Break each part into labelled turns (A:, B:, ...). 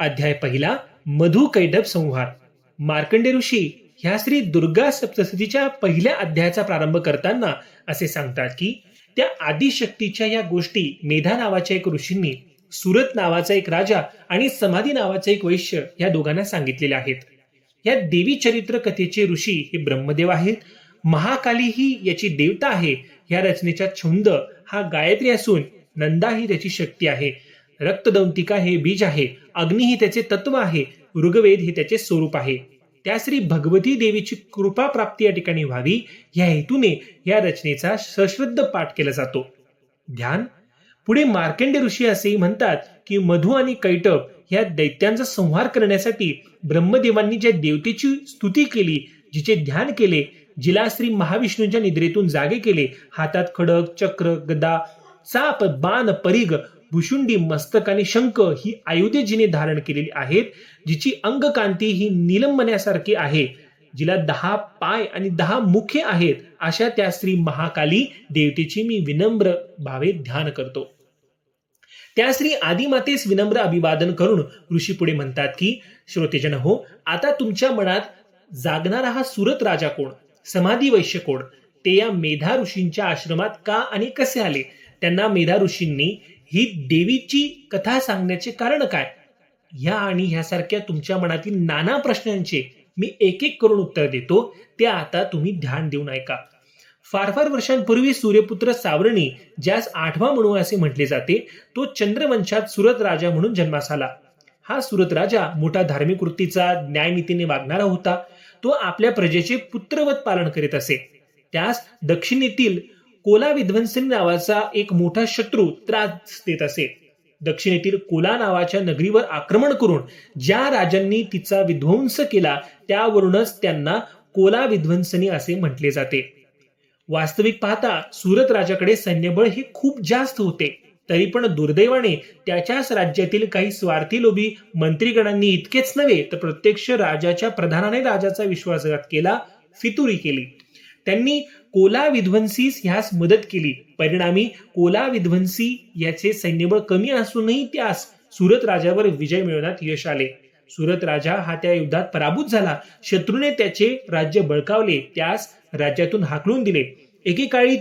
A: अध्याय पहिला, मधु कैटभ संहार. मार्कंडे ऋषी ह्या श्री दुर्गा सप्तशतीच्या पहिल्या अध्यायाचा प्रारंभ करताना असे सांगतात की त्या आदिशक्तीच्या या गोष्टी मेधा नावाच्या एक ऋषींनी सुरत नावाचा एक राजा आणि समाधी नावाचा एक वैश्य या दोघांना सांगितलेले आहेत. या देवी चरित्र कथेचे ऋषी हे ब्रह्मदेव आहेत. महाकाली ही याची देवता आहे. या रचनेचा छंद हा गायत्री असून नंदा ही त्याची शक्ती आहे. रक्तदंतिका हे बीज आहे. अग्नी ही त्याचे तत्व आहे. ऋग्वेद हे त्याचे स्वरूप आहे. त्या श्री भगवती देवीची कृपा प्राप्ती या ठिकाणी व्हावी या हेतूने या रचनेचा सश्रद्ध पाठ केला जातो. ध्यान. पुढे मार्कंडे ऋषी असेही म्हणतात की मधु आणि कैटभ या दैत्यांचा संहार करण्यासाठी ब्रह्मदेवांनी ज्या देवतेची स्तुती केली, जिचे ध्यान केले, जिला श्री महाविष्णूंच्या निद्रेतून जागे केले, हातात खडक, चक्र, गदा, चाप, बाण, परिघ, भुशुंडी, मस्तक आणि शंख ही आयुधे जिने धारण केलेली आहेत, जिची अंगकांती ही निलंबण्यासारखी आहे, जिला 10 पाय आणि 10 मुखे आहेत, अशा त्या श्री महाकाली देवतेची मी विनम्र भावे ध्यान करतो. त्या श्री आदिमातेस विनम्र अभिवादन करून ऋषी पुढे म्हणतात की श्रोतेजन हो, आता तुमच्या मनात जागणारा हा सुरत राजा कोण, समाधी वैश्य कोण, ते या मेधा ऋषींच्या आश्रमात का आणि कसे आले, त्यांना मेधा ऋषींनी ही देवीची कथा सांगण्याचे कारण काय, ह्या आणि ह्यासारख्या तुमच्या मनातील नाना प्रश्नांचे मी एक एक करून उत्तर देतो. ते आता तुम्ही ध्यान देऊन ऐका. फार फार वर्षांपूर्वी सूर्यपुत्र सावर्णी, ज्यास 8वा मनू असे म्हटले जाते, तो चंद्रवंशात सुरत राजा म्हणून जन्मास आला. हा सुरत राजा मोठा धार्मिक वृत्तीचा, न्यायनीतीने वागणारा होता. तो आपल्या प्रजेचे पुत्रवत पालन करीत असे. त्यास दक्षिणेतील कोला विध्वंसनी नावाचा एक मोठा शत्रू त्रास देत असे. दक्षिणेतील कोला नावाच्या नगरीवर आक्रमण करून ज्या राजांनी तिचा विध्वंस केला त्यावरूनच त्यांना कोला विध्वंसनी असे म्हटले जाते. वास्तविक पाहता सुरत राजाकडे सैन्यबळ हे खूप जास्त होते. तरी पण दुर्दैवाने त्याच्याच राज्यातील काही स्वार्थी लोभी मंत्रीगणांनी इतकेच नव्हे तर प्रत्यक्ष राजाच्या प्रधानाने राजाचा विश्वासघात केला, फितुरी केली. त्यांनी कोला विध्वंसीस ह्यास मदत केली. परिणामी कोला विध्वंसी याचे सैन्यबळ कमी असूनही त्यास सुरत राजावर विजय मिळवण्यात यश आले. सुरत राजा हा त्या युद्धात पराभूत झाला. शत्रूने त्याचे राज्य बळकावले, त्यास राज्यातून हाकलून दिले. एकेकाळी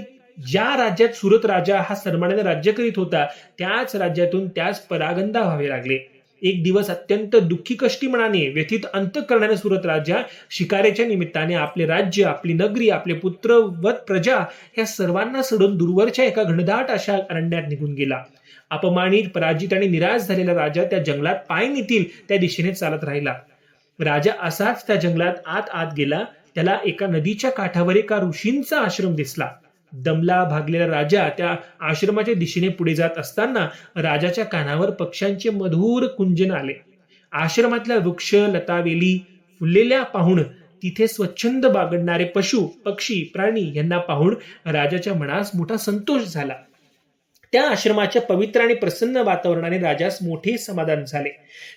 A: ज्या राज्यात सुरत राजा हा सन्मानाने राज्य करीत होता त्याच राज्यातून त्यास परागंदा व्हावे लागले. एक दिवस अत्यंत दुःखी कष्टी मनाने, व्यथित अंतःकरणाने सुरत राजा शिकारेच्या निमित्ताने आपले राज्य, आपली नगरी, आपले पुत्र व प्रजा या सर्वांना सोडून दूरवरच्या एका घनदाट अशा अरण्यात निघून गेला. अपमानित, पराजित आणि निराश झालेला राजा त्या जंगलात पाय नेतील त्या दिशेने चालत राहिला. राजा असाच त्या जंगलात आत गेला. त्याला एका नदीच्या काठावर एका ऋषींचा आश्रम दिसला. दमला भागलेला राजा त्या आश्रमाच्या दिशेने पुढे जात असताना राजाच्या कानावर पक्ष्यांचे मधुर कुंजन आले. आश्रमातल्या वृक्ष, लतावेली फुललेल्या पाहून, तिथे स्वच्छंद बागडणारे पशु, पक्षी, प्राणी यांना पाहून राजाच्या मनास मोठा संतोष झाला. त्या आश्रमाच्या पवित्र आणि प्रसन्न वातावरणाने राजास मोठे समाधान झाले.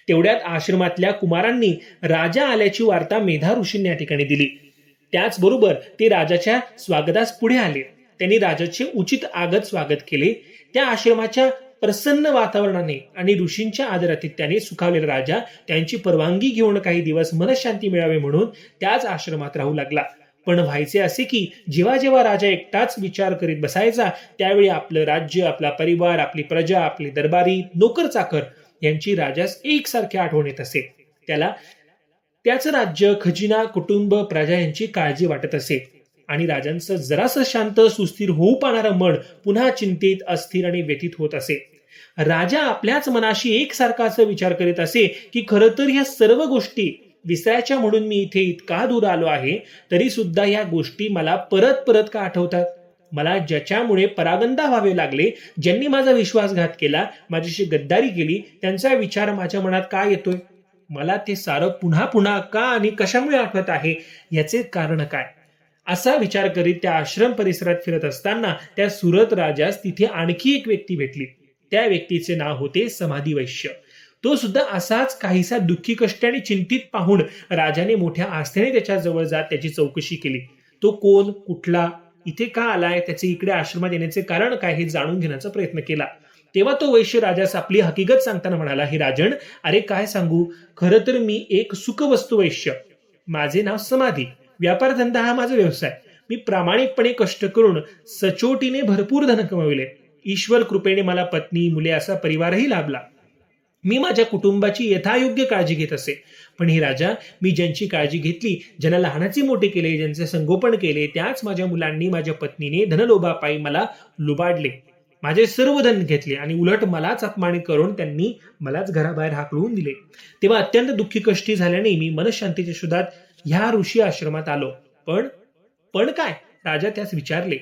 A: तेवढ्यात आश्रमातल्या कुमारांनी राजा आल्याची वार्ता मेधा ऋषींनी या ठिकाणी दिली. त्याचबरोबर ते राजाच्या स्वागतास पुढे आले. त्यांनी राजाचे उचित आगत स्वागत केले. त्या आश्रमाच्या प्रसन्न वातावरणाने आणि ऋषींच्या आदरातिथ्याने सुखावलेला राजा त्यांची परवानगी घेऊन काही दिवस मनशांती मिळावे म्हणून त्याच आश्रमात राहू लागला. पण व्हायचे असे की जेव्हा जेव्हा राजा एकटाच विचार करीत बसायचा त्यावेळी आपलं राज्य, आपला परिवार, आपली प्रजा, आपली दरबारी, नोकर चाकर यांची राजास एकसारखी आठवण येत असे. त्याला त्याचं राज्य, खजिना, कुटुंब, प्रजा यांची काळजी वाटत असे आणि राजांचं जरासं शांत, सुस्थिर होऊ पाहणारं मन पुन्हा चिंतित, अस्थिर आणि व्यथित होत असे. राजा आपल्याच मनाशी एकसारखा असं विचार करीत असे की खरं तर ह्या सर्व गोष्टी विसरायच्या म्हणून मी इथे इतका दूर आलो आहे, तरी सुद्धा ह्या गोष्टी मला परत परत का आठवतात. मला ज्याच्यामुळे परागंदा व्हावे लागले, ज्यांनी माझा विश्वासघात केला, माझ्याशी गद्दारी केली, त्यांचा विचार माझ्या मनात का येतोय. मला ते सारं पुन्हा पुन्हा का आणि कशामुळे आठवत आहे, याचे कारण काय. असा विचार करीत त्या आश्रम परिसरात फिरत असताना त्या सुरत राजास तिथे आणखी एक व्यक्ती भेटली. त्या व्यक्तीचे नाव होते समाधी वैश्य. तो सुद्धा असाच काहीसा दुःखी, कष्टी आणि चिंतित पाहून राजाने मोठ्या आस्थेने त्याच्या जवळ जात त्याची चौकशी केली. तो कोण, कुठला, इथे का आलाय, त्याचे इकडे आश्रमात येण्याचे कारण काय हे जाणून घेण्याचा प्रयत्न केला. तेव्हा तो वैश्य राजास आपली हकीकत सांगताना म्हणाला, हे राजन, अरे काय सांगू, खरं तर मी एक सुखवस्तू वैश्य, माझे नाव समाधी, व्यापार धंदा हा माझा व्यवसाय. मी प्रामाणिकपणे कष्ट करून सचोटीने भरपूर धन कमविले. ईश्वर कृपेने मला पत्नी, मुले असा परिवारही लाभला. मी माझ्या कुटुंबाची यथायोग्य काळजी घेत असे. पण हे राजा, मी ज्यांची काळजी घेतली, ज्यांना लहानाचे मोठे केले, ज्यांचे संगोपन केले, त्याच माझ्या मुलांनी, माझ्या पत्नीने धनलोभापायी मला लुबाडले, माझे सर्व धन घेतले आणि उलट मलाच अपमानित करून त्यांनी मलाच घराबाहेर हाकलून दिले. तेव्हा अत्यंत दुःखी कष्टी झाल्याने मी मनशांतीच्या शोधात ह्या ऋषी आश्रमात आलो. पण पण काय, राजा त्यास विचारले.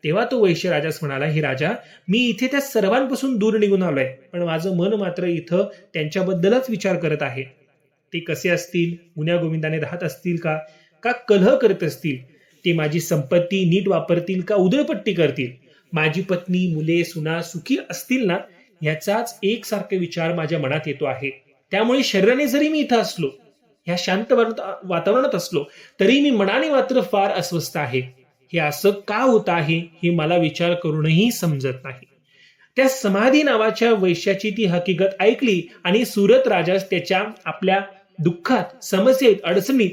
A: तेव्हा तो वैश्य राजास म्हणाला, हे राजा, मी इथे त्या सर्वांपासून दूर निघून आलोय, पण माझं मन मात्र इथं त्यांच्याबद्दलच विचार करत आहे. ते कसे असतील, गुण्या गोविंदाने राहत असतील का, का कलह करत असतील? ते माझी संपत्ती नीट वापरतील का उधळपट्टी करतील? माझी पत्नी, मुले, सुना सुखी असतील ना, याचाच एकसारखे विचार माझ्या मनात येतो आहे. त्यामुळे शरीराने जरी मी इथं असलो, ह्या शांत वातावरणात असलो, तरी मी मनाने मात्र फार अस्वस्थ आहे. हे असं का होत आहे, हे मला विचार करूनही समजत नाही. त्या समाधी नावाच्या वैश्याची ती हकीकत ऐकली आणि सुरत राजास त्याच्या आपल्या दुःखात, समस्येत, अडचणीत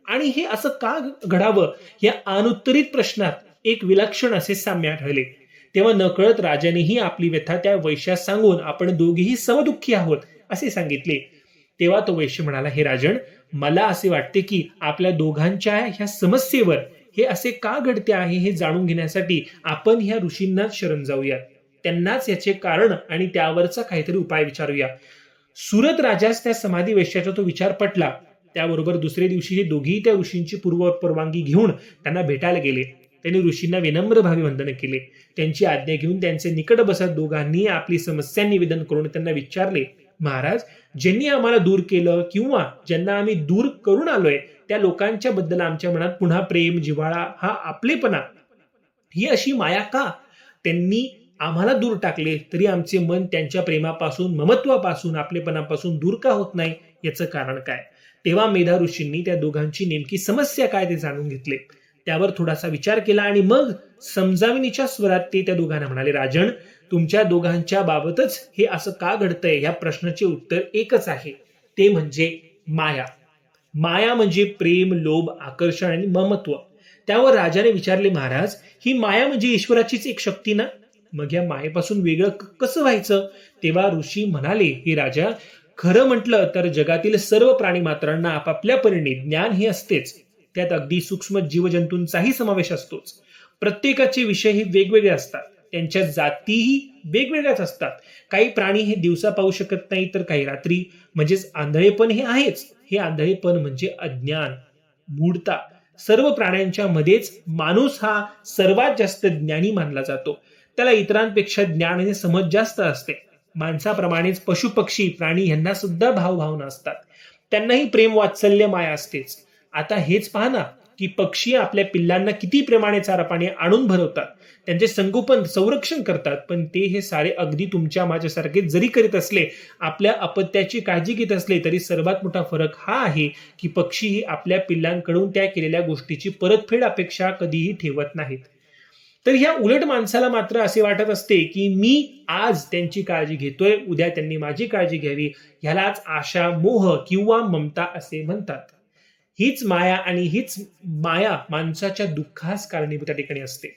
A: आणि हे असं का घडावं या अनुत्तरित प्रश्नात एक विलक्षण असे साम्य आढळले. तेव्हा नकळत राजानेही आपली व्यथा त्या वैश्यास सांगून आपण दोघेही समदुःखी आहोत असे सांगितले. तेव्हा तो वैश्य म्हणाला, हे राजन, मला असे वाटते की आपल्या दोघांच्या ह्या समस्येवर हे असे का घडते आहे हे जाणून घेण्यासाठी आपण ह्या ऋषींनाच शरण जाऊया, त्यांनाच याचे कारण आणि त्यावरचा काहीतरी उपाय विचारूया. सुरत राजास त्या समाधी वैश्याचा तो विचार पटला. त्याबरोबर दुसरे दिवशी हे दोघेही त्या ऋषींची पूर्व परवानगी घेऊन त्यांना भेटायला गेले. त्यांनी ऋषींना विनम्र भावे वंदन केले. त्यांची आज्ञा घेऊन त्यांचे निकट बसत दोघांनी आपली समस्या निवेदन करून त्यांना विचारले, महाराज, ज्यांनी आम्हाला दूर केलं किंवा ज्यांना आम्ही दूर करून आलोय, त्या लोकांच्या बद्दल आमच्या मनात पुन्हा प्रेम, जिव्हाळा, हा आपलेपणा, ही अशी माया का? त्यांनी आम्हाला दूर टाकले तरी आमचे मन त्यांच्या प्रेमापासून, ममत्वापासून, आपलेपणापासून दूर का होत नाही, याचं कारण काय? तेव्हा मेधा ऋषींनी त्या दोघांची नेमकी समस्या काय ते जाणून घेतले. त्यावर थोडासा विचार केला आणि मग समजावणीच्या स्वरात ते त्या दोघांना म्हणाले, राजन, तुमच्या दोघांच्या बाबतच हे असं का घडतंय या प्रश्नाचे उत्तर एकच आहे, ते म्हणजे माया. माया म्हणजे प्रेम, लोभ, आकर्षण आणि ममत्व. त्यावर राजाने विचारले, महाराज, ही माया म्हणजे ईश्वराचीच एक शक्ती ना, मग या मायेपासून वेगळं कसं व्हायचं? तेव्हा ऋषी म्हणाले, हे राजा, खरं म्हटलं तर जगातील सर्व प्राणी मात्रांना आपापल्या परीने ज्ञान हे असतेच. त्यात अगदी सूक्ष्म जीवजंतूंचाही समावेश असतोच. प्रत्येकाचे विषय हे वेगवेगळे असतात, त्यांच्या जातीही वेगवेगळ्याच असतात. काही प्राणी हे दिवसा पाहू शकत नाही तर काही रात्री, म्हणजेच आंधळेपण हे आहेच. हे आंधळेपण म्हणजे अज्ञान, मूढता. सर्व प्राण्यांच्या मध्येच माणूस हा सर्वात जास्त ज्ञानी मानला जातो. त्याला इतरांपेक्षा ज्ञान आणि समज जास्त असते. माणसाप्रमाणेच पशु, पक्षी, प्राणी यांना सुद्धा भावभावना असतात. त्यांनाही प्रेम, वात्सल्य, माया असतेच. आता हेच पहा ना की पक्षी आपल्या पिल्लांना किती प्रेमाने चारा पाणी आणून भरवतात, त्यांचे संगोपन, संरक्षण करतात. पण ते हे सारे अगदी तुमच्या माझ्यासारखे जरी करीत असले, आपल्या अपत्याची काळजी घेत असले, तरी सर्वात मोठा फरक हा आहे की पक्षी आपल्या पिल्लांकडून त्या केलेल्या गोष्टीची परतफेड अपेक्षा कधीही ठेवत नाहीत. तर ह्या उलट माणसाला मात्र असे वाटत असते की मी आज त्यांची काळजी घेतोय, उद्या त्यांनी माझी काळजी घ्यावी. ह्यालाच आशा, मोह किंवा ममता असे म्हणतात. हीच माया आणि हीच माया माणसाच्या दुःखास कारणीभूत त्या ठिकाणी असते.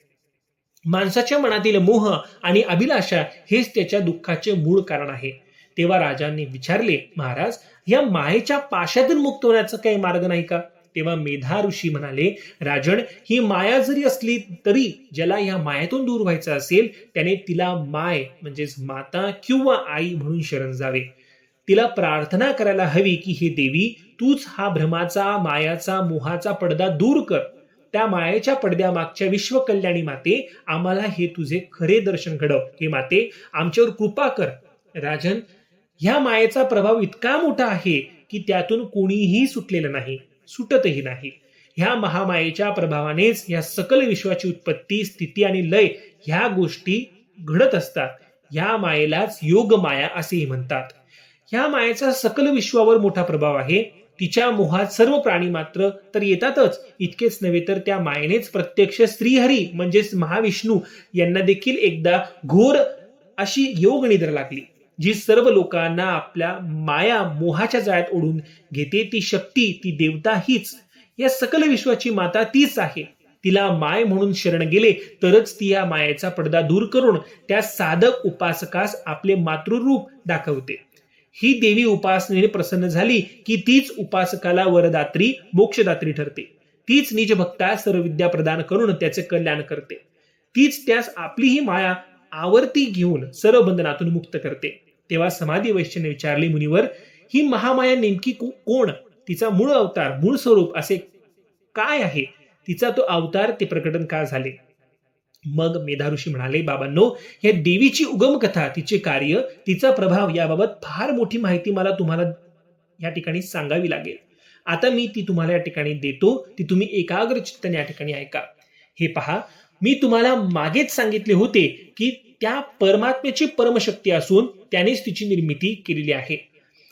A: माणसाच्या मनातील मोह आणि अभिलाषा हेच त्याच्या दुःखाचे मूळ कारण आहे. तेव्हा राजांनी विचारले, महाराज, या मायेच्या पाशातून मुक्त होण्याचा काही मार्ग नाही का? तेव्हा मेधा ऋषी म्हणाले, राजन, ही माया जरी असली तरी ज्याला या मायेतून दूर व्हायचं असेल त्याने तिला माय म्हणजेच माता किंवा आई म्हणून शरण जावे. तिला प्रार्थना करायला हवी की हे देवी, तूच हा भ्रमाचा, मायाचा, मोहाचा पडदा दूर कर. त्या मायेच्या पडद्यामागच्या विश्वकल्याणी माते, आम्हाला हे तुझे खरे दर्शन घडव. हे माते, आमच्यावर कृपा कर. राजन, ह्या मायेचा प्रभाव इतका मोठा आहे की त्यातून कोणीही सुटलेलं नाही, सुटतही नाही. ह्या महामायेच्या प्रभावानेच या सकल विश्वाची उत्पत्ती, स्थिती आणि लय ह्या गोष्टी घडत असतात. ह्या मायेलाच योग माया असेही म्हणतात. ह्या मायेचा सकल विश्वावर मोठा प्रभाव आहे. तिच्या मोहात सर्व प्राणी मात्र तर येतातच, इतकेच नव्हे तर त्या मायेनेच प्रत्यक्ष श्रीहरी म्हणजेच महाविष्णू यांना देखील एकदा घोर अशी योग निद्रा लागली, जी सर्व लोकांना आपल्या माया मोहाच्या जाळ्यात ओढून घेते. ती शक्ती, ती देवता हीच, या सकल विश्वाची माता तीच आहे. तिला माय म्हणून शरण गेले तरच ती या मायेचा पडदा दूर करून त्या साधक उपासकास आपले मातृरूप दाखवते. ही देवी उपासनेने प्रसन्न झाली की तीच उपासकाला वरदात्री, मोक्षदात्री ठरते. तीच निज भक्तास सर्व विद्या प्रदान करून त्याचे कल्याण करते. तीच त्यास आपली ही माया आवर्ती घेऊन सर्व बंधनातून मुक्त करते. तेव्हा समाधी वैश्याने विचारले, मुनिवर, ही महामाया नेमकी कोण? तिचा मूळ अवतार, मूळ स्वरूप असे काय आहे? तिचा तो अवतार, ते प्रकटन का झाले? मग मेधा ऋषी म्हणाले, बाबांनो, या देवीची उगम कथा, तिचे कार्य, तिचा प्रभाव याबाबत फार मोठी माहिती मला तुम्हाला या ठिकाणी सांगावी लागेल. आता मी ती तुम्हाला या ठिकाणी देतो, ती तुम्ही एकाग्र चित्ताने या ठिकाणी ऐका. हे पहा, मी तुम्हाला मागेच सांगितले होते की त्या परमात्म्याची परमशक्ती असून त्यानेच तिची निर्मिती केलेली आहे.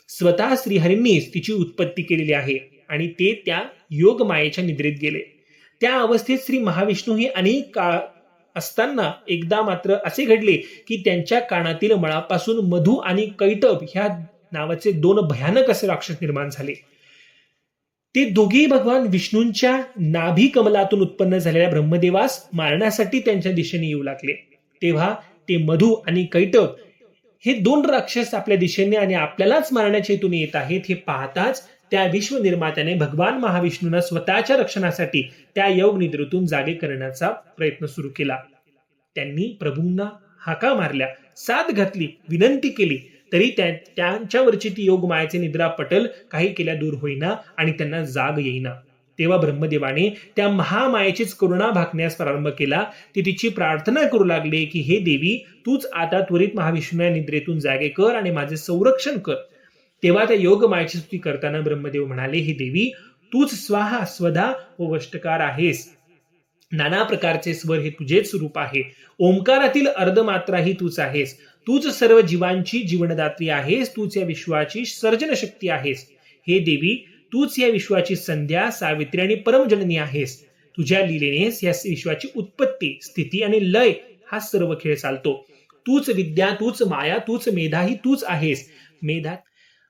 A: स्वतः श्रीहरींनीच तिची उत्पत्ती केलेली आहे आणि ते त्या योग मायेच्या निद्रेत गेले. त्या अवस्थेत श्री महाविष्णू हे अनेक काळ असताना एकदा मात्र असे घडले की त्यांच्या कानातील मळापासून मधु आणि कैटभ ह्या नावाचे दोन भयानक असे राक्षस निर्माण झाले. ते दोघेही भगवान विष्णूंच्या नाभी कमलातून उत्पन्न झालेल्या ब्रह्मदेवास मारण्यासाठी त्यांच्या दिशेने येऊ लागले. तेव्हा ते मधु आणि कैटभ हे दोन राक्षस आपल्या दिशेने आणि आपल्यालाच मारण्याच्या हेतूने येत आहेत हे पाहताच त्या विश्व निर्मात्याने भगवान महाविष्णूंना स्वतःच्या रक्षणासाठी त्या योग निद्रेतून जागे करण्याचा प्रयत्न सुरू केला. त्यांनी प्रभूंना हाका मारल्या, साथ घातली, विनंती केली, तरी त्यांच्यावरची ती योग मायाचे निद्रा पटल काही केल्या दूर होईना आणि त्यांना जाग येईना. तेव्हा ब्रह्मदेवाने त्या महामायेचीच करुणा भाकण्यास प्रारंभ केला. ते तिची प्रार्थना करू लागले की हे देवी, तूच आता त्वरित महाविष्णूला निद्रेतून जागे कर आणि माझे संरक्षण कर. तेव्हा त्या योग मायेची स्तुती करताना ब्रह्मदेव म्हणाले, हे देवी, तूच स्वाहा स्वधा व वष्टकार आहेस. नाना प्रकारचे स्वर हे तुझेच स्वरूप आहे. ओंकारातील अर्धमात्रा ही तूच आहेस. तूच सर्व जीवांची जीवनदात्री आहेस. तूच या विश्वाची सर्जन शक्ती आहेस. हे देवी, तूच या विश्वाची संध्या, सावित्री आणि परमजननी आहेस. तुझ्या लीलेनेच या विश्वाची उत्पत्ती, स्थिती आणि लय हा सर्व खेळ चालतो. तूच विद्या, तूच माया, तूच मेधा ही तूच आहेस. मेधा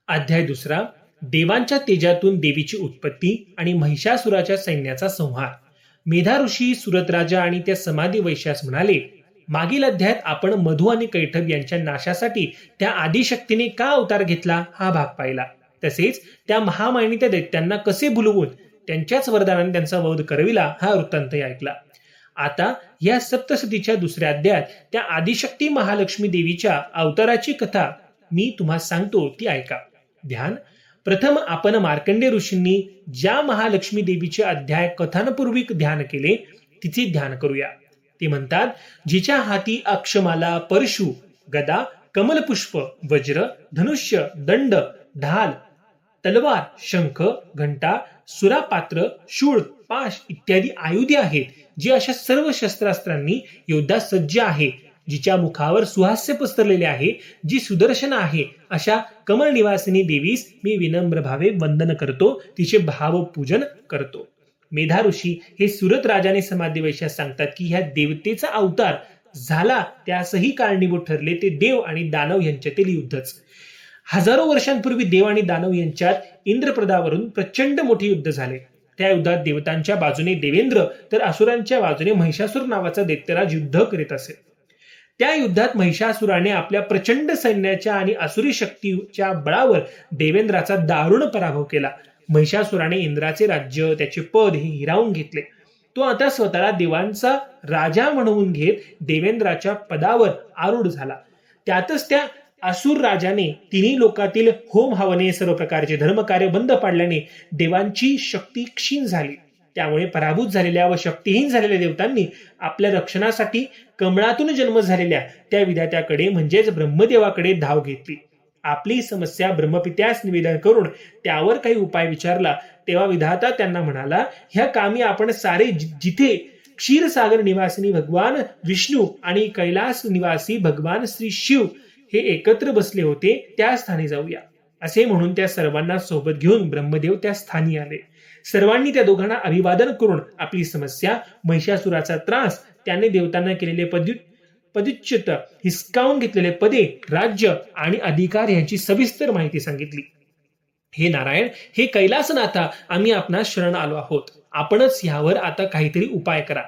A: अध्याय 2. देवांच्या तेजातून देवीची उत्पत्ती आणि महिषासुराच्या सैन्याचा संहार. मेधा ऋषी सुरतराजा आणि त्या समाधी वैश्यास म्हणाले, मागील अध्यायात आपण मधु आणि कैटभ यांच्या नाशासाठी त्या आदिशक्तीने का अवतार घेतला हा भाग पाहिला. तसेच त्या महामायेने त्या दैत्यांना कसे भुलवून त्यांच्याच वरदानाने त्यांचा वध करविला हा वृत्तांत ऐकला. आता या सप्तशतीच्या 2ऱ्या अध्यायात त्या आदिशक्ती महालक्ष्मी देवीच्या अवताराची कथा मी तुम्हाला सांगतो, ती ऐका. ध्यान. प्रथम आपण मार्कंडेय ऋषींनी ज्या महालक्ष्मी देवीचे अध्याय कथानपूर्विक ध्यान केले तिचे ध्यान करूया. ते म्हणतात, जिच्या हाती अक्षमाला, परशु, गदा, कमलपुष्प, वज्र, धनुष्य, दंड, ढाल, तलवार, शंख, घंटा, सुरापात्र, शूळ, पाश इत्यादी आयुधे आहेत, जी अशा सर्व शस्त्रास्त्रांनी योद्धा सज्ज आहे, जिच्या मुखावर सुहास्य पसरलेले आहे, जी सुदर्शन आहे, अशा कमल निवासिनी देवीस मी विनम्र भावे वंदन करतो, तिचे भावपूजन करतो. मेधा ऋषी हे सुरत राजाने समाधी वैश्यास सांगतात की ह्या देवतेचा अवतार झाला त्यासही कारणीभूत ठरले ते देव आणि दानव यांच्यातील युद्धच. हजारो वर्षांपूर्वी देव आणि दानव यांच्यात इंद्रप्रदावरून प्रचंड मोठे युद्ध झाले. त्या युद्धात देवतांच्या बाजूने देवेंद्र तर असुरांच्या बाजूने महिषासुर नावाचा दैत्यराज युद्ध करीत असे. त्या युद्धात महिषासुराने आपल्या प्रचंड सैन्याच्या आणि असुरी शक्तीच्या बळावर देवेंद्राचा दारुण पराभव केला. महिषासुराने इंद्राचे राज्य, त्याचे पद हे हिरावून घेतले. तो आता स्वतःला देवांचा राजा म्हणवून घेत देवेंद्राच्या पदावर आरूढ झाला. त्यातच त्या असुर राजाने तिन्ही लोकातील होम हवने, सर्व प्रकारचे धर्मकार्य बंद पाडल्याने देवांची शक्ती क्षीण झाली. त्यामुळे पराभूत झालेल्या व शक्तीहीन झालेल्या देवतांनी आपल्या रक्षणासाठी कमळातून जन्म झालेल्या त्या विधात्याकडे म्हणजेच ब्रह्मदेवाकडे धाव घेतली. आपली समस्या ब्रह्मपित्यास निवेदन करून त्यावर काही उपाय विचारला. तेव्हा विधाता त्यांना म्हणाला, ह्या कामी आपण सारे जिथे क्षीरसागर निवासिनी भगवान विष्णू आणि कैलास निवासी भगवान श्री शिव हे एकत्र बसले होते त्या स्थानी जाऊया. असे म्हणून त्या सर्वांना सोबत घेऊन ब्रह्मदेव त्या स्थानी आले. सर्वांनी त्या दोघांना अभिवादन करून आपली समस्या, महिषासुराचा त्रास, त्याने देवतांना केलेले पदच्युत, हिसकावून घेतलेले पदे, राज्य आणि अधिकार यांची सविस्तर माहिती सांगितली. हे नारायण, हे कैलासनाथा, आम्ही आपणास शरण आलो आहोत. आपणच ह्यावर आता काहीतरी उपाय करा.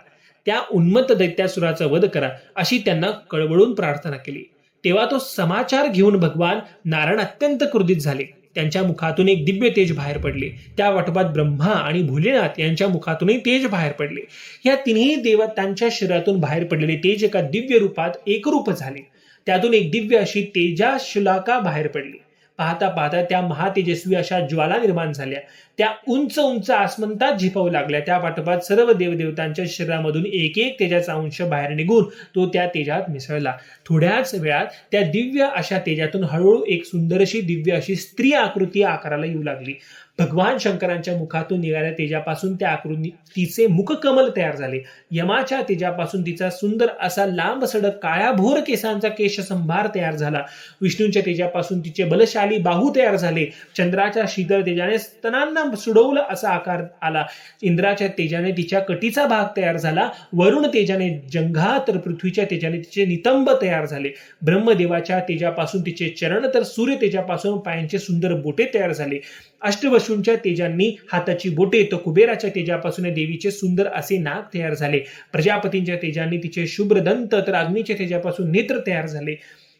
A: त्या उन्मत्त दैत्यासुराचा वध करा, अशी त्यांना कळवळून प्रार्थना केली. तेव्हा तो समाचार घेऊन भगवान नारायण अत्यंत क्रोधित झाले. त्यांच्या मुखातून एक दिव्य तेज बाहेर पडले. त्या वाटपात ब्रह्मा आणि भोलेनाथ यांच्या मुखातूनही तेज बाहेर पडले. या तिन्ही देवतांच्या शरीरातून बाहेर पडलेले तेज एका दिव्य रूपात एकरूप झाले. त्यातून एक दिव्य अशी तेजाशलाका बाहेर पडली. पाहता पाहता त्या महातेजस्वी अशा ज्वाला निर्माण झाल्या. त्या उंच उंच आसमंतात झेपावू लागल्या. त्या वाटपात सर्व देवदेवतांच्या शरीरामधून एक एक तेजाचा अंश बाहेर निघून तो त्या तेजात मिसळला. थोड्याच वेळात त्या दिव्य अशा तेजातून हळूहळू एक सुंदरशी दिव्य अशी स्त्री आकृती आकाराला येऊ लागली. भगवान शंकरांच्या मुखातून निघाल्या तेजापासून त्या आकृतीचे मुखकमल तयार झाले. यमाच्या तेजापासून तिचा सुंदर असा लांब सडक काळ्याभोर केसांचा केशसंभार तयार झाला. विष्णूंच्या तेजापासून तिचे बलशाली बाहू तयार झाले. चंद्राच्या शीतळ तेजाने स्तनांना सुडवलं असा आकार आला. इंद्राच्या तेजाने तिच्या कटीचा भाग तयार झाला. वरुण तेजाने जंघा, तर पृथ्वीच्या तेजाने तिचे नितंब तयार झाले. ब्रह्मदेवाच्या तेजापासून तिचे चरण, तर सूर्य तेजापासून पायांचे सुंदर बोटे तयार झाले. अष्टवसूंच्या तेजांनी हाताची बोटे, तर कुबेराच्या तेजापासून देवीचे सुंदर असे नाक तयार झाले. प्रजापतींच्या तेजांनी तिचे शुभ्र दंत, तर अग्नीच्या तेजापासून नेत्र तयार झाले.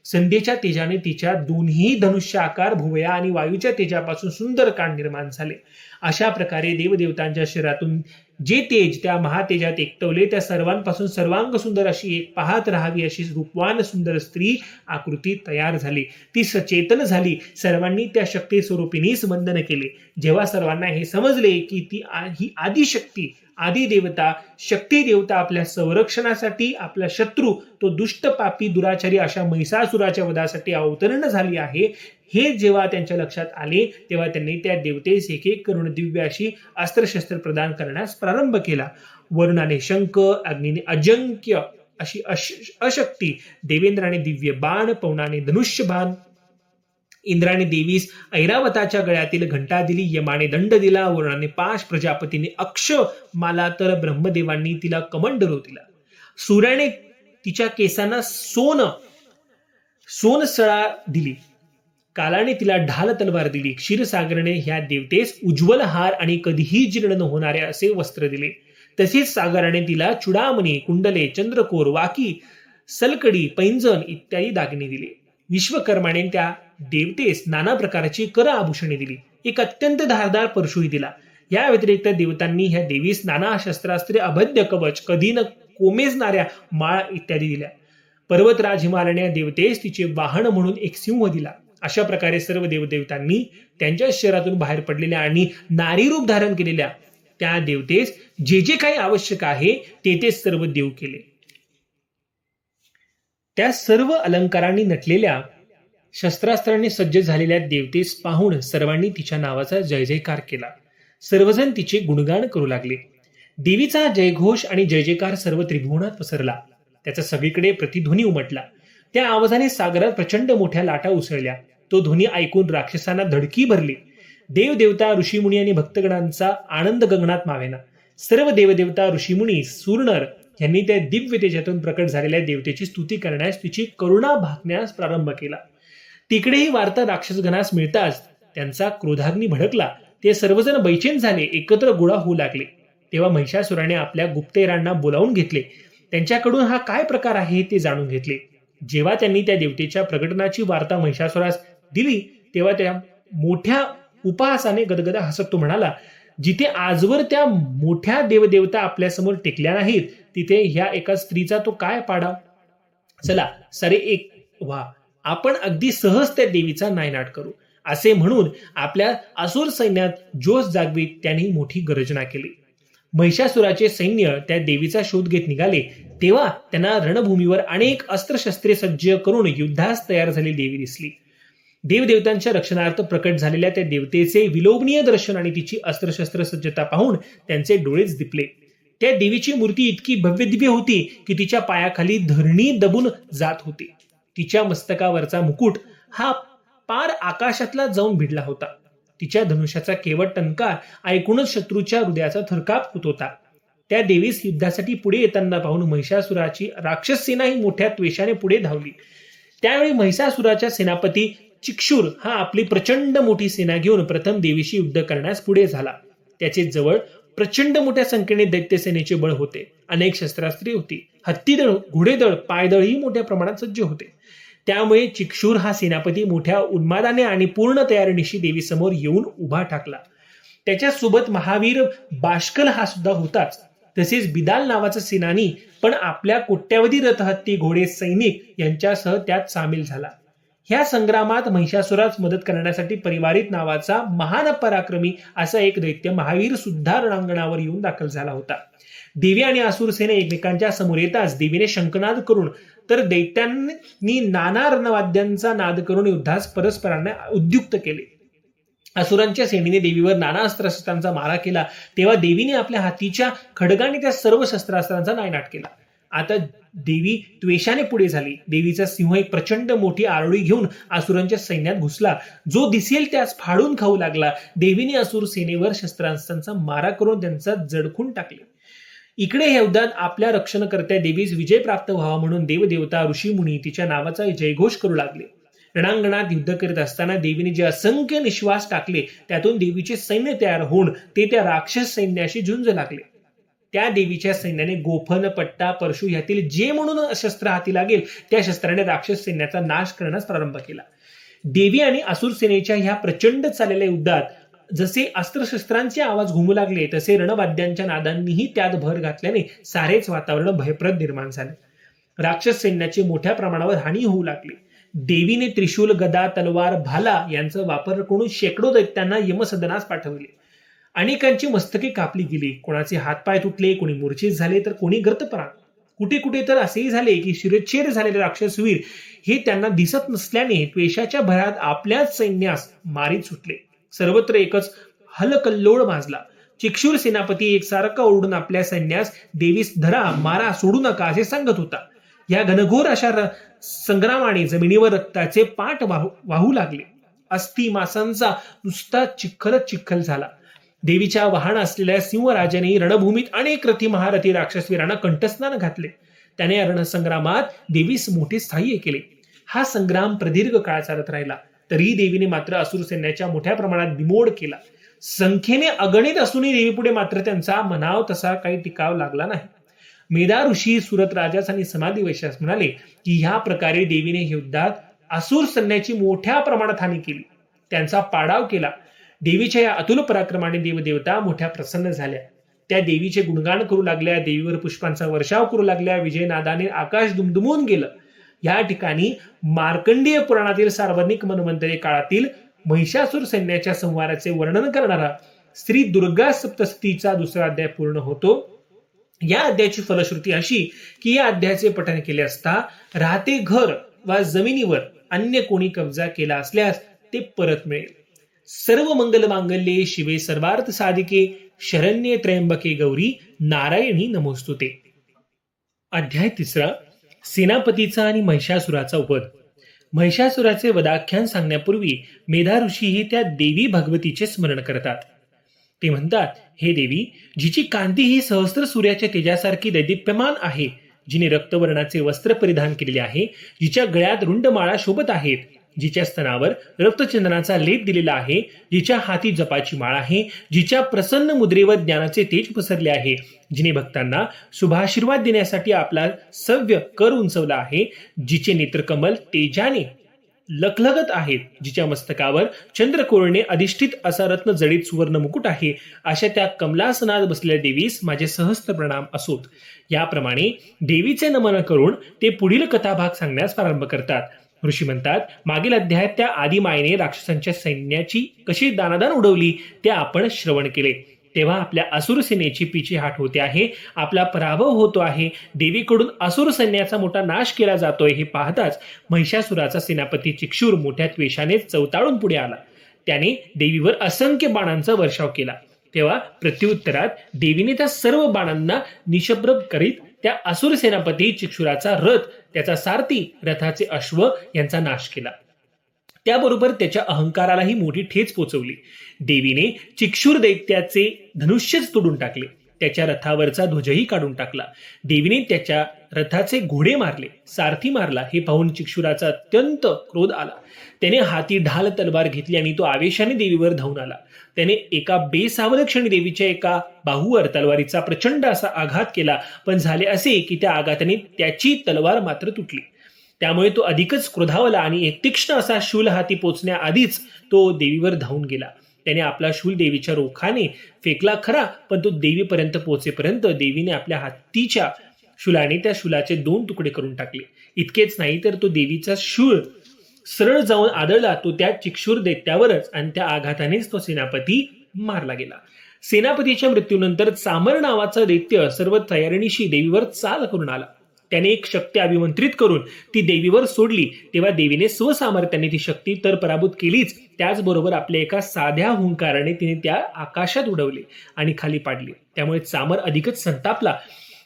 A: संध्येच्या तेजाने तिच्या दोन्ही धनुष्य आकार, भुवया आणि वायूच्या तेजापासून सुंदर कान निर्माण झाले. अशा प्रकारे देवदेवतांच्या शरीरातून जे तेज त्या महातेजात एकवले, त्या सर्वांपासून सर्वांग सुंदर अशी एक पाहत राहावी अशी रूपवान सुंदर स्त्री आकृती तयार झाली. ती सचेतन झाली. सर्वांनी त्या शक्ती स्वरूपिणीस वंदन केले. जेव्हा सर्वांना हे समजले की ही आदिशक्ती, आदी देवता, शक्ती देवता आपल्या संरक्षणासाठी, आपला शत्रू तो दुष्ट पापी दुराचारी अशा महिषासुराच्या वधासाठी अवतरण झाली आहे, हे जेव्हा त्यांच्या लक्षात आले, तेव्हा त्यांनी त्या देवतेस एक एक करून दिव्य अशी अस्त्रशस्त्र प्रदान करण्यास प्रारंभ केला. वरुणाने शंख, अग्नीने अजंक्य अशी अशक्ती, देवेंद्राने दिव्य बाण, पवनाने धनुष्य बाण, इंद्राने देवीस ऐरावताच्या गळ्यातील घंटा दिली, यमाने दंड दिला, वरुणाने पाश, प्रजापतीने अक्ष माला, तर ब्रह्मदेवांनी तिला कमंडलो दिला. सूर्याने तिच्या केसांना सोनसळा दिली. कालाने तिला ढाल तलवार दिली. क्षीरसागरने ह्या देवतेस उज्ज्वल हार आणि कधीही जीर्ण न होणारे असे वस्त्र दिले. तसेच सागराने तिला चुडामणी, कुंडले, चंद्रकोर, वाकी, सलकडी, पैंजण इत्यादी दागिने दिले. विश्वकर्माने त्या देवतेस नाना प्रकारची कर आभूषणे दिली. एक अत्यंत धारदार परशुही दिला. या व्यतिरिक्त देवतांनी ह्या देवीस नाना शस्त्रास्त्रे, अभद्य कवच, कधी न कोमेजणाऱ्या माळ इत्यादी दिल्या. पर्वतराज हिमालयाने देवतेस तिचे वाहन म्हणून एक सिंह दिला. अशा प्रकारे सर्व देवदेवतांनी त्यांच्या शरीरातून बाहेर पडलेल्या आणि नारी रूप धारण केलेल्या त्या देवतेस जे जे काही आवश्यक आहे ते सर्व देव केले. त्या सर्व अलंकारांनी नटलेल्या, शस्त्रास्त्रांनी सज्ज झालेल्या देवतेस पाहून सर्वांनी तिच्या नावाचा जय जयकार केला. सर्वजण तिचे गुणगान करू लागले. देवीचा जयघोष आणि जय जयकार सर्व त्रिभुवनात पसरला. त्याचा सगळीकडे प्रतिध्वनी उमटला. त्या आवाजाने सागरात प्रचंड मोठ्या लाटा उसळल्या. तो ध्वनी ऐकून राक्षसांना धडकी भरली. देवदेवता, ऋषीमुनी आणि भक्तगणांचा आनंद गगनात मावेना. सर्व देवदेवता, ऋषीमुनी, सूरनर यांनी त्या दिव्य तेजातून प्रकट झालेल्या देवतेची स्तुती करण्यास, तिची करुणा भागण्यास प्रारंभ केला. तिकडे ही वार्ता राक्षसगणास मिळताच त्यांचा क्रोधाग्नी भडकला. ते सर्वजण बैचेन झाले, एकत्र गोळा होऊ लागले. तेव्हा महिषासुराने आपल्या गुप्तेरांना बोलावून घेतले. त्यांच्याकडून हा काय प्रकार आहे ते जाणून घेतले. जेव्हा त्यांनी त्या देवतेच्या प्रकटनाची वार्ता महिषासुरास दिली, तेव्हा त्या मोठ्या उपहासाने गदगदा हसत तो म्हणाला, जिथे आजवर त्या मोठ्या देवदेवता आपल्यासमोर टेकल्या नाहीत, तिथे ह्या एका स्त्रीचा तो काय पाडा. चला सारे एक व्हा, आपण अगदी सहज त्या देवीचा नायनाट करू. असे म्हणून आपल्या असुर सैन्यात जोश जागवीत त्यांनी मोठी गर्जना केली. महिषासुराचे सैन्य त्या देवीचा शोध घेत निघाले. तेव्हा त्यांना रणभूमीवर अनेक अस्त्रशस्त्रे सज्ज करून युद्धास तयार झालेली देवी दिसली. देवदेवतांच्या रक्षणार्थ प्रकट झालेल्या त्या देवतेचे विलोभनीय दर्शन आणि तिची अस्त्रशस्त्र सज्जता पाहून त्यांचे डोळेच दिपले. त्या देवीची मूर्ती इतकी भव्यदिव्य होती की तिच्या पायाखाली धरणी दबून जात होती. तिच्या मस्तकावरचा मुकुट हा पार आकाशातला जाऊन भिडला होता. तिच्या धनुष्याचा केवळ टंकार ऐकूनच शत्रूच्या हृदयाचा थरकाप होत होता. त्या देवीस युद्धासाठी पुढे येताना पाहून महिषासुराची राक्षस सेना ही मोठ्या त्वेषाने पुढे धावली. त्यावेळी महिषासुराच्या सेनापती चिक्षुर हा आपली प्रचंड मोठी सेना घेऊन प्रथम देवीशी युद्ध करण्यास पुढे झाला. त्याचे जवळ प्रचंड मोठ्या संख्येने दैत्य सेनेचे बळ होते. अनेक शस्त्रास्त्रे होती. हत्तीदळ, घोडेदळ, पायदळ ही मोठ्या प्रमाणात सज्ज होते. त्यामुळे चिक्षुर हा सेनापती मोठ्या उन्मादाने आणि पूर्ण तयारीनिशी देवीसमोर येऊन उभा ठाकला. त्याच्यासोबत महावीर बाष्कल हा सुद्धा होताच. तसेच बिदाल नावाचा सेनानी पण आपल्या कोट्यावधी रथ, हत्ती, घोडे, सैनिक यांच्यासह त्यात सामील झाला. ह्या संग्रामात महिषासुरास मदत करण्यासाठी परिवारित नावाचा महान पराक्रमी असा एक दैत्य महावीर सुद्धा रणांगणावर येऊन दाखल झाला होता. देवी आणि असुर सेना एकमेकांच्या समोर येताच देवीने शंखनाद करून तर दैत्यांनी नाना रणवाद्यांचा नाद करून युद्धास परस्परांना उद्युक्त केले. असुरांच्या सेनेने देवीवर नाना अस्त्रशस्त्रांचा मारा केला तेव्हा देवीने आपल्या हातीच्या खडगाने त्या सर्व शस्त्रास्त्रांचा नायनाट केला. आता देवी त्वेषाने पुढे झाली. देवीचा सिंह एक प्रचंड मोठी आरोळी घेऊन असुरांच्या सैन्यात घुसला. जो दिसेल त्यास फाडून खाऊ लागला. देवीने असुर सेनेवर शस्त्रास्त्रांचा मारा करून त्यांचा जडखून टाकले. इकडे ह्या युद्धात आपल्या रक्षणकर्त्या देवीस विजय प्राप्त व्हावा म्हणून देवदेवता, ऋषी, मुनी तिच्या नावाचा जयघोष करू लागले. रणांगणात युद्ध करीत असताना देवीने जे असंख्य निश्वास टाकले त्यातून देवीचे सैन्य तयार होऊन ते त्या राक्षस सैन्याशी झुंज लागले. त्या देवीच्या सैन्याने गोफन, पट्टा, परशु ह्यातील जे म्हणून शस्त्र हाती लागेल त्या शस्त्राने राक्षस सैन्याचा नाश करण्यास प्रारंभ केला. देवी आणि असुर सेनेच्या ह्या प्रचंड चाललेल्या युद्धात जसे अस्त्रशस्त्रांचे आवाज घुमू लागले तसे रणवाद्यांच्या नादांनीही त्यात भर घातल्याने सारेच वातावरण भयप्रद निर्माण झाले. राक्षस सैन्याची मोठ्या प्रमाणावर हानी होऊ लागली. देवीने त्रिशूल, गदा, तलवार, भाला यांचा वापर करून शेकडो दैत्यांना यमसदनास पाठवले. अनेकांची मस्तके कापली गेली. कोणाचे हातपाय तुटले, कोणी मूर्छित झाले तर कोणी गर्तपराण. कुठे कुठे तर असेही झाले की शिरच्छेद झालेले राक्षसवीर हे त्यांना दिसत नसल्याने त्वेषाच्या भरात आपल्याच सैन्यास मारीत सुटले. सर्वत्र एकच हलकल्लोळ माजला. चिक्षुर सेनापती एकसारखा ओरडून आपल्या सैन्यास देवीस धरा, मारा, सोडू नका असे सांगत होता. या घनघोर अशा संग्रामाने जमिनीवर रक्ताचे पाट वाहू लागले. अस्थि मांसांचा नुसता चिखलच चिखल झाला. देवीच्या वाहन असलेल्या सिंहराजाने रणभूमीत अनेक रथी महारथी राक्षसवीरांना कंठस्नान घातले. त्याने या रणसंग्रामात देवीस मोठे स्थायी केले. हा संग्राम प्रदीर्घ काळ चालत राहिला. तरीही देवीने मात्र असुर सैन्याच्या मोठ्या प्रमाणात बिमोड केला. संख्येने अगणित असूनही देवीपुढे मात्र त्यांचा मनाव तसा काही टिकाव लागला नाही. मेधा ऋषी, सुरत राजास आणि समाधी वैश्यास म्हणाले की ह्या प्रकारे देवीने युद्धात असुर सैन्याची मोठ्या प्रमाणात हानी केली, त्यांचा पाडाव केला. देवीच्या या अतुल पराक्रमाने देवदेवता मोठ्या प्रसन्न झाल्या. त्या देवीचे गुणगान करू लागल्या. देवीवर पुष्पांचा वर्षाव करू लागल्या. विजयनादाने आकाश दुमदुमून गेलं. या ठिकाणी मार्कंडेय पुराणातील सार्वजनिक मन्वंतरी काळातील महिषासुर सैन्याच्या संहाराचे वर्णन करणारा श्री दुर्गा सप्तशतीचा दुसरा अध्याय पूर्ण होतो. या अध्यायाची फलश्रुती अशी की या अध्यायाचे पठण केले असता राहते घर वा जमिनीवर अन्य कोणी कब्जा केला असल्यास ते परत मिळेल. सर्व मंगल मांगल्ये शिवे सर्वार्थ साधिके शरण्ये त्र्यंबके गौरी नारायणी नमोस्तुते. अध्याय 3. सेनापतीचा आणि महिषासुराचा वध. महिषासुराचे वधाख्यान सांगण्यापूर्वी मेधा ऋषीही त्या देवी भगवतीचे स्मरण करतात. ते म्हणतात, हे देवी, जिची कांती ही सहस्त्र सूर्याच्या तेजासारखी दैदिप्यमान आहे, जिने रक्तवर्णाचे वस्त्र परिधान केलेले आहे, जिच्या गळ्यात रुंडमाळा शोभत आहेत, जिच्या स्तनावर रक्तचंदनाचा लेप दिलेला आहे, जिच्या हाती जपाची माळ आहे, जिच्या प्रसन्न मुद्रेवर ज्ञानाचे तेज पसरले आहे, जिने भक्तांना शुभाशीर्वाद देण्यासाठी आपला सव्य कर उंचवला आहे, जिचे नेत्रकमल तेजाने लखलखत आहेत, जिच्या मस्तकावर चंद्रकोरणे अधिष्ठित असा रत्न जडित सुवर्ण मुकुट आहे, अशा त्या कमलासनात बसलेल्या देवीस माझे सहस्त्र प्रणाम असोत. याप्रमाणे देवीचे नमन करून ते पुढील कथाभाग सांगण्यास प्रारंभ करतात. ऋषी म्हणतात, मागील अध्यायात त्या आदिमायेने राक्षसांच्या सैन्याची कशी दानादान उडवली ते आपण श्रवण केले. तेव्हा आपल्या असुर सेनेची पिछेहाट होते आहे, आपला पराभव होतो आहे, देवीकडून असुर सैन्याचा मोठा नाश केला जातोय हे पाहताच महिषासुराचा सेनापती चिक्षुर मोठ्या त्वेषाने चवताळून पुढे आला. त्याने देवीवर असंख्य बाणांचा वर्षाव केला. तेव्हा प्रत्युत्तरात देवीने त्या सर्व बाणांना निशब्द करीत त्या असुर सेनापती चिक्षुराचा रथ, त्याचा सारथी, रथाचे अश्व यांचा नाश केला. त्याबरोबर त्याच्या अहंकारालाही मोठी ठेच पोचवली. देवीने चिक्षुर दैत्याचे धनुष्यच तोडून टाकले. त्याच्या रथावरचा ध्वजही काढून टाकला. देवीने त्याच्या रथाचे घोडे मारले, सारथी मारला. हे पाहून चिक्षुराचा अत्यंत क्रोध आला. त्याने हाती ढाल तलवार घेतली आणि तो आवेशाने देवीवर धावून आला. त्याने एका बेसावध क्षणी देवीच्या एका बाहूवर तलवारीचा प्रचंड असा आघात केला, पण झाले असे की त्या आघाताने त्याची तलवार मात्र तुटली. त्यामुळे तो अधिकच क्रोधावला आणि एक तीक्ष्ण असा शूल हाती पोचण्याआधीच तो देवीवर धावून गेला. त्याने आपला शूल देवीच्या रोखाने फेकला खरा, पण तो देवीपर्यंत पोहोचेपर्यंत देवीने आपल्या हत्तीच्या शूलाने त्या शूलाचे 2 तुकडे करून टाकले. इतकेच नाही तर तो देवीचा शूळ सरळ जाऊन आदळला तो त्या चिक्षुर दैत्यावरच आणि त्या आघातानेच तो सेनापती मारला गेला. सेनापतीच्या मृत्यूनंतर चामर नावाचा दैत्य सर्व तयारीनिशी देवीवर चाल करून आला. त्याने एक शक्ती अभिमंत्रित करून ती देवीवर सोडली. तेव्हा देवीने स्वसामर्थ्याने ती शक्ती तर पराभूत केलीच, त्याचबरोबर आपल्या एका साध्या हुंकाराने तिने त्या आकाशात उडवले आणि खाली पाडले. त्यामुळे चामर अधिकच संतापला.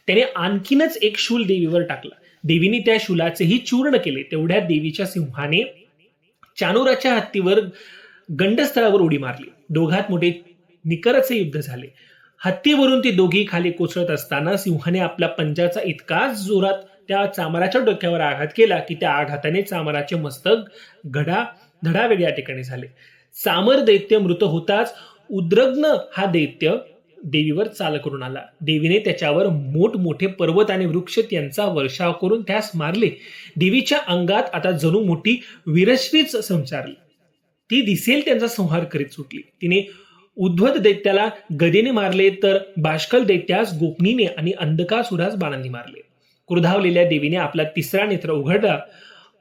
A: त्याने आणखीनच एक शूल देवीवर टाकला. देवीने त्या शूलाचेही चूर्ण केले. तेवढ्यात देवीच्या सिंहाने चाणूराच्या हत्तीवर गंडस्थळावर उडी मारली. दोघात मोठे निकराचे युद्ध झाले. हत्तीवरून ती दोघी खाली कोसळत असताना सिंहाने आपल्या पंजाचा इतकाच जोरात त्या चामराच्या डोक्यावर आघात केला की त्या आघाताने चामराचे मस्तक धडा वेगळ्या ठिकाणी झाले. चामर दैत्य मृत होताच उद्रग्न हा दैत्य देवीवर चाल करून आला. देवीने त्याच्यावर मोठमोठे पर्वत आणि वृक्ष यांचा वर्षाव करून त्यास मारले. देवीच्या अंगात आता जणू मोठी विरश्रीच संचारली. ती दिसेल त्यांचा संहार करीत सुटली. तिने उद्धत दैत्याला गदेने मारले, तर बाष्कल दैत्यास गोपनीने आणि अंधकासुरास बाणांनी मारले. क्रोधावलेल्या देवीने आपला 3रा नेत्र उघडला.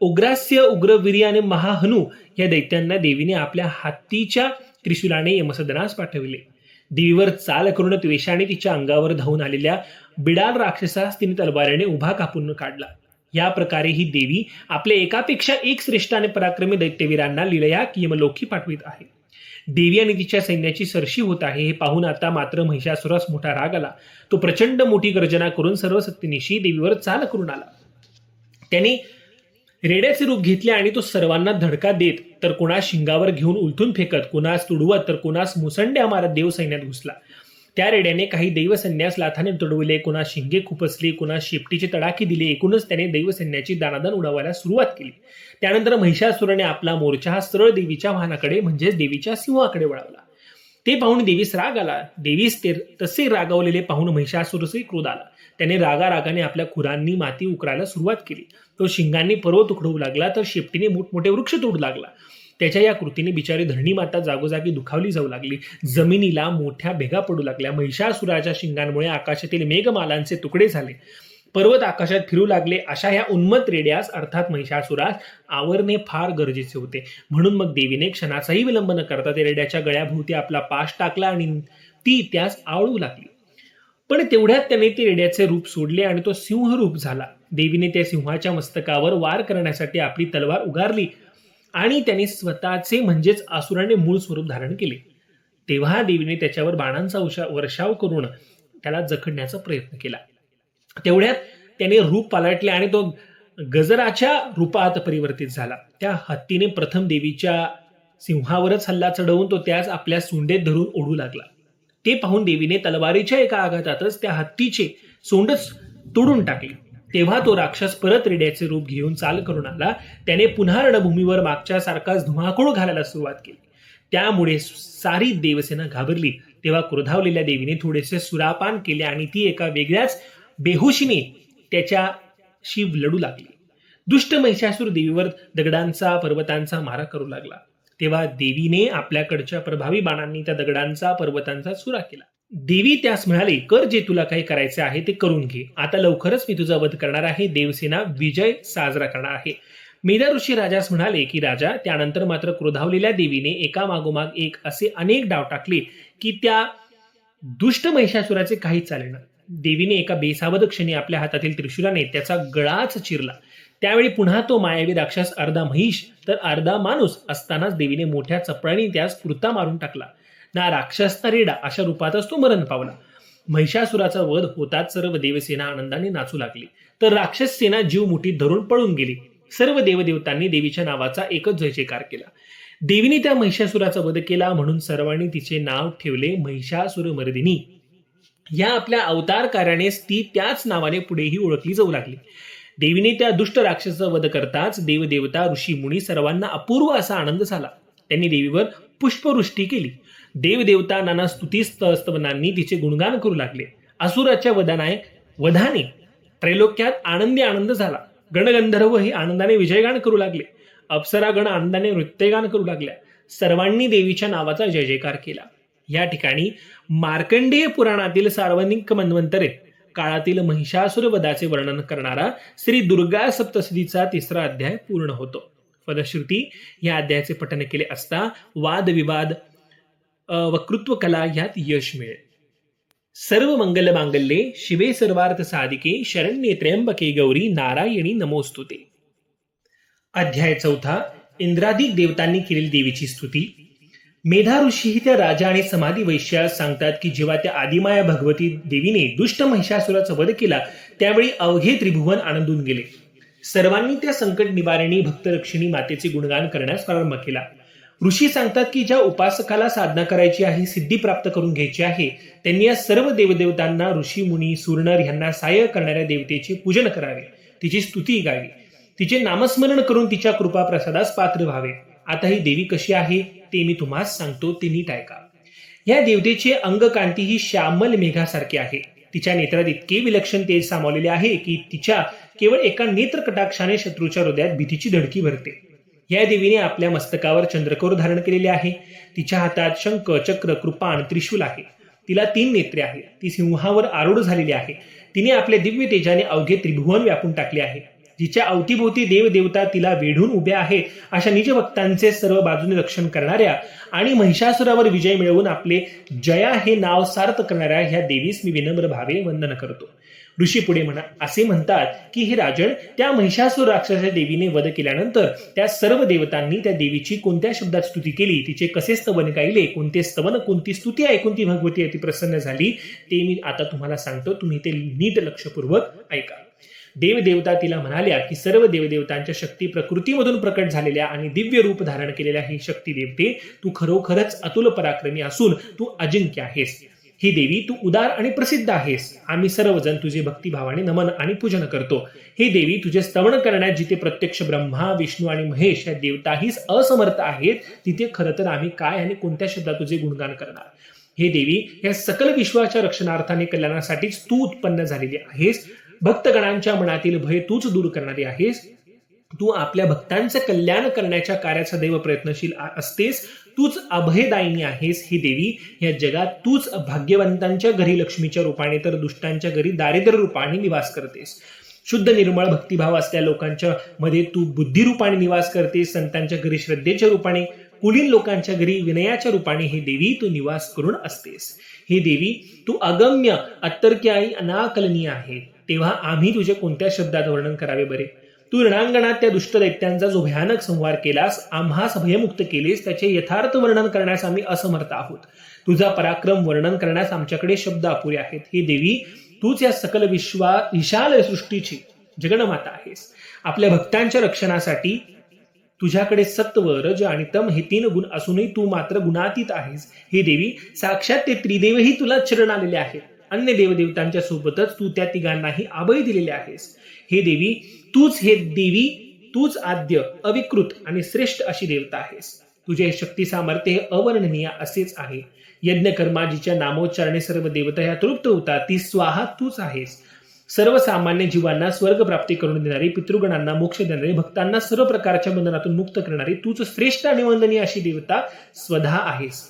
A: उग्रास्य, उग्रवीर्य आणि महाहनू या दैत्यांना देवीने आपल्या हत्तीच्या त्रिशूलाने यमसदनास पाठविले. देवीवर चाल करून त्वेषाने तिच्या अंगावर धावून आलेल्या बिडाल राक्षसास तिने तलवारीने उभा कापून काढला. या प्रकारे ही देवी आपल्या एकापेक्षा एक श्रेष्ठ आणि पराक्रमी दैत्यवीरांना लीलया यमलोकी पाठवित आहे. देवी आणि तिच्या सैन्याची सरशी होत आहे हे पाहून आता मात्र महिषासुरास मोठा राग आला. तो प्रचंड मोठी गर्जना करून सर्व शक्तीनिशी देवीवर चाल करून आला. त्याने रेड्याचे रूप घेतले आणि तो सर्वांना धडका देत, तर कोणास शिंगावर घेऊन उलथून फेकत, कोणास तुडवत, तर कोणास मुसंड्या मारत देव सैन्यात घुसला. त्या रेड्याने काही दैवसैन्यास लाथाने तुडविले, कोणास शिंगे खुपसली, कोणास शेपटीचे तडाखे दिले. एकूणच त्याने दैवसैन्याची दानादान उडवायला सुरुवात केली. त्यानंतर महिषासुराने आपला मोर्चा हा सरळ देवीच्या वाहनाकडे म्हणजेच देवीच्या सिंहाकडे वळवला. ते पाहून देवीस राग आला. देवीस तसे रागावलेले पाहून महिषासुरसही क्रोध आला. त्याने रागाने आपल्या खुरांनी माती उकरायला सुरुवात केली. तो शिंगांनी पर्वत उखडवू लागला, तर शेपटीने मोठमोठे वृक्ष तोडू लागला. त्याच्या या कृतीने बिचारी धरणी माता जागोजागी दुखावली जाऊ लागली. जमिनीला मोठ्या भेगा पडू लागल्या. महिषासुराच्या शिंगांमुळे आकाशातील मेघमालांचे तुकडे झाले. पर्वत आकाशात फिरू लागले. अशा ह्या उन्मत्त रेड्यास अर्थात महिषासुरास आवरणे फार गरजेचे होते. म्हणून मग देवीने क्षणाचाही विलंब न करता त्या रेड्याच्या गळ्याभोवती आपला पाश टाकला आणि ती त्यास आवळू लागली. पण तेवढ्यात त्याने ते रेड्याचे रूप सोडले आणि तो सिंहरूप झाला. देवीने त्या सिंहाच्या मस्तकावर वार करण्यासाठी आपली तलवार उगारली आणि त्याने स्वतःचे म्हणजेच असुराने मूळ स्वरूप धारण केले. तेव्हा देवीने त्याच्यावर बाणांचा वर्षाव करून त्याला जखडण्याचा प्रयत्न केला. तेवढ्यात त्याने रूप पालटले आणि तो गजराच्या रूपात परिवर्तित झाला. त्या हत्तीने प्रथम देवीच्या सिंहावरच हल्ला चढवून तो त्यास आपल्या सोंडेत धरून ओढू लागला. ते पाहून देवीने तलवारीच्या एका आघातातच त्या हत्तीचे सोंडच तोडून टाकले. तेव्हा तो राक्षस परत रेड्याचे रूप घेऊन चाल करून आला. त्याने पुन्हा रणभूमीवर मागच्या सारखाच धुमाकूळ घालायला सुरुवात केली. त्यामुळे सारी देवसेना घाबरली. तेव्हा क्रोधावलेल्या देवीने थोडेसे सुरापान केले आणि ती एका वेगळ्याच बेहोशीने त्याच्याशी लढू लागली. दुष्ट महिषासूर देवीवर दगडांचा पर्वतांचा मारा करू लागला. तेव्हा देवीने आपल्याकडच्या प्रभावी बाणांनी त्या दगडांचा पर्वतांचा चुरा केला. देवी त्यास म्हणाली, कर जे तुला काही करायचे आहे ते करून घे. आता लवकरच मी तुझा वध करणार आहे. देवसेना विजय साजरा करणार आहे. मेधा ऋषी राजास म्हणाले की राजा, त्यानंतर मात्र क्रोधावलेल्या देवीने एका मागोमाग एक असे अनेक डाव टाकले की त्या दुष्ट महिषासुराचे काहीच चालेना. देवीने एका बेसावध क्षणी आपल्या हातातील त्रिशूलाने त्याचा गळाच चिरला. त्यावेळी पुन्हा तो मायावी राक्षस अर्धा महिष तर अर्धा माणूस असतानाच देवीने मोठ्या चपळाने त्यास पुरता मारून टाकला. ना राक्षस ना रेडा अशा रूपातच तो मरण पावला. महिषासुराचा वध होताच सर्व देवसेना आनंदाने नाचू लागली. तर राक्षस सेना जीव मुठीत धरून पळून गेली. सर्व देवदेवतांनी देवीच्या नावाचा एकच जय जयकार केला. देवीने त्या महिषासुराचा वध केला म्हणून सर्वांनी तिचे नाव ठेवले महिषासुरमर्दिनी. या आपल्या अवतार कार्यानेच ती त्याच नावाने पुढेही ओळखली जाऊ लागली. देवीने त्या दुष्ट राक्षसाचा वध करताच देवदेवता ऋषी मुनी सर्वांना अपूर्व असा आनंद झाला. त्यांनी देवीवर पुष्पवृष्टी केली. देवदेवता नाना स्तुतीस्तवनांनी तिचे गुणगान करू लागले. असुराच्या वधाने त्रैलोक्यात आनंदी आनंद झाला. गणगंधर्व हे आनंदाने विजयगान करू लागले. अप्सरा गण आनंदाने नृत्यगान करू लागल्या. सर्वांनी देवीच्या नावाचा जय जयकार केला. या ठिकाणी मार्कंडेय पुराणातील सार्वजनिक मन्वंतरे काळातील महिषासुर वधाचे वर्णन करणारा श्री दुर्गा सप्तशतीचा 3रा अध्याय पूर्ण होतो. फलश्रुती या अध्यायाचे पठन केले असता वादविवाद वक्तृत्व कला यात यश मिळेल. सर्व मंगल मांगल्ये शिवे सर्वार्थ साधिके शरण्ये त्र्यंबके गौरी नारायणी नमोस्तुते. अध्याय 4. इंद्रादिक देवतांनी केलेली देवीची स्तुती. मेधा ऋषी त्या राजा आणि समाधी वैश्यास सांगतात की जेव्हा त्या आदिमाया भगवती देवीने दुष्ट महिषासुराचा वध केला त्यावेळी अवघे त्रिभुवन आनंदून गेले. सर्वांनी त्या संकट निवारिणी भक्तरक्षिणी मातेचे गुणगान करण्यास प्रारंभ केला. ऋषी सांगतात की ज्या उपासकाला साधना करायची आहे, सिद्धी प्राप्त करून घ्यायची आहे, त्यांनी या सर्व देवदेवतांना ऋषी मुनी सूरनर यांना सहाय्य करणाऱ्या देवतेचे पूजन करावे, तिची स्तुती गावी, तिचे नामस्मरण करून तिच्या कृपा प्रसादास पात्र व्हावे. आता ही देवी कशी आहे ते मी तुम्हाला सांगतो, ते नीट ऐका. या देवतेचे अंगकांती ही श्यामल मेघासारखी आहे. तिच्या नेत्रात इतके विलक्षण तेज सामावलेले आहे की तिच्या केवळ एका नेत्र कटाक्षाने शत्रूच्या हृदयात भीतीची धडकी भरते. या देवीने आपल्या मस्तकावर चंद्रकोर धारण केलेले आहे. तिच्या हातात शंख, चक्र, कृपाण, त्रिशूल आहे. तिला 3 नेत्रे आहेत. ती सिंहावर आरूढ झालेली आहे. तिने आपल्या दिव्य तेजाने अवघे त्रिभुवन व्यापून टाकले आहे. जिच्या अवतीभोवती देवदेवता तिला वेढून उभ्या आहेत, अशा निज भक्तांचे सर्व बाजूने रक्षण करणाऱ्या आणि महिषासुरावर विजय मिळवून आपले जया हे नाव सार्थ करणाऱ्या ह्या देवीस मी विनम्र भावे वंदन करतो. ऋषी पुढे असे म्हणतात की हे राजन, त्या महिषासुर राक्षसाच्या देवीने वध केल्यानंतर त्या सर्व देवतांनी त्या देवीची कोणत्या शब्दात स्तुती केली, तिचे कसे स्तवन गायले, कोणते स्तवन, कोणती स्तुती ऐकून ती भगवती अति प्रसन्न झाली, ते मी आता तुम्हाला सांगतो. तुम्ही ते नीट लक्षपूर्वक ऐका. देवदेवता तिला म्हणाल्या की सर्व देवदेवतांच्या शक्ती प्रकृतीमधून प्रकट झालेल्या आणि दिव्य रूप धारण केलेल्या ही शक्ती देवते, तू खरोखरच अतुल पराक्रमी असून तू अजिंक्य आहेस. ही देवी, तू उदार आणि प्रसिद्ध आहेस. आम्ही सर्वजण तुझे भक्तिभावाने नमन आणि पूजन करतो. हे देवी, तुझे स्तवन करण्यात जिथे प्रत्यक्ष ब्रह्मा, विष्णू आणि महेश या देवताहीच असमर्थ आहेत, तिथे खरं तर आम्ही काय आणि कोणत्या शब्दात तुझे गुणगान करणार. हे देवी, या सकल विश्वाच्या रक्षणार्थाने कल्याणासाठीच तू उत्पन्न झालेली आहेस. भक्तगणांच्या मनातील भय तूच दूर करणारी आहेस. तू आपल्या भक्तांचं कल्याण करण्याच्या कार्याचा दैव प्रयत्नशील असतेस. तूच अभयदायिनी आहेस. ही देवी, या जगात तूच भाग्यवंतांच्या घरी लक्ष्मीच्या रूपाने तर दुष्टांच्या घरी दारिद्र्य रूपाने निवास करतेस. शुद्ध निर्मळ भक्तिभाव असलेल्या लोकांच्या मध्ये तू बुद्धी रूपाने निवास करतेस. संतांच्या घरी श्रद्धेच्या रूपाने, कुलीन लोकांच्या घरी विनयाच्या रूपाने ही देवी तू निवास करून असतेस. ही देवी, तू अगम्य, अतर्क्य आणि अनाकलनीय आहे. तेव्हा आम्ही तुझे कोणत्या शब्दात वर्णन करावे बरे. तू रणांगणात त्या दुष्ट दैत्यांचा जो भयानक संहार केलास, आम्हास भयमुक्त केलेस, त्याचे यथार्थ वर्णन करण्यास आम्ही असमर्थ आहोत. तुझा पराक्रम वर्णन करण्यास आमच्याकडे शब्द अपुरे आहेत. ही देवी, तूच या सकल विशाल सृष्टीची जगन्माता आहेस. आपल्या भक्तांच्या रक्षणासाठी तुझ्याकडे सत्व, रज आणि तम हे 3 गुण असूनही तू मात्र गुणातीत आहेस. हे देवी, साक्षात ते त्रिदेवही तुला शरण आलेले आहेत. अन्य देवदेवतांच्या सोबतच तू त्या तिघांनाही अभय दिलेले आहेस. हे देवी, तूच आद्य, अविकृत आणि श्रेष्ठ अशी देवता आहेस. तुझे शक्ती सामर्थ्य हे अवर्णनीय असेच आहे. यज्ञकर्मा जिच्या नामोच्चारणे सर्व देवता ह्या तृप्त होतात, ती स्वाहा तूच आहेस. सर्वसामान्य जीवांना स्वर्ग प्राप्ती करून देणारी, पितृगणांना मोक्ष देणारी, भक्तांना सर्व प्रकारच्या बंधनातून मुक्त करणारी तूच श्रेष्ठ आणि वंदनीय अशी देवता स्वतः आहेस.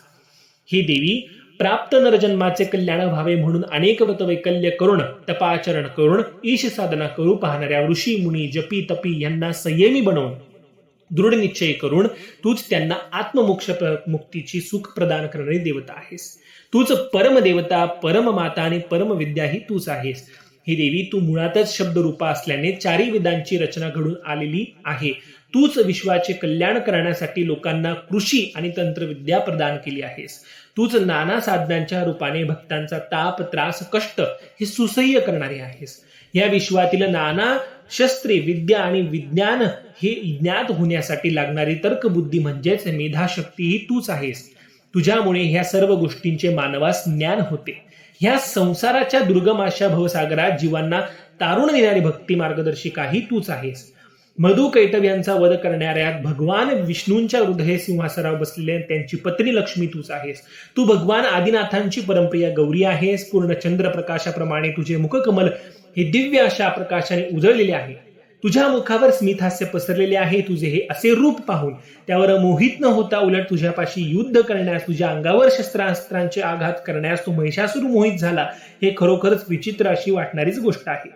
A: ही देवी, प्राप्त नरजन्माचे कल्याण व्हावे म्हणून अनेक व्रतवैकल्य करून, तपाचरण करून, ईश साधना करू पाहणाऱ्या ऋषी मुनी, जपी तपी यांना संयमी बनवून दृढ निश्चय करून तूच त्यांना आत्ममोक्ष मुक्तीची सुख प्रदान करणारी देवता आहेस. तूच परमदेवता, परममाता आणि परमविद्याही तूच आहेस. ही देवी, तू मुळातच शब्दरूपा असल्याने 4 वेदांची रचना घडून आलेली आहे. तूच विश्वाचे कल्याण करण्यासाठी लोकांना कृषी आणि तंत्रविद्या प्रदान केली आहेस. तूच नाना साधनांच्या रूपाने भक्तांचा ताप, त्रास, कष्ट हे सुसह्य करणारे आहेस. या विश्वातील नाना शस्त्रे, विद्या आणि विज्ञान हे ज्ञात होण्यासाठी लागणारी तर्कबुद्धी म्हणजेच मेधाशक्ती ही तूच आहेस. तुझ्यामुळे ह्या सर्व गोष्टींचे मानवास ज्ञान होते. ह्या संसाराच्या दुर्गम अशा भवसागरात जीवांना तारून देणारी भक्ती मार्गदर्शिकाही तूच आहेस. मधु कैटभ यांचा वध करणाऱ्या भगवान विष्णूंच्या हृदय सिंहासनावर बसलेले त्यांची पत्नी लक्ष्मी तूच आहेस. तू भगवान आदिनाथांची परमप्रिय गौरी आहेस. पूर्ण चंद्र प्रकाशाप्रमाणे तुझे मुखकमल हे दिव्य अशा प्रकाशाने उजळलेले आहे. तुझ्या मुखावर स्मितहास्य पसरलेले आहे. तुझे हे असे रूप पाहून त्यावर मोहित न होता उलट तुझ्यापाशी युद्ध करण्यास, तुझ्या अंगावर शस्त्रास्त्रांचे आघात करण्यास तो महिषासुर मोहित झाला. हे खरोखरच विचित्र अशी वाटणारीच गोष्ट आहे.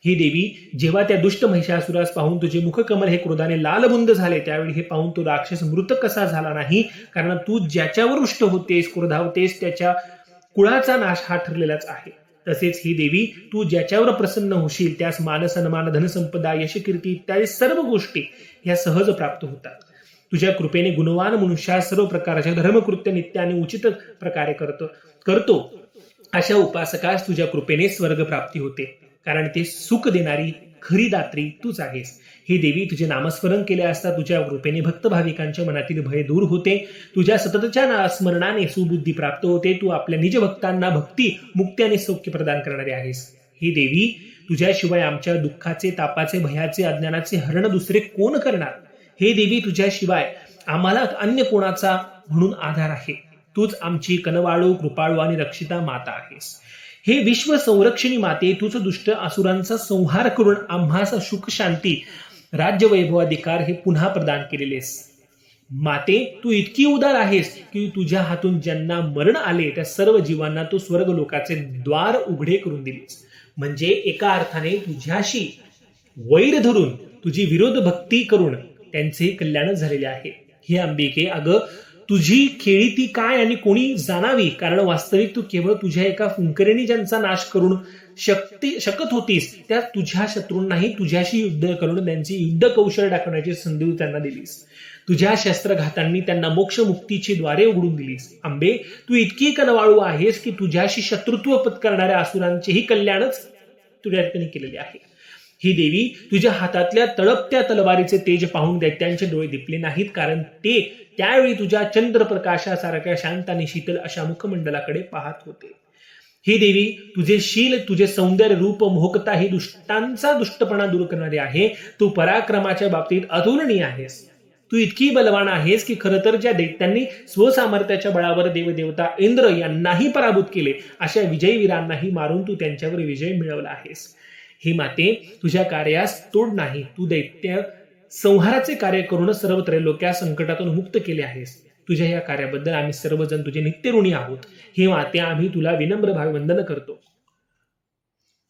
A: ही देवी, जेव्हा त्या दुष्ट महिषासुरास पाहून तुझे मुखकमल हे क्रोधाने लालबुंद झाले, त्यावेळी हे पाहून तो राक्षस मृत कसा झाला नाही? कारण तू ज्याच्यावर रुष्ट होतेस, क्रोधावतेस, त्याच्या कुळाचा नाश हा ठरलेलाच आहे. तसेच ही देवी, तू ज्याच्यावर प्रसन्न होशील त्यास मान सन्मान, धनसंपदा, यशकीर्ती इत्यादी सर्व गोष्टी ह्या सहज प्राप्त होतात. तुझ्या कृपेने गुणवान मनुष्या सर्व प्रकारच्या धर्मकृत्य नित्य आणि उचित प्रकारे करतो अशा उपासकास तुझ्या कृपेने स्वर्ग प्राप्ती होते. कारण ते सुख देणारी खरी दात्री तूच आहेस. ही देवी, तुझे नामस्मरण केले असता तुझ्या कृपेने भक्त भाविकांच्या मनातील भय दूर होते. तुझ्या सततच्या स्मरणाने सुबुद्धी प्राप्त होते. तू आपल्या निज भक्तांना भक्ती, मुक्ती आणि सौख्य प्रदान करणारे आहेस. ही देवी, तुझ्याशिवाय आमच्या दुःखाचे, तापाचे, भयाचे, अज्ञानाचे हरण दुसरे कोण करणार? हे देवी, तुझ्याशिवाय आम्हाला अन्य कोणाचा म्हणून आधार आहे. तूच आमची कनवाळू, कृपाळू आणि रक्षिता माता आहेस. हे विश्व संरक्षणी माते, तूच दुष्ट असुरांचा संहार करून आम्हास सुख, शांती, राज्य, वैभवाधिकार हे पुन्हा प्रदान केलेलेस. माते, तू इतकी उदार आहेस की तुझ्या हातून ज्यांना मरण आले त्या सर्व जीवांना तू स्वर्ग लोकाचे द्वार उघडे करून दिलेस. म्हणजे एका अर्थाने तुझ्याशी वैर धरून तुझी विरोध भक्ती करून त्यांचे कल्याण झालेले आहे. हे अंबिके, अगं तुझी खेळी ती काय आणि कोणी जाणावी? कारण वास्तविक तू केवळ तुझ्या एका फुंकरेने ज्यांचा नाश करून शकत होतीस, त्या तुझ्या शत्रूंनाही तुझ्याशी युद्ध करून त्यांची युद्ध कौशल्य दाखवण्याची संधी त्यांना दिलीस. तुझ्या शस्त्रघातांनी त्यांना मोक्ष मुक्तीची द्वारे उघडून दिलीस. अंबे, तू इतकी कनवाळू आहेस की तुझ्याशी शत्रुत्व पत्करणाऱ्या असुरांचेही कल्याणच तुझ्या ठिकाणी केलेले आहे. ही देवी, तुझ्या हातातल्या तळपत्या तलवारीचे तेज पाहून दैत्यांचे डोळे दिपले नाहीत, कारण ते त्यावेळी तुझ्या चंद्रप्रकाशासारख्या शांत आणि शीतल अशा मुखमंडलाकडे पाहत होते. ही देवी, तुझे शील, तुझे सौंदर्य, रूप, मोहकता ही दुष्टांचा दुष्टपणा दूर करणारी आहे. तू पराक्रमाच्या बाबतीत अतुलनीय आहेस. तू इतकी बलवान आहेस की खरं तर ज्या दैत्यांनी स्वसामर्थ्याच्या बळावर देवदेवता इंद्र यांनाही पराभूत केले, अशा विजयवीरांनाही मारून तू त्यांच्यावर विजय मिळवला आहेस. ही माते, तुझ्या कार्यास तोड नाही. तू दैत्य संहाराचे कार्य करून सर्व त्रैलोक्या संकटातून मुक्त केले आहेस. तुझ्या या कार्याबद्दल आम्ही सर्वजण तुझे नित्य ऋणी आहोत. हे माते, आम्ही तुला विनम्र भावे वंदन करतो.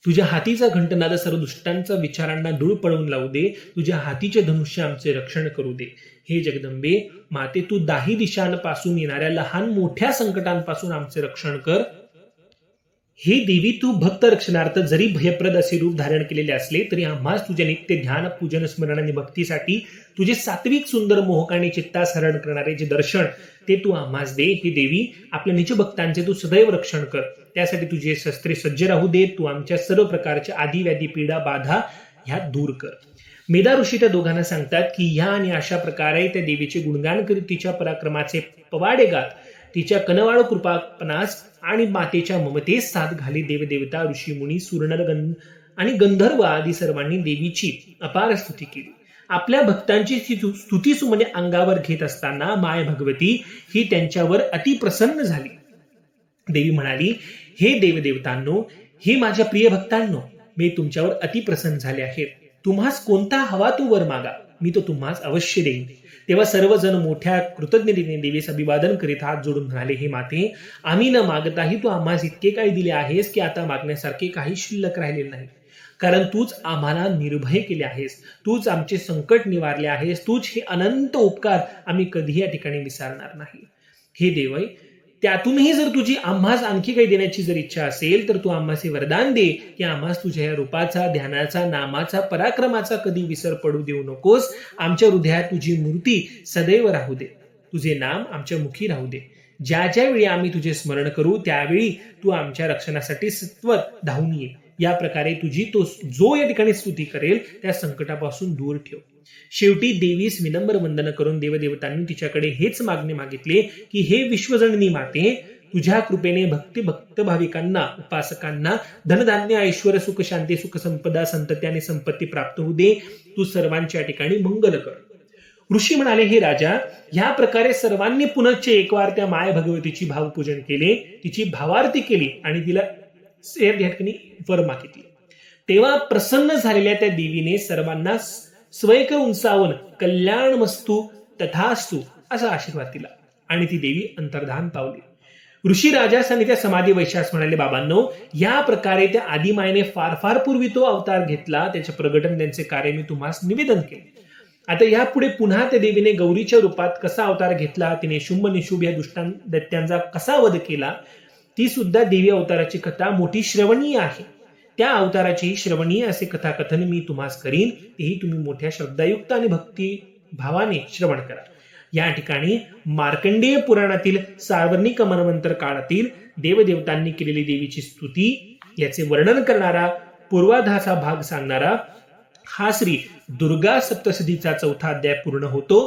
A: तुझ्या हातीचा घंटनाद सर्व दुष्टांचा विचारांना धूळ पळवून लावू दे. तुझ्या हातीचे धनुष्य आमचे रक्षण करू दे. हे जगदंबे माते, तू दाही दिशांपासून येणाऱ्या लहान मोठ्या संकटांपासून आमचे रक्षण कर. हे देवी, तू भक्त रक्षणार्थ जरी भयप्रद असे रूप धारण केलेले असले तरी आम्हास तुझ्या नित्य ध्यान, पूजन, स्मरण आणि भक्तीसाठी तुझे सात्विक, सुंदर, मोहक आणि चित्तास हरण करणारे जे दर्शन ते तू आम्हास दे. हे देवी, आपल्या निज भक्तांचे तू सदैव रक्षण कर. त्यासाठी तुझे शस्त्रे सज्ज राहू दे. तू आमच्या सर्व प्रकारच्या आधी व्याधी, पीडा, बाधा ह्या दूर कर. मेधा ऋषी त्या दोघांना सांगतात की ह्या आणि अशा प्रकारे त्या देवीचे गुणगान करीत तिच्या पराक्रमाचे पवाडे गात, तिच्या कनवाळू कृपापणास आणि मातेच्या ममतेस साथ घाली देवदेवता, ऋषीमुनी, सुरनर आणि गंधर्व आदी सर्वांनी देवीची अपार स्तुती केली. आपल्या भक्तांची स्तुती सुमने अंगावर घेत असताना माय भगवती ही त्यांच्यावर अतिप्रसन्न झाली. देवी म्हणाली, हे देवदेवतांनो, हे माझ्या प्रिय भक्तांनो, मी तुमच्यावर अतिप्रसन्न झाले आहे. तुम्हास कोणता हवा तो वर मागा, मी तो तुम्हास अवश्य देईन. तेव्हा सर्वजण मोठ्या कृतज्ञतेने देवीस अभिवादन करीत हात जोडून म्हणाले, हे माते, आम्ही न मागताही तू आम्हास इतके काही दिले आहेस की आता मागण्यासारखे काही शिल्लक राहिलेले नाही. कारण तूच आम्हाला निर्भय केले आहेस. तूच आमचे संकट निवारले आहेस. तूच हे अनंत उपकार आम्ही कधीही या ठिकाणी विसरणार नाही. हे देवय, त्यातूनही जर तुझी आम्हास आणखी काही देण्याची जर इच्छा असेल तर तू आम्हास हे वरदान दे की आम्हास तुझ्या या रूपाचा, ध्यानाचा, नामाचा, पराक्रमाचा कधी विसर पडू देऊ नकोस. आमच्या हृदयात तुझी मूर्ती सदैव राहू दे. तुझे नाम आमच्या मुखी राहू दे. ज्या ज्या वेळी आम्ही तुझे स्मरण करू त्यावेळी तू आमच्या रक्षणासाठी सत्वत धावून ये. या प्रकारे तुझी तो जो या ठिकाणी स्तुती करेल त्या संकटापासून दूर ठेव. शेवटी देवीस विनम्र वंदन करून देवदेवतांनी तिच्याकडे हेच मागणे मागितले की हे विश्वजननी माते, तुझ्या कृपेने भक्त भाविकांना, उपासकांना धनधान्य, ऐश्वर, सुख, शांती, सुख, संपदा, संतती आणि संपत्ती प्राप्त होऊ दे. तू सर्वांच्या ठिकाणी मंगल कर. ऋषी म्हणाले, हे राजा, ह्या प्रकारे सर्वांनी पुनश्च एकवार त्या माय भगवतीची भावपूजन केले, तिची भावारती केली आणि तिला या ठिकाणी वर मागितली. तेव्हा प्रसन्न झालेल्या त्या देवीने सर्वांना स्वयंकर उंचावून कल्याणमस्तु तथास्तु असा आशीर्वाद दिला आणि ती देवी अंतर्धान पावली. ऋषी राजास आणि त्या समाधी वैश्यास म्हणाले, बाबांनो, या प्रकारे त्या आदिमायेने फार फार पूर्वी तो अवतार घेतला, त्याचे प्रगटन, त्यांचे कार्य मी तुम्हाला निवेदन केले. आता यापुढे पुन्हा त्या देवीने गौरीच्या रूपात कसा अवतार घेतला, तिने शुंभ निशुभ या दैत्यांचा कसा वध केला, ती सुद्धा देवी अवताराची कथा मोठी श्रवणीय आहे. त्या अवताराची श्रवणीय असे कथाकथन मी तुम्हाला करीन, तेही तुम्ही मोठ्या श्रद्धायुक्त आणि भक्ती भावाने श्रवण करा. या ठिकाणी मार्कंडेय पुराणातील सार्वजनिक मनवंतर काळातील देवदेवतांनी केलेली देवीची स्तुती याचे वर्णन करणारा पूर्वाधाचा भाग सांगणारा हा श्री दुर्गा सप्तशतीचा 4था अध्याय पूर्ण होतो.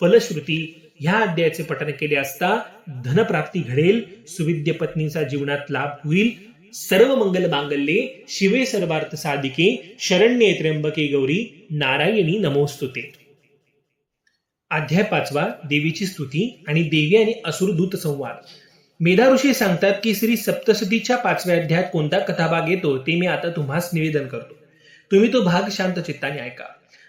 A: फलश्रुती, ह्या अध्यायाचे पठण केले असता धनप्राप्ती घडेल, सुविद्य पत्नीचा जीवनात लाभ होईल. सर्व मंगल मांगल्ये शिवे सर्वार्थ साधिके शरण्ये त्र्यंबके गौरी नारायणी नमोस्तुते. अध्याय 5 देवीची स्तुती आणि देवी आणि असुर दूत संवाद. मेधा ऋषी सांगतात की श्री सप्तशतीच्या 5व्या अध्यायात कोणता कथाभाग येतो ते मी आता तुम्हाला निवेदन करतो. तुम्ही तो भाग शांत चित्ताने ऐका.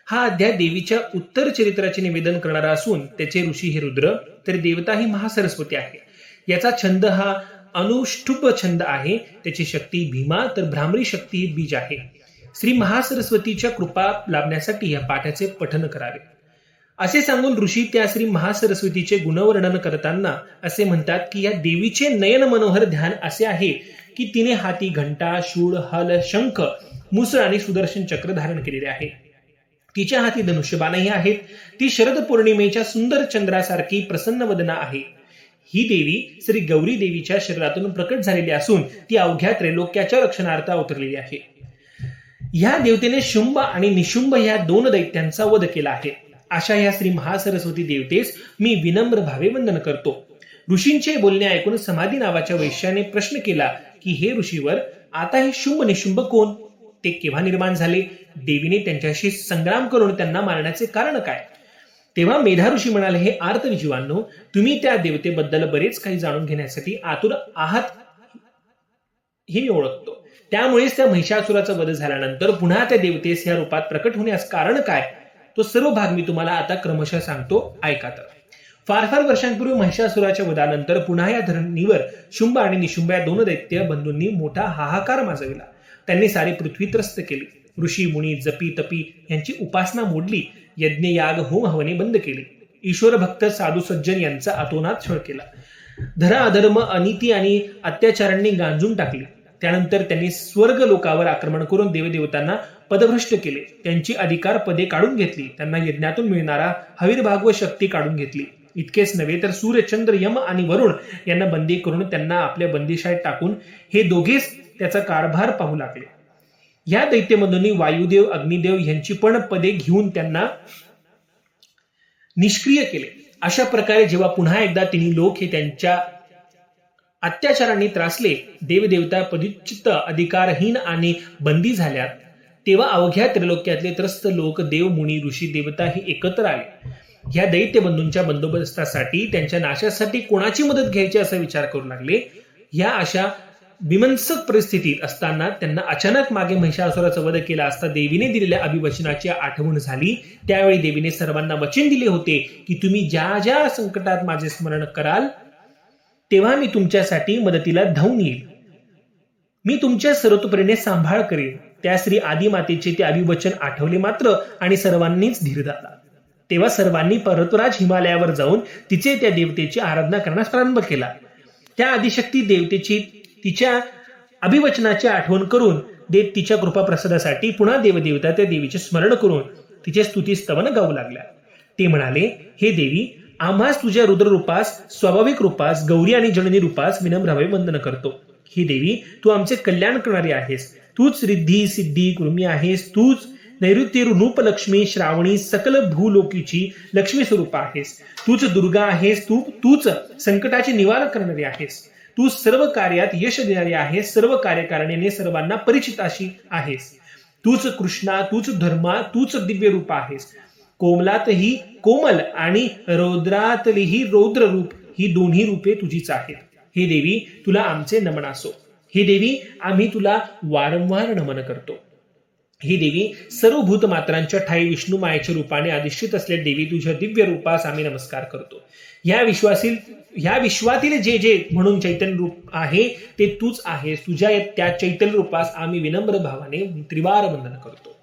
A: हा अध्याय देवीच्या उत्तर चरित्राचे निवेदन करणारा असून त्याचे ऋषी हे रुद्र, तर देवता ही महासरस्वती आहे. याचा छंद हा अनुष्ठुप छंद आहे. त्याची शक्ती भीमा, तर भ्रामरी शक्ती ही बीज आहे. श्री महासरस्वतीच्या कृपा लाभण्यासाठी या पाठाचे पठन करावे असे सांगून ऋषी त्या श्री महासरस्वतीचे गुणवर्णन करताना असे म्हणतात की या देवीचे नयन मनोहर ध्यान असे आहे की तिने हाती घंटा, शूळ, हल, शंख, मुसळ आणि सुदर्शन चक्र धारण केलेले आहे. तिच्या हाती धनुष्यबाणही आहेत. ती शरद पौर्णिमेच्या सुंदर चंद्रासारखी प्रसन्न वदना आहे. ही देवी श्री गौरी देवीच्या शरीरातून प्रकट झालेली असून ती अवघ्या त्रैलोक्याच्या रक्षणार्थ अवतरलेली आहे. या देवतेने शुंभ आणि निशुंभ या 2 दैत्यांचा वध केला आहे. अशा या श्री महासरस्वती देवतेस मी विनम्र भावे वंदन करतो. ऋषींचे बोलणे ऐकून समाधी नावाच्या वैश्याने प्रश्न केला की हे ऋषीवर, आता हे शुंभ निशुंभ कोण? ते केव्हा निर्माण झाले? देवीने त्यांच्याशी संग्राम करून त्यांना मारण्याचे कारण काय? तेव्हा मेधा ऋषी म्हणाले, हे आर्त जीवांनो, तुम्ही त्या देवतेबद्दल बरेच काही जाणून घेण्यासाठी आतुर आहात हे मी ओळखतो. त्यामुळेच त्या महिषासुराचा वध झाल्यानंतर पुन्हा त्या देवतेस या रूपात प्रकट होण्यास कारण काय, तो सर्व भाग मी तुम्हाला आता क्रमशः सांगतो, ऐका. तर फार वर्षांपूर्वी महिषासुराच्या वधानंतर पुन्हा या धरणीवर शुंभ आणि निशुंभ या 2 दैत्य बंधूंनी मोठा हाहाकार माजविला. त्यांनी सारी पृथ्वी त्रस्त केली. ऋषी मुनी, जपी तपी यांची उपासना मोडली. यज्ञ, याग, होम हवने बंद केले. ईश्वर भक्त, साधू सज्जन यांचा अतोनात छळ केला. धरा, अधर्म, अनिती आणि अत्याचारांनी गांजून टाकले. त्यानंतर त्यांनी स्वर्ग लोकावर आक्रमण करून देवदेवतांना पदभ्रष्ट केले. त्यांची अधिकार पदे काढून घेतली. त्यांना यज्ञातून मिळणारा हविर्भाग व शक्ती काढून घेतली. इतकेच नव्हे तर सूर्य, चंद्र, यम आणि वरुण यांना बंदी करून त्यांना आपल्या बंदिशाळेत टाकून हे दोघेच त्याचा कारभार पाहू लागले. या दैत्यबंधूंनी वायुदेव, अग्निदेव यांची पण पदे घेऊन त्यांना निष्क्रिय केले. अशा प्रकारे जेव्हा पुन्हा एकदा तिन्ही लोक हे त्यांच्या अत्याचारांनी त्रासले, देवदेवता पदच्युत, अधिकारहीन आणि बंदी झाल्यात, तेव्हा अवघ्या त्रिलोक्यातले त्रस्त लोक, देव, मुनी, ऋषी, देवता हे एकत्र आले. या दैत्यबंधूंच्या बंदोबस्तासाठी, त्यांच्या नाशासाठी कोणाची मदत घ्यायची असा विचार करू लागले. या अशा विमंसक परिस्थितीत असताना त्यांना अचानक मागे महिषासुराचा वध केला असता देवीने दिलेल्या अभिवचनाची आठवण झाली. त्यावेळी देवीने सर्वांना वचन दिले होते की तुम्ही ज्या ज्या संकटात माझे स्मरण कराल तेव्हा मी तुमच्यासाठी मदतीला धावून येईल. मी तुमच्या सर्वतोपरीने सांभाळ करेन. त्या श्री आदिमातेचे ते अभिवचन आठवले मात्र आणि सर्वांनीच धीर धरला. तेव्हा सर्वांनी पर्वतराज हिमालयावर जाऊन तिचे त्या देवतेची आराधना करण्यास प्रारंभ केला. त्या आदिशक्ती देवतेची तिच्या अभिवचनाची आठवण करून देत तिच्या कृपा प्रसादासाठी पुन्हा देवदेवता त्या देवीचे स्मरण करून तिचे स्तुती स्तवन गाऊ लागल्या. ते म्हणाले, हे देवी, आम्हास तुझ्या रुद्र रूपास, स्वाभाविक रूपास, गौरी आणि जननी रूपास विनम्र भावे वंदन करतो. ही देवी, तू आमचे कल्याण करणारी आहेस. तूच रिद्धी सिद्धी कुर्मी आहेस. तूच नैऋत्य रूप लक्ष्मी, श्रावणी, सकल भूलोकीची लक्ष्मी स्वरूप आहेस. तूच दुर्गा आहेस. तूच संकटाचे निवारण करणारी आहेस. तू सर्व कार्यात यश देणारी आहेस, सर्व कार्यकारिणीने सर्वांना परिचित अशी आहेस. तूच कृष्णा, तूच धर्मा, तूच दिव्य रूप आहेस. कोमलातही कोमल आणि रौद्रातलीही रौद्र रूप, ही दोन्ही रूपे तुझीच आहेत. हे देवी तुला आमचे नमन असो. हे देवी आम्ही तुला वारंवार नमन करतो. ही देवी सर्व भूतमात्रांच्या ठाई विष्णू मायेच्या रूपाने अधिष्ठित असलेल्या देवी तुझ्या दिव्य रूपास आम्ही नमस्कार करतो. ह्या विश्वातील जे जे म्हणून चैतन्य रूप आहे ते तूच आहेस. तुझ्या त्या चैतन्य रूपास आम्ही विनम्र भावाने त्रिवार वंदन करतो.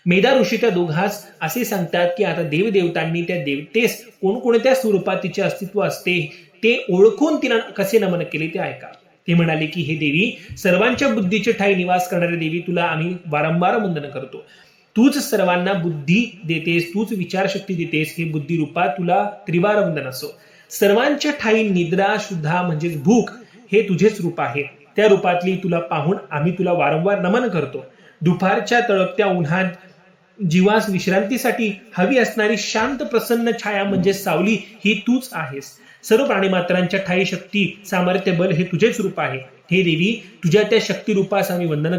A: मेधा ऋषी त्या दोघास असे सांगतात की आता देवदेवतांनी त्या देवतेस कोणकोणत्या स्वरूपात तिचे अस्तित्व असते ते ओळखून तिला कसे नमन केले ते ऐका. ते म्हणाले की हे देवी सर्वांच्या बुद्धीचे ठाई निवास करणारी देवी तुला आम्ही वारंवार वंदन करतो. तूच सर्वांना बुद्धी देतेस, तूच विचारशक्ती देतेस. हे बुद्धी रूपात तुला त्रिवार वंदन असो. सर्वांच्या ठाई निद्रा शुद्धा म्हणजेच भूक हे तुझेच रूप आहे. त्या रूपातली तुला पाहून आम्ही तुला वारंवार नमन करतो. दुपारच्या तळपत्या उन्हात जीवास विश्रांतीसाठी हवी असणारी शांत प्रसन्न छाया म्हणजे सावली ही तूच आहेस. सर्व प्राणीमात्रांच्या ठाई शक्ती सामर्थ्य बल हे तुझेच रूप आहे. हे देवी तुझ्या त्या शक्ती रूपास आम्ही वंदन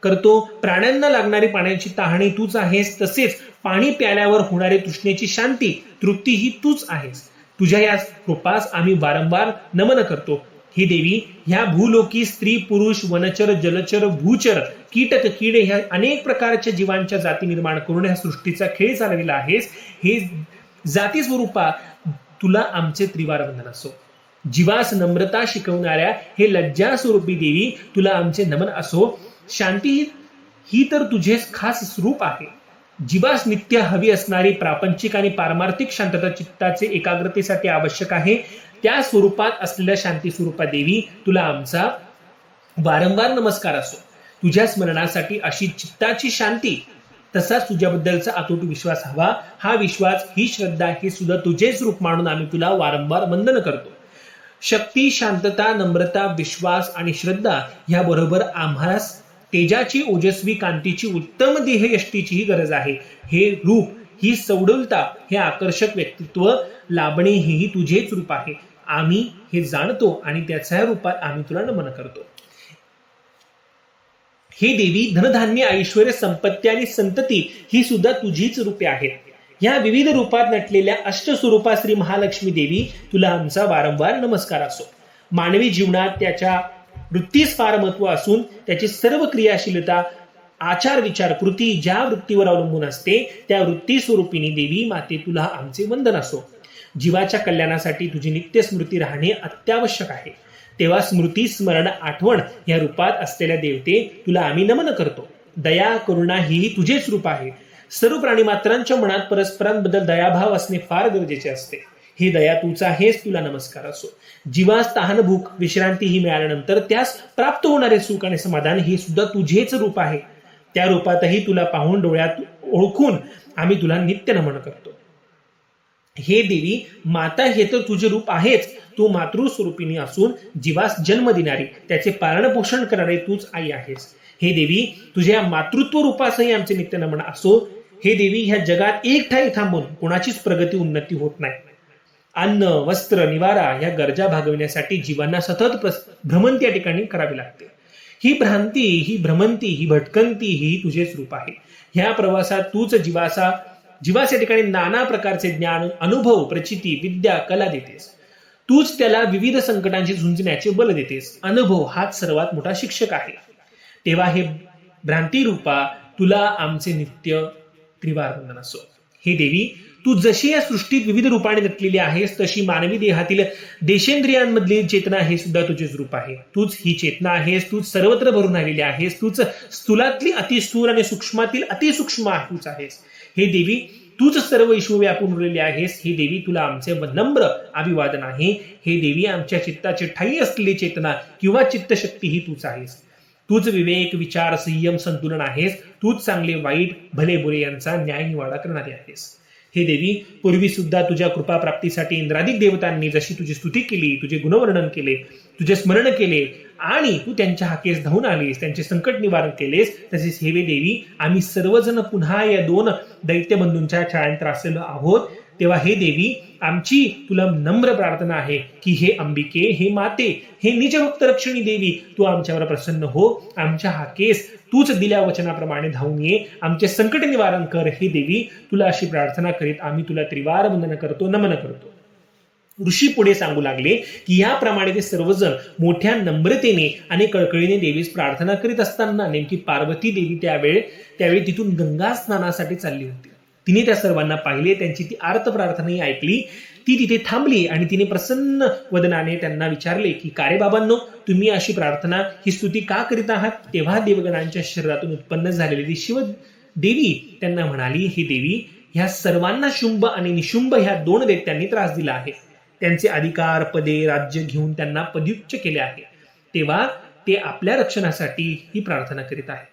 A: करतो. प्राण्यांना लागणारी पाण्याची तहाणी तूच आहेस, तसेच पाणी प्याल्यावर होणारी तृष्णेची शांती तृप्ती ही तूच आहेस. तुझ्या या रूपास आम्ही वारंवार नमन करतो. ही देवी ह्या भूलोकी स्त्री पुरुष वनचर जलचर भूचर कीटक किडे ह्या अनेक प्रकारच्या जीवांच्या जाती निर्माण करून ह्या सृष्टीचा खेळ चालविला आहेस. हे जाती स्वरूपा तुला आमचे त्रिवार वंदन असो. जीवास नम्रता शिकवणाऱ्या हे लज्जा स्वरूपी देवी तुला आमचे नमन असो. शांती ही तर तुझे खास स्वरूप आहे. जीवास नित्य हवी असणारी प्रापंचिक आणि पारमार्थिक शांतता चित्ताचे एकाग्रतेसाठी आवश्यक आहे. त्या स्वरूपात असलेल्या शांती स्वरूपा देवी तुला आमचा वारंवार नमस्कार असो. तुझ्या स्मरणासाठी अशी चित्ताची शांती, तसाच तुझ्याबद्दलचा अतूट विश्वास हवा. हा विश्वास ही श्रद्धा हे सुद्धा तुझेच रूप मानून आम्ही तुला वारंवार वंदन करतो. शक्ती, शांतता, नम्रता, विश्वास आणि श्रद्धा ह्याबरोबर आम्हास तेजाची, ओजस्वी, कांतीची, उत्तम देह यष्टीचीही गरज आहे. हे रूप, ही सौडलता, हे आकर्षक व्यक्तित्व लाभणे हेही तुझेच रूप आहे. आम्ही हे जाणतो आणि त्याच्या रूपात आम्ही तुला नमन करतो. हे देवी धनधान्य, ऐश्वर, संपत्ती आणि संतती ही सुद्धा तुझीच रूपे आहेत. या विविध रूपात नटलेल्या अष्टस्वरूपा श्री महालक्ष्मी देवी तुला आमचा वारंवार नमस्कार असो. मानवी जीवनात त्याच्या वृत्तीस फार महत्व असून त्याची सर्व क्रियाशीलता, आचार, विचार, कृती ज्या वृत्तीवर अवलंबून असते त्या वृत्ती स्वरूपिणी देवी माते तुला आमचे वंदन असो. जीवाच्या कल्याणासाठी तुझी नित्य स्मृती राहणे अत्यावश्यक आहे. तेव्हा स्मृती, स्मरण, आठवण या रूपात असलेल्या देवते तुला आम्ही नमन करतो. दया, करुणा ही तुझेच रूप आहे. सर्व प्राणीमात्रांच्या मनात परस्परांबद्दल दयाभाव असणे फार गरजेचे असते. ही दया तूच आहेस, तुला नमस्कार असो. जीवास तहान, भूक, विश्रांती ही मिळाल्यानंतर त्यास प्राप्त होणारे सुख आणि समाधान हे सुद्धा तुझेच रूप आहे. त्या रूपातही तुला पाहून डोळ्यात ओळखून आम्ही तुला नित्य नमन करतो. हे देवी माता हे तर तुझे रूप आहेच. तू मातृस्वरूपिणी असून जीवास जन्म देणारी, त्याचे पालन पोषण करणारी तूच आई आहेस. हे देवी तुझ्या मातृत्व रूपासही आमचे नित्य नमन असो. हे देवी ह्या जगात एक ठाई थांबून कोणाचीच प्रगती उन्नती होत नाही. अन्न, वस्त्र, निवारा या गरजा भागविण्यासाठी जीवांना सतत भ्रमंती या ठिकाणी करावी लागते. ही भ्रांती, ही भ्रमंती, ही भटकंती ही तुझेच रूप आहे. ह्या प्रवासात तूच जीवास या ठिकाणी नाना प्रकारचे ज्ञान, अनुभव, प्रचिती, विद्या, कला देतेस. तूच त्याला विविध संकटांशी झुंजण्याचे बल देतेस. अनुभव हाच सर्वात मोठा शिक्षक आहे. तेव्हा हे भ्रांती रूपा तुला आमचे नित्य त्रिवार वंदन असो. हे देवी तू जशी या सृष्टीत विविध रूपाने नटलेली आहेस तशी मानवी देहातील देशेंद्रियांमधली चेतना हे सुद्धा तुझेच रूप आहे. तूच ही चेतना आहेस. तूच सर्वत्र भरून आलेली आहेस. तूच स्थूलातली अतिस्थूल आणि सूक्ष्मातील अतिसूक्ष्म तूच आहेस. हे देवी तूच सर्व विश्व व्यापून उरलेली आहेस. हे देवी तुला आमचे नम्र अभिवादन आहे. हे देवी आमच्या चित्ताची ठाई असलेली चेतना किंवा चित्तशक्ती ही तूच आहेस. तूच विवेक, विचार, संयम, संतुलन आहेस. तूच चांगले वाईट, भले बुरे यांचा न्याय निवाडा करणारी आहेस. हे देवी पूर्वी सुद्धा तुझ्या कृपा प्राप्तीसाठी इंद्रादिक देवतांनी जशी तुझी स्तुती केली, तुझे गुणवर्णन केले, तुझे स्मरण केले आणि तू त्यांच्या हाकेस धावून आलीस, त्यांचे संकट निवारण केलेस, तसेच हे देवी आम्ही सर्वजण पुन्हा या दोन दैत्यबंधूंच्या छायांतर असलेलो आहोत. तेव्हा हे देवी, आमची तुला नम्र प्रार्थना आहे की हे अंबिके, हे माते, हे निजभक्त रक्षणी देवी, तू आमच्यावर प्रसन्न हो, आमच्या हा केस तूच दिल्या वचनाप्रमाणे धावून ये, आमचे संकट निवारण कर. हे देवी, तुला अशी प्रार्थना करीत आम्ही तुला त्रिवार वंदन करतो, नमन करतो. ऋषी पुढे सांगू लागले की याप्रमाणे ते सर्वजण मोठ्या नम्रतेने आणि कळकळीने देवीस प्रार्थना करीत असताना नेमकी पार्वती देवी त्यावेळी तिथून गंगा स्नानासाठी चालली होती. तिने त्या सर्वांना पाहिले, त्यांची ती आर्त प्रार्थनाही ऐकली. ती तिथे थांबली आणि तिने प्रसन्न वदनाने त्यांना विचारले की का रे बाबांनो, तुम्ही अशी प्रार्थना, ही स्तुती का करीत आहात? तेव्हा देवगणांच्या शरीरातून उत्पन्न झालेली ती शिव देवी त्यांना म्हणाली, हे देवी, ह्या सर्वांना शुंभ आणि निशुंभ ह्या दोन दैत्यांनी त्रास दिला आहे. त्यांचे अधिकार, पदे, राज्य घेऊन त्यांना पदच्युत केले आहे. तेव्हा ते आपल्या रक्षणासाठी ही प्रार्थना करीत आहेत,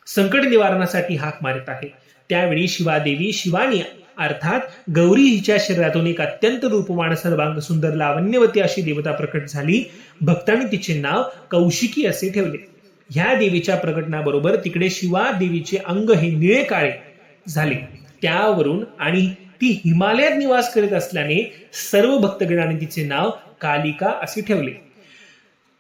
A: संकट निवारणासाठी हाक मारत आहे. त्यावेळी शिवादेवी, शिवानी अर्थात गौरी, हिच्या शरीरातून एक अत्यंत रूपवान, सर्वांग सुंदर, लावण्यवती अशी देवता प्रकट झाली. भक्तांनी तिचे नाव कौशिकी असे ठेवले. ह्या देवीच्या प्रकटनाबरोबर तिकडे शिवा देवीचे अंग हे निळे काळे झाले. त्यावरून आणि ती हिमालयात निवास करीत असल्याने सर्व भक्तगणांनी तिचे नाव कालिका असे ठेवले.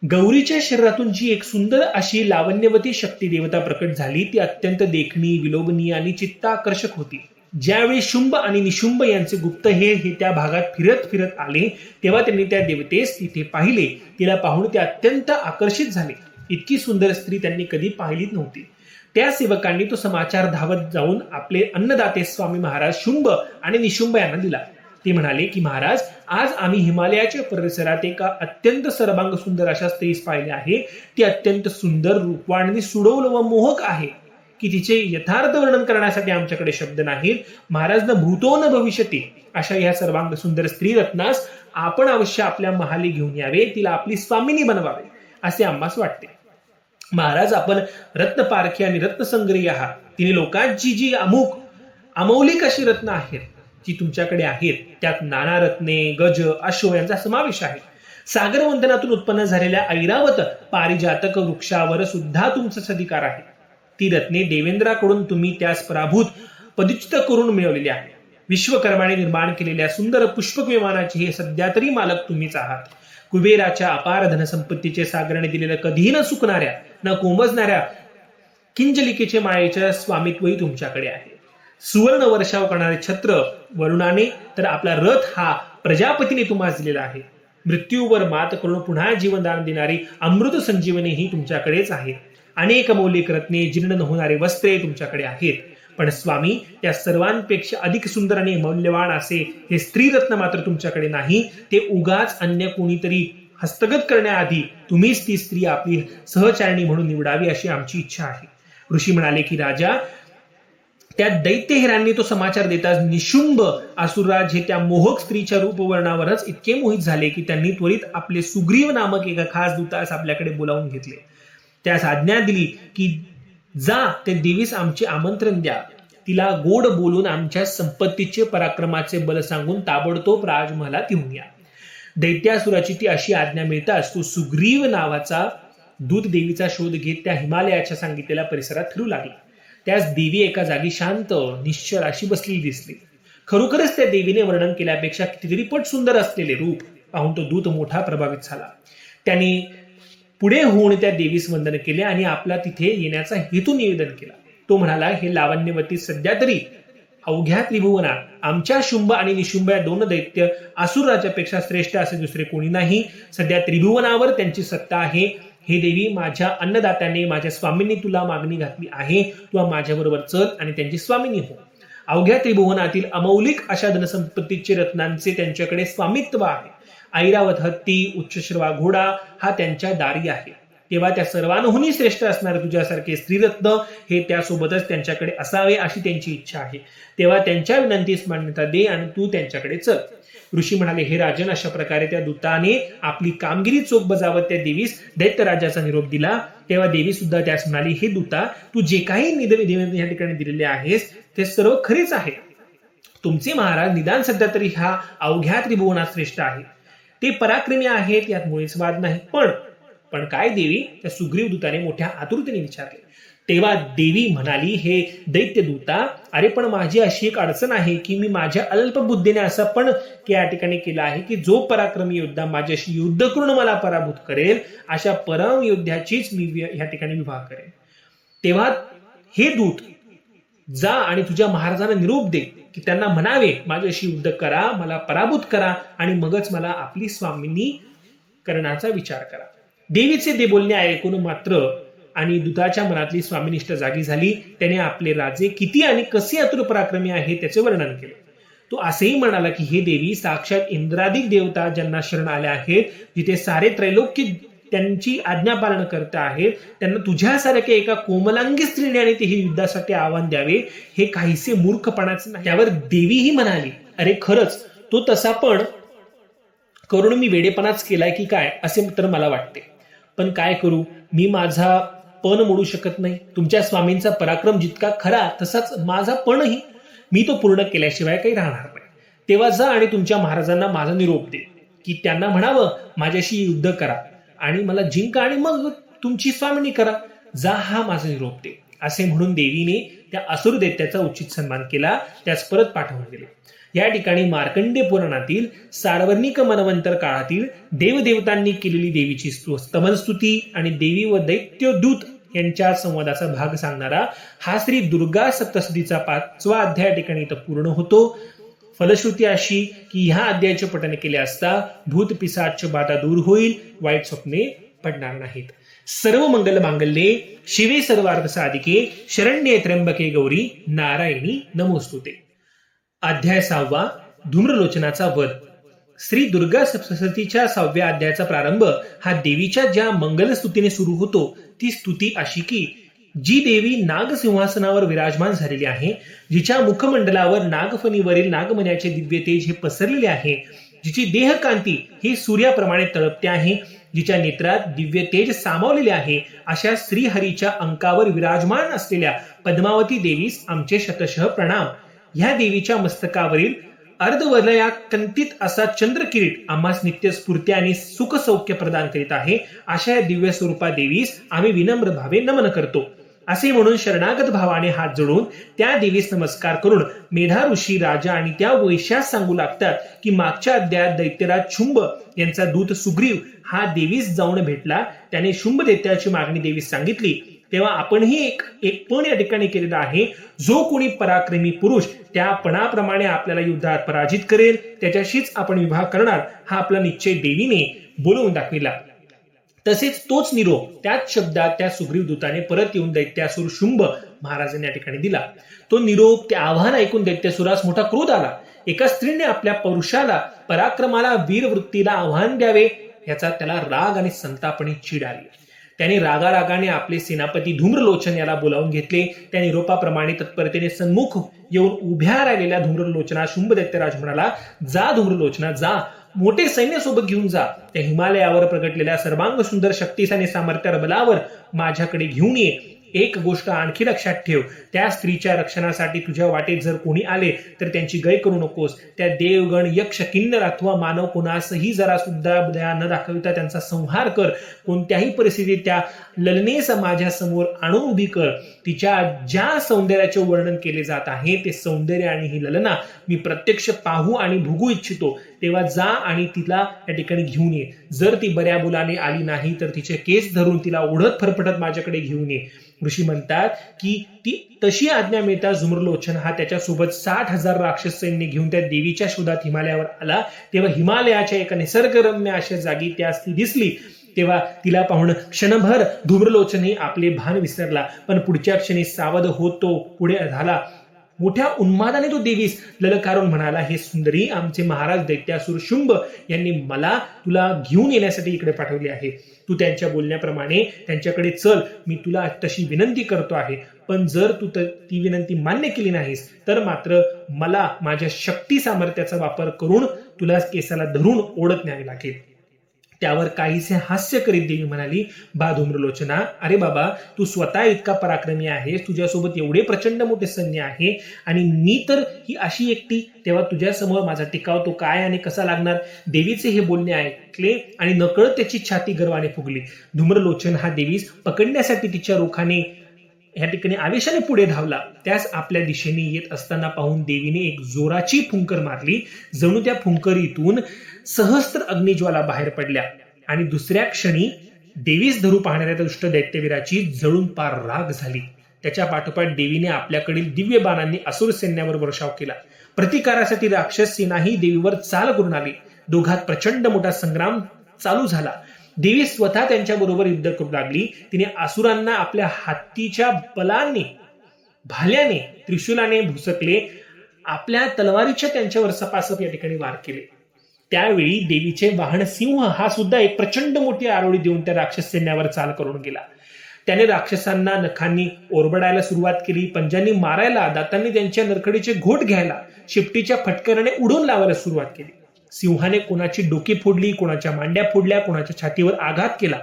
A: गौरीच्या शरीरातून जी एक सुंदर अशी लावण्यवती शक्ती देवता प्रकट झाली, ती अत्यंत देखणी, विलोभनीय आणि चित्ताकर्षक होती. ज्यावेळी शुंभ आणि निशुंभ यांचे गुप्त हे त्या भागात फिरत फिरत आले, तेव्हा त्यांनी त्या देवतेस तिथे पाहिले. तिला पाहून ते अत्यंत आकर्षित झाले. इतकी सुंदर स्त्री त्यांनी कधी पाहिलीच नव्हती. त्या सेवकांनी तो समाचार धावत जाऊन आपले अन्नदाते स्वामी महाराज शुंभ आणि निशुंभ यांना दिला. ते म्हणाले की महाराज, आज आम्ही हिमालयाच्या परिसरात एका अत्यंत सर्वांग सुंदर अशा स्त्रीस पाहिले आहे. ती अत्यंत सुंदर, रूपवान आणि सुडौल व मोहक आहे की तिचे यथार्थ वर्णन करण्यासाठी आमच्याकडे शब्द नाहीत. महाराज, न भूतो न भविष्यती अशा ह्या सर्वांग सुंदर स्त्री रत्नास आपण अवश्य आपल्या महाली घेऊन यावे, तिला आपली स्वामिनी बनवावे असे आम्हास वाटते. महाराज, आपण रत्नपारखी आणि रत्नसंग्रही आहात. तिने लोकांची जी अमौलिक अशी रत्न आहेत जी तुमच्याकडे आहेत, त्यात नाना रत्ने, गज, अश्व यांचा समावेश आहे. सागर मंथनातून उत्पन्न झालेल्या ऐरावत पारिजातक वृक्षावर सुद्धा तुमचाच अधिकार आहे. ती रत्ने देवेंद्राकडून तुम्ही त्यास पराभूत, पदच्युत करून मिळवलेली आहे. विश्वकर्माने निर्माण केलेल्या सुंदर पुष्पक विमानाचे हे सध्या तरी मालक तुम्हीच आहात. कुबेराच्या अपार धनसंपत्तीचे सागराने दिलेलं, कधीही न सुकणाऱ्या, न कोंबजणाऱ्या किंजलिकेचे मायेच्या स्वामित्वही तुमच्याकडे आहे. सुवर्ण वर्षाव करणारे छत्र वरुणाने, तर आपला रथ हा प्रजापतीने तुम्हाला दिलेला आहे. मृत्यूवर मात करून पुन्हा जीवनदान देणारी अमृत संजीवनी ही तुमच्याकडेच आहे. अनेक मौलिक रत्ने, जीर्ण न होणारे वस्त्रे तुमच्याकडे आहेत. पण स्वामी, त्या सर्वांपेक्षा अधिक सुंदर आणि मौल्यवान असे हे स्त्री रत्न मात्र तुमच्याकडे नाही. ते उगाच अन्य कोणीतरी हस्तगत करण्याआधी तुम्हीच ती स्त्री आपली सहचारिणी म्हणून निवडावी अशी आमची इच्छा आहे. ऋषी म्हणाले की राजा, त्या दैत्यहेरांनी तो समाचार देताच निशुंभ असुरराज हे त्या मोहक स्त्रीच्या रूपवर्णावरच इतके मोहित झाले की त्यांनी त्वरित आपले सुग्रीव नामक एका खास दूतास आपल्याकडे बोलावून घेतले. त्यास आज्ञा दिली की जा, त्या देवीस आमचे आमंत्रण द्या. तिला गोड बोलून आमच्या संपत्तीचे, पराक्रमाचे बल सांगून ताबडतोब राजमहालात घेऊन या. दैत्यासुराची ती अशी आज्ञा मिळताच तो सुग्रीव नावाचा दूत देवीचा शोध घेत त्या हिमालयाच्या सांगितलेल्या परिसरात फिरू लागला. त्यास देवी एका जागी शांत, निश्चल अशी बसलेली दिसली. खरोखरच त्या देवीने वर्णन केल्यापेक्षा कितीतरी पट सुंदर असलेले रूप पाहून तो दूत मोठा प्रभावित झाला. त्याने पुढे होऊन त्या देवीस वंदन केले आणि आपला तिथे येण्याचा हेतू निवेदन केला. तो म्हणाला, हे लावण्यवती, सध्या तरी अवघ्या त्रिभुवनात आमच्या शुंभ आणि निशुंभ या दोन दैत्य असुर राजापेक्षा श्रेष्ठ असे दुसरे कोणी नाही. सध्या त्रिभुवनावर त्यांची सत्ता आहे. हे देवी, माझ्या अन्नदात्याने, माझ्या स्वामींनी तुला मागणी घातली आहे. तू माझ्या बरोबर चल आणि त्यांची स्वामिनी हो. अवघ्या त्रिभुवनातील अमौलिक अशा धनसंपत्तीचे, रत्नांचे त्यांच्याकडे स्वामित्व आहे. ऐरावत हत्ती, उच्चश्रवा घोडा हा त्यांच्या दारी आहे. तेव्हा त्या सर्वांहूनही श्रेष्ठ असणारे तुझ्यासारखे स्त्रीरत्न हे त्यासोबतच त्यांच्याकडे असावे अशी त्यांची इच्छा आहे. तेव्हा त्यांच्या विनंतीस मान्यता दे आणि तू त्यांच्याकडे चल. ऋषी म्हणाले, हे राजन, अशा प्रकारे त्या दूताने आपली कामगिरी चोख बजावत त्या देवीस दैत्यराजाचा निरोप दिला. तेव्हा देवी सुद्धा त्यास म्हणाली, हे दूता, तू जे काही निवेदन या ठिकाणी दिलेले आहेस ते सर्व खरेच आहे. तुमचे महाराज निदान सध्या तरी ह्या अवघ्या त्रिभुवनात श्रेष्ठ आहे. ते पराक्रमी आहेत, यात मुळीच वाद नाही. पण काय देवी, त्या सुग्रीव दूताने मोठ्या आतुरतेने विचारले, तेव्हा देवी म्हणाली, हे दैत्यदूता, अरे पण माझी अशी एक अडचण आहे की मी माझ्या अल्पबुद्धीने असं पण या ठिकाणी केलं आहे की जो पराक्रमी योद्धा माझ्याशी युद्ध करून मला पराभूत करेल अशा परम योद्ध्याचीच मी या ठिकाणी विवाह करेन. तेव्हा हे दूत जा आणि तुझ्या महाराजांना निरोप दे की त्यांना म्हणावे माझ्याशी युद्ध करा, मला पराभूत करा आणि मगच मला आपली स्वामिनी करण्याचा विचार करा. देवीचे ते बोलणे ऐकून मात्र आणि दूताच्या मनातली स्वामिनिष्ठ जागी झाली. त्याने आपले राजे किती आणि कसे अतुल पराक्रमी आहे त्याचे वर्णन केले. तो असेही म्हणाला की हे देवी, साक्षात इंद्रादिक देवता ज्यांना शरण आले आहेत, जिथे सारे त्रैलोक्य त्यांची आज्ञा पालन करत आहेत, त्यांना तुझ्यासारख्या एका कोमलांगी स्त्रीने आणि तेही युद्धासाठी आव्हान द्यावे हे काहीसे मूर्खपणाचे नाही. त्यावर देवी ही म्हणाली, अरे खरंच तो तसा पण करून मी वेडेपणाच केलाय की काय असे तर मला वाटते. पण काय करू, मी माझा पण मोडू शकत नाही. तुमच्या स्वामींचा पराक्रम जितका खरा तसाच माझा पणही मी तो पूर्ण केल्याशिवाय काही राहणार नाही. तेव्हा जा आणि तुमच्या महाराजांना माझा निरोप दे की त्यांना म्हणावं माझ्याशी युद्ध करा आणि मला जिंका आणि मग तुमची स्वामिनी करा. जा हा माझा निरोप दे. असे म्हणून देवीने त्या असुर दैत्याचा उचित सन्मान केला. त्यास परत पाठवून दिले. या ठिकाणी मार्कंडेय पुराणातील सार्वजनिक मनवंतर काळातील देवदेवतांनी केलेली देवीची स्तवनस्तुती आणि देवी व दैत्यदूत यांच्या संवादाचा भाग सांगणारा हा श्री दुर्गा सप्तशतीचा 5वा अध्याय या ठिकाणी इथं पूर्ण होतो. फलश्रुती अशी की ह्या अध्यायाचे पठन केले असता भूत पिशाच बाधा दूर होईल, वाईट स्वप्ने पडणार नाहीत. सर्व मंगल मांगल्ये शिवे सर्वार्थ साधिके शरण्ये त्र्यंबके गौरी नारायणी नमोस्तुते. अध्याय 6वा धूम्रलोचनाचा वध. श्री दुर्गा सप्तशतीच्या 6व्या अध्यायाचा प्रारंभ हा देवीच्या ज्या मंगल स्तुतीने सुरू होतो ती स्तुती अशी की जी देवी नाग सिंहासनावर विराजमान झालेली आहे, जिच्या मुखमंडलावर नागफणीवरील नागमण्याचे दिव्य तेज हे पसरलेले आहे, जिची देहकांती ही सूर्याप्रमाणे तळपते आहे, जिच्या नेत्रात दिव्य तेज सामावलेले आहे, अशा श्रीहरीच्या अंकावर विराजमान असलेल्या पद्मावती देवीस आमचे शतशः प्रणाम. ह्या देवीच्या मस्तकावरील अर्धवलयाकंतित असा चंद्रकिरीट आम्हास नित्य स्फूर्ती आणि सुख सौख्य प्रदान करीत आहे. अशा या दिव्य स्वरूपा देवीस आम्ही विनम्र भावे नमन करतो. असे म्हणून शरणागत भावाने हात जोडून त्या देवीस नमस्कार करून मेधा ऋषी राजा आणि त्या वैश्यास सांगू लागतात की मागच्या अध्यायात दैत्यराज शुंभ यांचा दूत सुग्रीव हा देवीस जाऊन भेटला. त्याने शुंभ दैत्याची मागणी देवीस सांगितली. तेव्हा आपणही एक पण या ठिकाणी केलेला आहे. जो कोणी पराक्रमी पुरुष त्या पणाप्रमाणे आपल्याला युद्धात पराजित करेल त्याच्याशीच आपण विवाह करणार हा आपला निश्चय देवीने बोलवून दाखविला. तसेच तोच निरोप त्याच शब्दात त्या सुग्रीव दूताने परत येऊन दैत्यासुर शुंभ महाराजांनी या ठिकाणी दिला. तो निरोप, ते आव्हान ऐकून दैत्यासुरास मोठा क्रोध आला. एका स्त्रीने आपल्या पौरुषाला, पराक्रमाला, वीरवृत्तीला आव्हान द्यावे याचा त्याला राग आणि संतापणे चीड आली. त्याने रागारागाने आपले सेनापती धूम्रलोचन याला बोलावून घेतले. त्या निरोपाप्रमाणे तत्परतेने सन्मुख येऊन उभ्या राहिलेल्या धूम्रलोचना शुंभ दैत्यराज म्हणाला, जा धूम्रलोचना जा, मोठे सैन्य सोबत घेऊन जा. त्या हिमालयावर प्रगटलेल्या सर्वांग सुंदर शक्तीस आणि सामर्थ्य बलावर माझ्याकडे घेऊन ये. एक गोष्ट आणखी लक्षात ठेव, त्या स्त्रीच्या रक्षणासाठी तुझ्या वाटेत जर कोणी आले तर त्यांची गय करू नकोस. त्या देवगण, यक्ष, किन्नर अथवा मानव कोणासही जरा सुद्धा दया न दाखविता त्यांचा संहार कर. कोणत्याही परिस्थितीत त्या ललनेस माझ्या समोर आणून उभी कर. तिच्या ज्या सौंदर्याचे वर्णन केले जात आहे ते सौंदर्य आणि ही ललना मी प्रत्यक्ष पाहू आणि भोगू इच्छितो. तेव्हा जा आणि तिला या ठिकाणी घेऊन ये. जर ती बऱ्या बोलाने आली नाही तर तिचे केस धरून तिला ओढत फरफटत माझ्याकडे घेऊन ये. ऋषी म्हणतात की ती तशी आज्ञा मिळता धूम्रलोचन हा त्याच्यासोबत 60,000 राक्षस सैन्य घेऊन त्या देवीच्या शोधात हिमालयावर आला. तेव्हा हिमालयाच्या एका निसर्गरम्य अशा जागी त्यास ती दिसली. तेव्हा तिला पाहून क्षणभर धूम्रलोचनही आपले भान विसरला. पण पुढच्या क्षणी सावध होत तो पुढे झाला. मोठ्या उन्मादाने तो देवीस ललकारून म्हणाला, हे सुंदरी, आमचे महाराज दैत्यासुर शुंभ यांनी मला तुला घेऊन येण्यासाठी इकडे पाठवले आहे. तू त्यांच्या बोलण्याप्रमाणे त्यांच्याकडे चल. मी तुला तशी विनंती करतो आहे. पण जर तू ती विनंती मान्य केली नाहीस तर मात्र मला माझ्या शक्ती सामर्थ्याचा वापर करून तुला केसाला धरून ओढत न्यावे लागेल. त्यावर काहीसे हास्य करीत देवी म्हणाली, बा धूम्रलोचना, अरे बाबा, तू स्वतः इतका पराक्रमी आहेस, तुझ्यासोबत एवढे प्रचंड मोठे सैन्य आहे आणि मी तर ही अशी एकटी. तेव्हा तुझ्यासमोर माझा टिकाव तो काय आणि कसा लागणार. देवीचे हे बोलणे ऐकले आणि नकळत त्याची छाती गर्वाने फुगली. धूम्रलोचन हा देवीस पकडण्यासाठी तिच्या रोखाने या ठिकाणी आवेशाने पुढे धावला त्यास आपल्या दिशेने येत असताना पाहून देवीने एक जोराची फुंकर मारली. जणू त्या फुंकरीतून सहस्त्र अग्निज्वाला बाहेर पडल्या आणि दुसऱ्या क्षणी देवीस धरू पाहणाऱ्या दुष्ट दैत्यवीराची जळून पार राख झाली. त्याच्या पाठोपाठ देवीने आपल्याकडील दिव्य बाणांनी असुर सैन्यावर वर्षाव केला. प्रतिकारासाठी राक्षस सेनाही देवीवर चाल करून आली. दोघात प्रचंड मोठा संग्राम चालू झाला. देवी स्वतः त्यांच्या बरोबर युद्ध करू लागली. तिने असुरांना आपल्या हत्तीच्या बलाने, भाल्याने, त्रिशूलाने भुसकले. आपल्या तलवारीच्या त्यांच्यावर सपासप या ठिकाणी वार केले. त्यावेळी देवीचे वाहन सिंह हा सुद्धा एक प्रचंड मोठी आरोळी देऊन त्या राक्षस सैन्यावर चाल करून गेला. त्याने राक्षसांना नखांनी ओरबडायला सुरुवात केली, पंजांनी मारायला, दातांनी त्यांच्या नरखडीचे घोट घ्यायला, शिपटीच्या फटकऱ्याने उडवून लावायला सुरुवात केली. सिंहाने कोणाची डोकी फोडली, कोणाच्या मांड्या फोडल्या, कोणाच्या छातीवर आघात केला.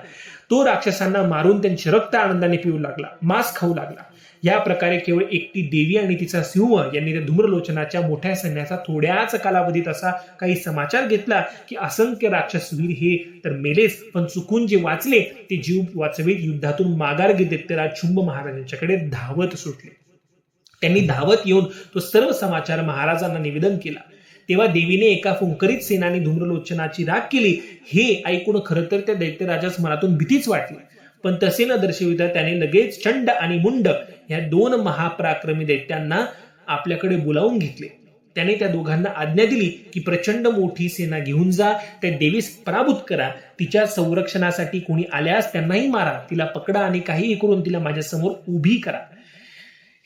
A: तो राक्षसांना मारून त्यांचे रक्त आनंदाने पिऊ लागला, मांस खाऊ लागला. या प्रकारे केवळ एकटी देवी आणि तिचा सिंह यांनी त्या धूम्रलोचनाच्या मोठ्या सैन्याचा थोड्याच कालावधीत असा काही समाचार घेतला की असंख्य राक्षसवीर हे तर मेलेच, पण चुकून जे वाचले ते जीव वाचवीत युद्धातून माघार घेत दैत्यराज शुंभ महाराजांच्याकडे धावत सुटले. त्यांनी धावत येऊन तो सर्व समाचार महाराजांना निवेदन केला. तेव्हा देवीने एका फुंकरीत सेनानी धूम्रलोचनाची राख केली हे ऐकून खरं तर त्या दैत्यराजास मनातून भीतीच वाटली. पण तसे न दर्शविता त्याने लगेच चंड आणि मुंड या दोन महापराक्रमी दैत्यांना आपल्याकडे बोलावून घेतले. त्याने त्या दोघांना आज्ञा दिली की प्रचंड मोठी सेना घेऊन जा, त्या देवीस पराभूत करा. तिच्या संरक्षणासाठी कोणी आल्यास त्यांनाही मारा, तिला पकडा आणि काहीही करून तिला माझ्या समोर उभी करा.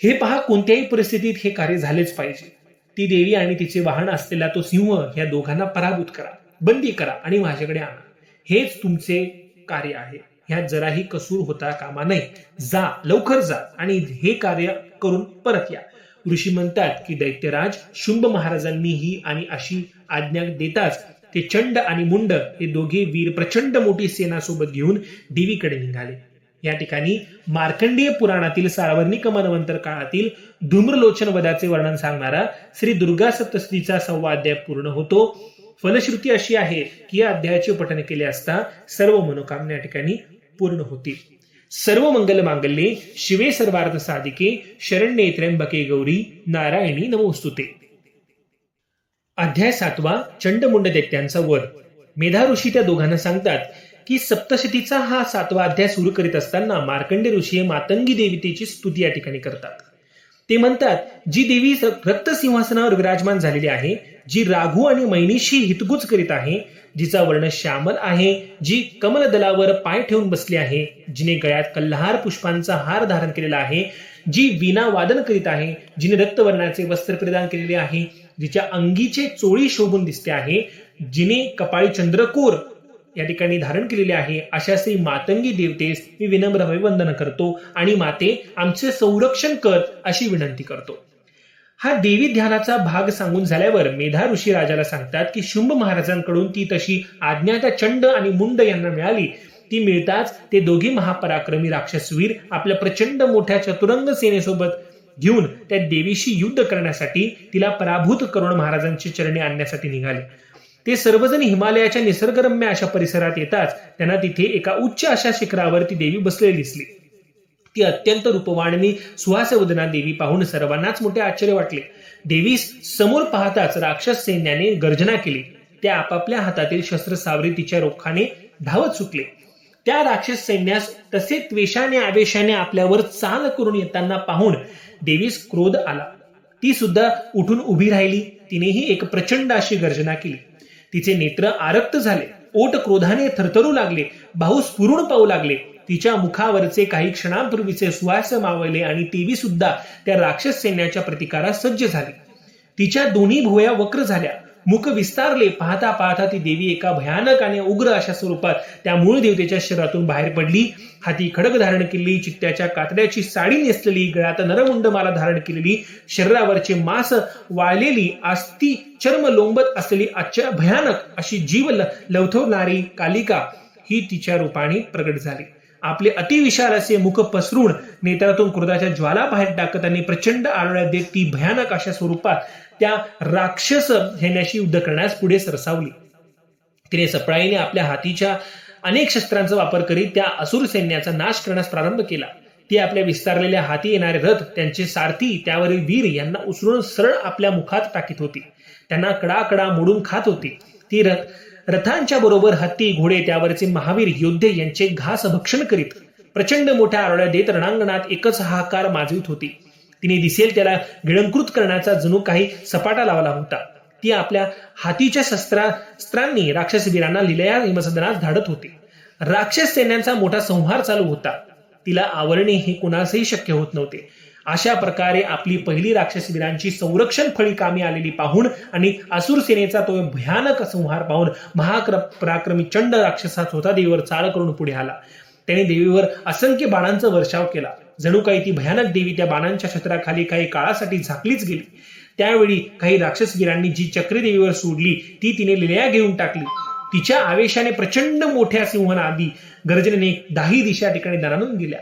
A: हे पहा, कोणत्याही परिस्थितीत हे कार्य झालेच पाहिजे. ती देवी आणि तिचे वाहन असलेला तो सिंह या दोघांना पराभूत करा, बंदी करा आणि माझ्याकडे आणा. हेच तुमचे कार्य आहे. ह्यात जराही कसूर होता कामा नये. जा, लवकर जा आणि हे कार्य करून परत या. ऋषी म्हणतात की दैत्यराज शुंभ महाराजांनीही आणि अशी आज्ञा देताच ते चंड आणि मुंड हे दोघे वीर प्रचंड मोठी सेना सोबत घेऊन देवीकडे निघाले. या ठिकाणी मार्कंडेय पुराणातील सार्वजनिक मनवंतर काळातील धूम्रलोचन वधाचे वर्णन सांगणारा श्री दुर्गा सप्तशतीचा 6वा अध्याय पूर्ण होतो. फलश्रुती अशी आहे की या अध्यायाचे पठन केले असता सर्व मनोकामना या ठिकाणी पूर्ण होतील. सर्व मंगल मांगल्ये शिवे सर्वार्थ साधिके शरण्ये त्र्यंबके गौरी नारायणी नमोस्तुते. अध्याय 7वा चंडमुंड दैत्यांचा वध. मेधा ऋषी त्या दोघांना सांगतात की सप्तशतीचा हा 7वा अध्याय सुरू करीत असताना मार्कंडे ऋषी मातंगी देवतेची स्तुती या ठिकाणी करतात. ते म्हणतात, जी देवी रक्त सिंहासनावर विराजमान झालेली आहे, जी राघू आणि मैनीशी हितगुज करीत आहे, जिचा वर्ण श्यामल आहे, जी कमल दलावर पाय ठेवून बसली आहे, जिने गळ्यात कल्हार पुष्पांचा हार धारण केलेला आहे, जी वीणा वादन करीत आहे, जिने रक्तवर्णाचे वस्त्र परिधान केलेले आहे, जिच्या अंगीचे चोळी शोभून दिसते आहे, जिने कपाळी चंद्रकोर या ठिकाणी धारण केलेले आहे, अशा श्री मातंगी देवतेस मी विनम्रभावे वंदन करतो आणि माते आमचे संरक्षण कर अशी विनंती करतो. हा देवी ध्यानाचा भाग सांगून झाल्यावर मेधा ऋषी राजाला सांगतात की शुंभ महाराजांकडून ती तशी आज्ञा त्या चंड आणि मुंड यांना मिळाली. ती मिळताच ते दोघी महापराक्रमी राक्षसवीर आपल्या प्रचंड मोठ्या चतुरंग सेनेसोबत घेऊन त्या देवीशी युद्ध करण्यासाठी, तिला पराभूत करून महाराजांची चरणी आणण्यासाठी निघाले. ते सर्वजण हिमालयाच्या निसर्गरम्य अशा परिसरात येताच त्यांना तिथे एका उच्च अशा शिखरावर ती देवी बसलेली दिसली. ती अत्यंत रूपवाणी सुहासवदना देवी पाहून सर्वांनाच मोठे आश्चर्य वाटले. देवी समोर पाहताच राक्षस सैन्याने गर्जना केली. त्या आपापल्या हातातील शस्त्र सावरी तिच्या रोखाने धावत सुटले. त्या राक्षस सैन्यास तसे त्वेषाने आवेशाने आपल्यावर चाल करून येताना पाहून देवीस क्रोध आला. ती सुद्धा उठून उभी राहिली. तिनेही एक प्रचंड अशी गर्जना केली. तिचे नेत्र आरक्त झाले, ओठ क्रोधाने थरथरू लागले, बाहू स्फुरून पाहू लागले. तिच्या मुखावरचे काही क्षणांपूर्वीचे सुहास मावळले आणि देवी सुद्धा त्या राक्षस सैन्याच्या प्रतिकारास सज्ज झाली. तिच्या दोन्ही भुवया वक्र झाल्या, मुख विस्तारले. पाहता पाहता ती देवी एका भयानक आणि उग्र अशा स्वरूपात त्या मूळ देवतेच्या शरीरातून बाहेर पडली. हाती खडग धारण केलेली, चित्त्याच्या कातड्याची साडी नेसलेली, गळ्यात नरमुंडमाला धारण केलेली, शरीरावरचे मांस वाळलेली, अस्थि चर्म लोंबत असलेली भयानक अशी जीव लवथवणारी कालिका ही तिच्या रूपाने प्रगट झाली. आपले अतिविशाल असे मुख पसरून नेत्रातून क्रोधाच्या ज्वाला बाहेर टाकत आणि प्रचंड आरोळ्या देत ती भयानक अशा स्वरूपात त्या राक्षस सैन्याशी युद्ध करण्यास पुढे सरसावली. तिने सपळाईने आपल्या हातीच्या अनेक शस्त्रांचा वापर करीत त्या असुर सैन्याचा नाश करण्यास प्रारंभ केला. ती आपल्या विस्तारलेल्या हाती येणारे रथ, त्यांचे सारथी, त्यावरील वीर यांना उचलून सरळ आपल्या मुखात टाकीत होती. त्यांना कडाकडा मोडून खात होती. ती रथांच्या बरोबर हत्ती, घोडे, त्यावरचे महावीर योद्धे यांचे घास भक्षण करीत प्रचंड मोठ्या आरोळ्या देत रणांगणात एकच हाहाकार माजवित होती. तिने दिसेल त्याला गिळंकृत करण्याचा जणू काही सपाटा लावला होता. ती आपल्या हातीच्या शस्त्रांनी राक्षस वीरांना लिलया हिमसदनात धाडत होती. राक्षस सैन्यांचा मोठा संहार चालू होता. तिला आवरणे हे कुणासही शक्य होत नव्हते. अशा प्रकारे आपली पहिली राक्षस वीरांची संरक्षण फळी कामी आलेली पाहून आणि असुर सेनेचा तो भयानक संहार पाहून महापराक्रमी चंड राक्षसा स्वतः देवीवर चाल करून पुढे आला. त्याने देवीवर असंख्य बाणांचा वर्षाव केला. जणू काही ती भयानक देवी त्या बाणांच्या छत्राखाली काही काळासाठी झाकलीच गेली. त्यावेळी काही राक्षस वीरांनी जी चक्री देवीवर सोडली ती तिने लिलया घेऊन टाकली. तिच्या आवेशाने प्रचंड मोठ्या सिंहनादी गर्जनेने 10 दिशा ठिकाणी दणाणून गेल्या.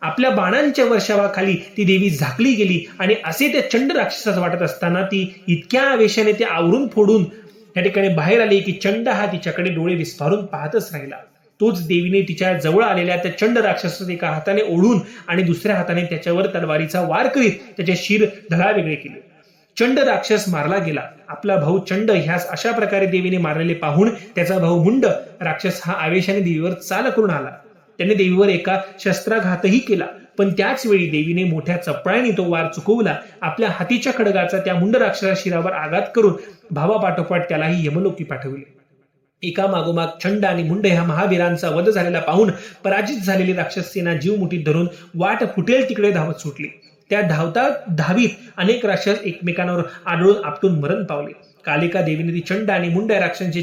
A: आपल्या बाणांच्या वर्षावाखाली ती देवी झाकली गेली आणि असे त्या चंड राक्षसास वाटत असताना ती इतक्या आवेशाने ते आवरून फोडून त्या ठिकाणी बाहेर आली की चंड हा तिच्याकडे डोळे विस्फारून पाहतच राहिला. तोच देवीने तिच्या जवळ आलेल्या त्या चंड राक्षसास एका हाताने ओढून आणि दुसऱ्या हाताने त्याच्यावर तलवारीचा वार करीत त्याचे शिर धडा वेगळे केले. चंड राक्षस मारला गेला. आपला भाऊ चंड ह्यास अशा प्रकारे देवीने मारलेले पाहून त्याचा भाऊ मुंड राक्षस हा आवेशाने देवीवर चाल करून आला. त्याने देवीवर एका शस्त्राघातही केला, पण त्याच वेळी देवीने मोठ्या चपळाने तो वार चुकवला. आपल्या हातीच्या खडगाचा त्या मुंड राक्षसा शिरावर आघात करून भावापाठोपाठ त्यालाही यमलोकी पाठवले. एका मागोमाग चंड आणि मुंड ह्या महावीरांचा वध झालेला पाहून पराजित झालेली राक्षस सेना जीव मुठीत धरून वाट फुटेल तिकडे धावत सुटली. त्या धावीत अनेक राक्षस एकमेकांवर आढळून आपटून मरण पावले. कालिका देवीने ती चंड आणि मुंड राक्षसांची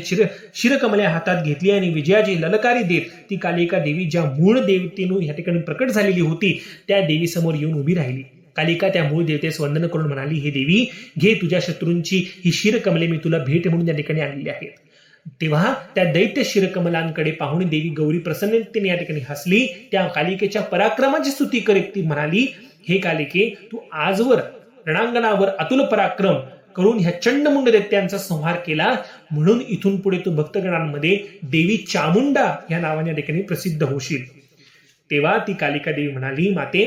A: शिरकमल्या हातात घेतली आणि विजयाची ललकारी देत ती कालिका देवी ज्या मूळ देवतेनं या ठिकाणी प्रकट झालेली होती त्या देवी समोर येऊन उभी राहिली. कालिका त्या मूळ देवतेस वंदन करून म्हणाली, हे देवी, घे तुझ्या शत्रूंची ही शिरकमले मी तुला भेट म्हणून या ठिकाणी आणलेली आहेत. तेव्हा त्या दैत्य शिरकमलांकडे पाहून देवी गौरी प्रसन्नतेने या ठिकाणी हसली. त्या कालिकेच्या पराक्रमाची स्तुती करीत ती म्हणाली, हे कालिके, तू आजवर रणांगणावर अतुल पराक्रम करून ह्या चंडमुंड दैत्यांचा संहार केला, म्हणून इथून पुढे तू भक्तगणांमध्ये देवी चामुंडा या नावाने या ठिकाणी प्रसिद्ध होशील. तेव्हा ती कालिका देवी म्हणाली, माते,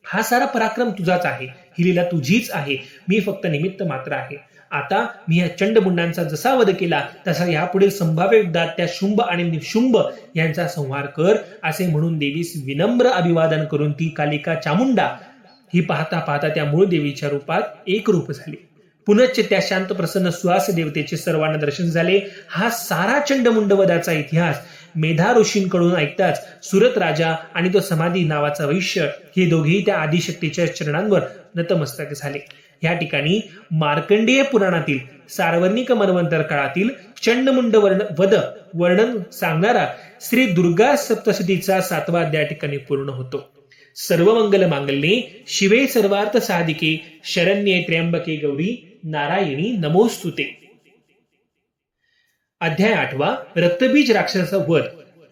A: हा सारा पराक्रम तुझाच आहे, ही लीला तुझीच आहे, मी फक्त निमित्त मात्र आहे. आता मी या चंडमुंडांचा जसा वध केला तसा यापुढील संभाव्य युद्धात त्या शुंभ आणि निशुंभ यांचा संहार कर, असे म्हणून देवीस विनम्र अभिवादन करून ती कालिका चामुंडा ही पाहता पाहता त्या मूळ देवीच्या रूपात एक रूप झाली. पुनश्च त्या शांत प्रसन्न सुहास देवतेचे सर्वांना दर्शन झाले. हा सारा चंडमुंड वधाचा इतिहास मेधा ऋषींकडून ऐकताच सुरत राजा आणि तो समाधी नावाचा वैश्य हे दोघेही त्या आदिशक्तीच्या चरणांवर नतमस्तक झाले. या ठिकाणी मार्कंडेय पुराणातील सार्वर्णिक मनवंतर काळातील चंडमुंड वध वर्णन सांगणारा श्री दुर्गा सप्तशतीचा 7वा अध्याय ठिकाणी पूर्ण होतो. सर्व मंगल मांगल्ये शिवे सर्वार्थ साधिके शरण्ये त्र्यंबके गौरी नारायणी नमोस्तुते. अध्याय 8वा रक्तबीज राक्षसाचा वध.